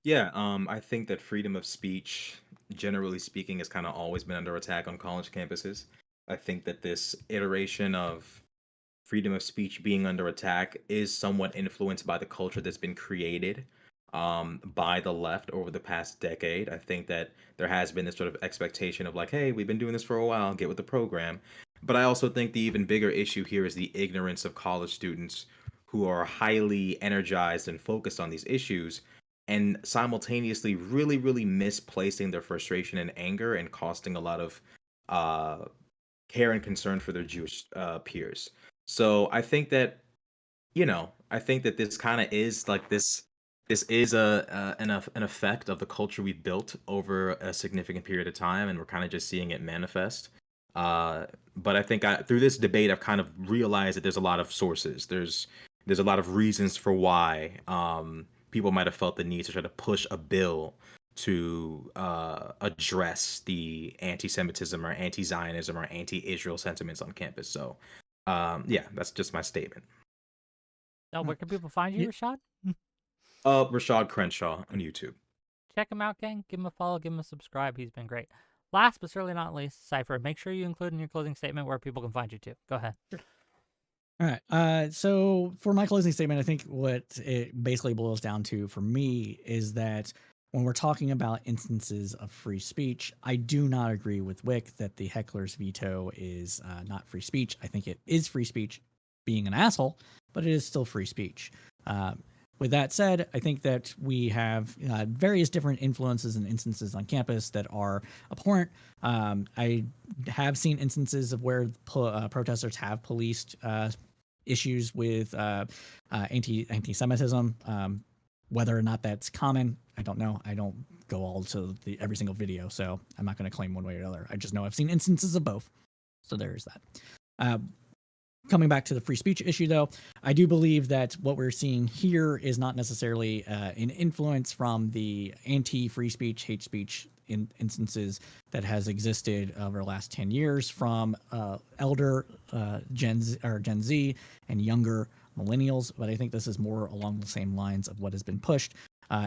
Yeah, I think that freedom of speech, generally speaking, has kind of always been under attack on college campuses. I think that this iteration of freedom of speech being under attack is somewhat influenced by the culture that's been created by the left over the past decade. I think that there has been this sort of expectation of like, hey, we've been doing this for a while, get with the program. But I also think the even bigger issue here is the ignorance of college students who are highly energized and focused on these issues and simultaneously really, really misplacing their frustration and anger and costing a lot of uh, care and concern for their Jewish peers. So I think that, I think that this kind of is like this. This is an effect of the culture we've built over a significant period of time, and we're kind of just seeing it manifest. But I think through this debate, I've kind of realized that there's a lot of sources. There's a lot of reasons for why people might have felt the need to try to push a bill to address the anti-Semitism or anti-Zionism or anti-Israel sentiments on campus. So, yeah, that's just my statement. Now, where can people find you, Rashad? Rashad Crenshaw on YouTube. Check him out, gang. Give him a follow. Give him a subscribe. He's been great. Last but certainly not least, Cypher. Make sure you include in your closing statement where people can find you too. Go ahead. All right. So for my closing statement, I think what it basically boils down to for me is that when we're talking about instances of free speech, I do not agree with Whick that the heckler's veto is not free speech. I think it is free speech being an asshole, but it is still free speech. With that said, I think that we have various different influences and instances on campus that are abhorrent. I have seen instances of where protesters have policed issues with anti-Semitism. Whether or not that's common, I don't know. I don't go all to every single video, so I'm not going to claim one way or another. I just know I've seen instances of both. So there is that. Coming back to the free speech issue, though, I do believe that what we're seeing here is not necessarily an influence from the anti-free speech, hate speech instances that has existed over the last 10 years from elder Gen Z and younger millennials. But I think this is more along the same lines of what has been pushed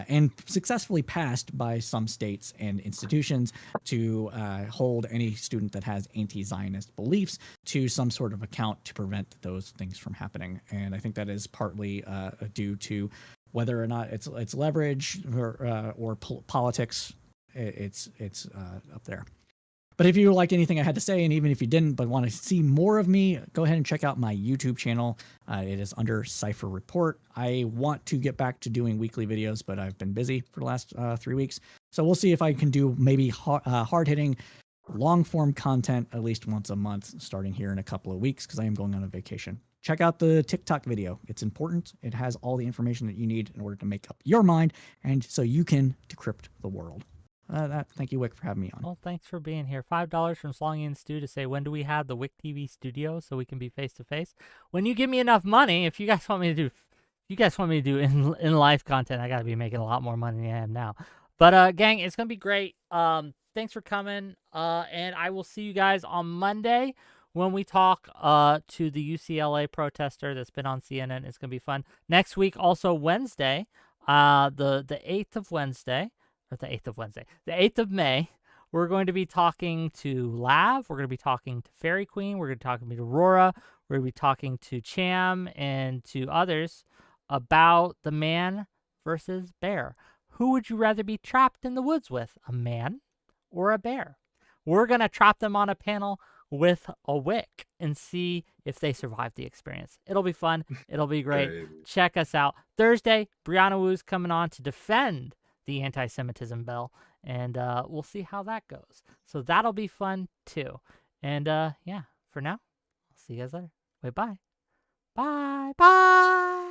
and successfully passed by some states and institutions to hold any student that has anti-Zionist beliefs to some sort of account to prevent those things from happening. And I think that is partly due to whether or not it's leverage or politics. It's up there. But if you liked anything I had to say, and even if you didn't, but want to see more of me, go ahead and check out my YouTube channel. It is under Cypher Report. I want to get back to doing weekly videos, but I've been busy for the last 3 weeks. So we'll see if I can do maybe hard-hitting, long-form content at least once a month, starting here in a couple of weeks, because I am going on a vacation. Check out the TikTok video. It's important. It has all the information that you need in order to make up your mind, and so you can decrypt the world. Thank you, Whick, for having me on. Well, thanks for being here. $5 from Slongy and Stu to say, when do we have the WhickTV studio so we can be face to face? When you give me enough money, if you guys want me to do in life content, I gotta be making a lot more money than I am now. But gang, it's gonna be great. Thanks for coming. And I will see you guys on Monday when we talk to the UCLA protester that's been on CNN. It's gonna be fun. Next week, also Wednesday, the 8th of Wednesday. Or the 8th of Wednesday, the 8th of May, we're going to be talking to Lav. We're going to be talking to Fairy Queen. We're going to be talking to Aurora. We're going to be talking to Cham and to others about the man versus bear. who would you rather be trapped in the woods with, a man or a bear? We're going to trap them on a panel with a Whick and see if they survive the experience. It'll be fun. It'll be great. Crazy. Check us out. Thursday, Brianna Wu's coming on to defend the anti-Semitism bill, and we'll see how that goes. So that'll be fun too. And yeah, for now, I'll see you guys later. Wait, bye. Bye. Bye.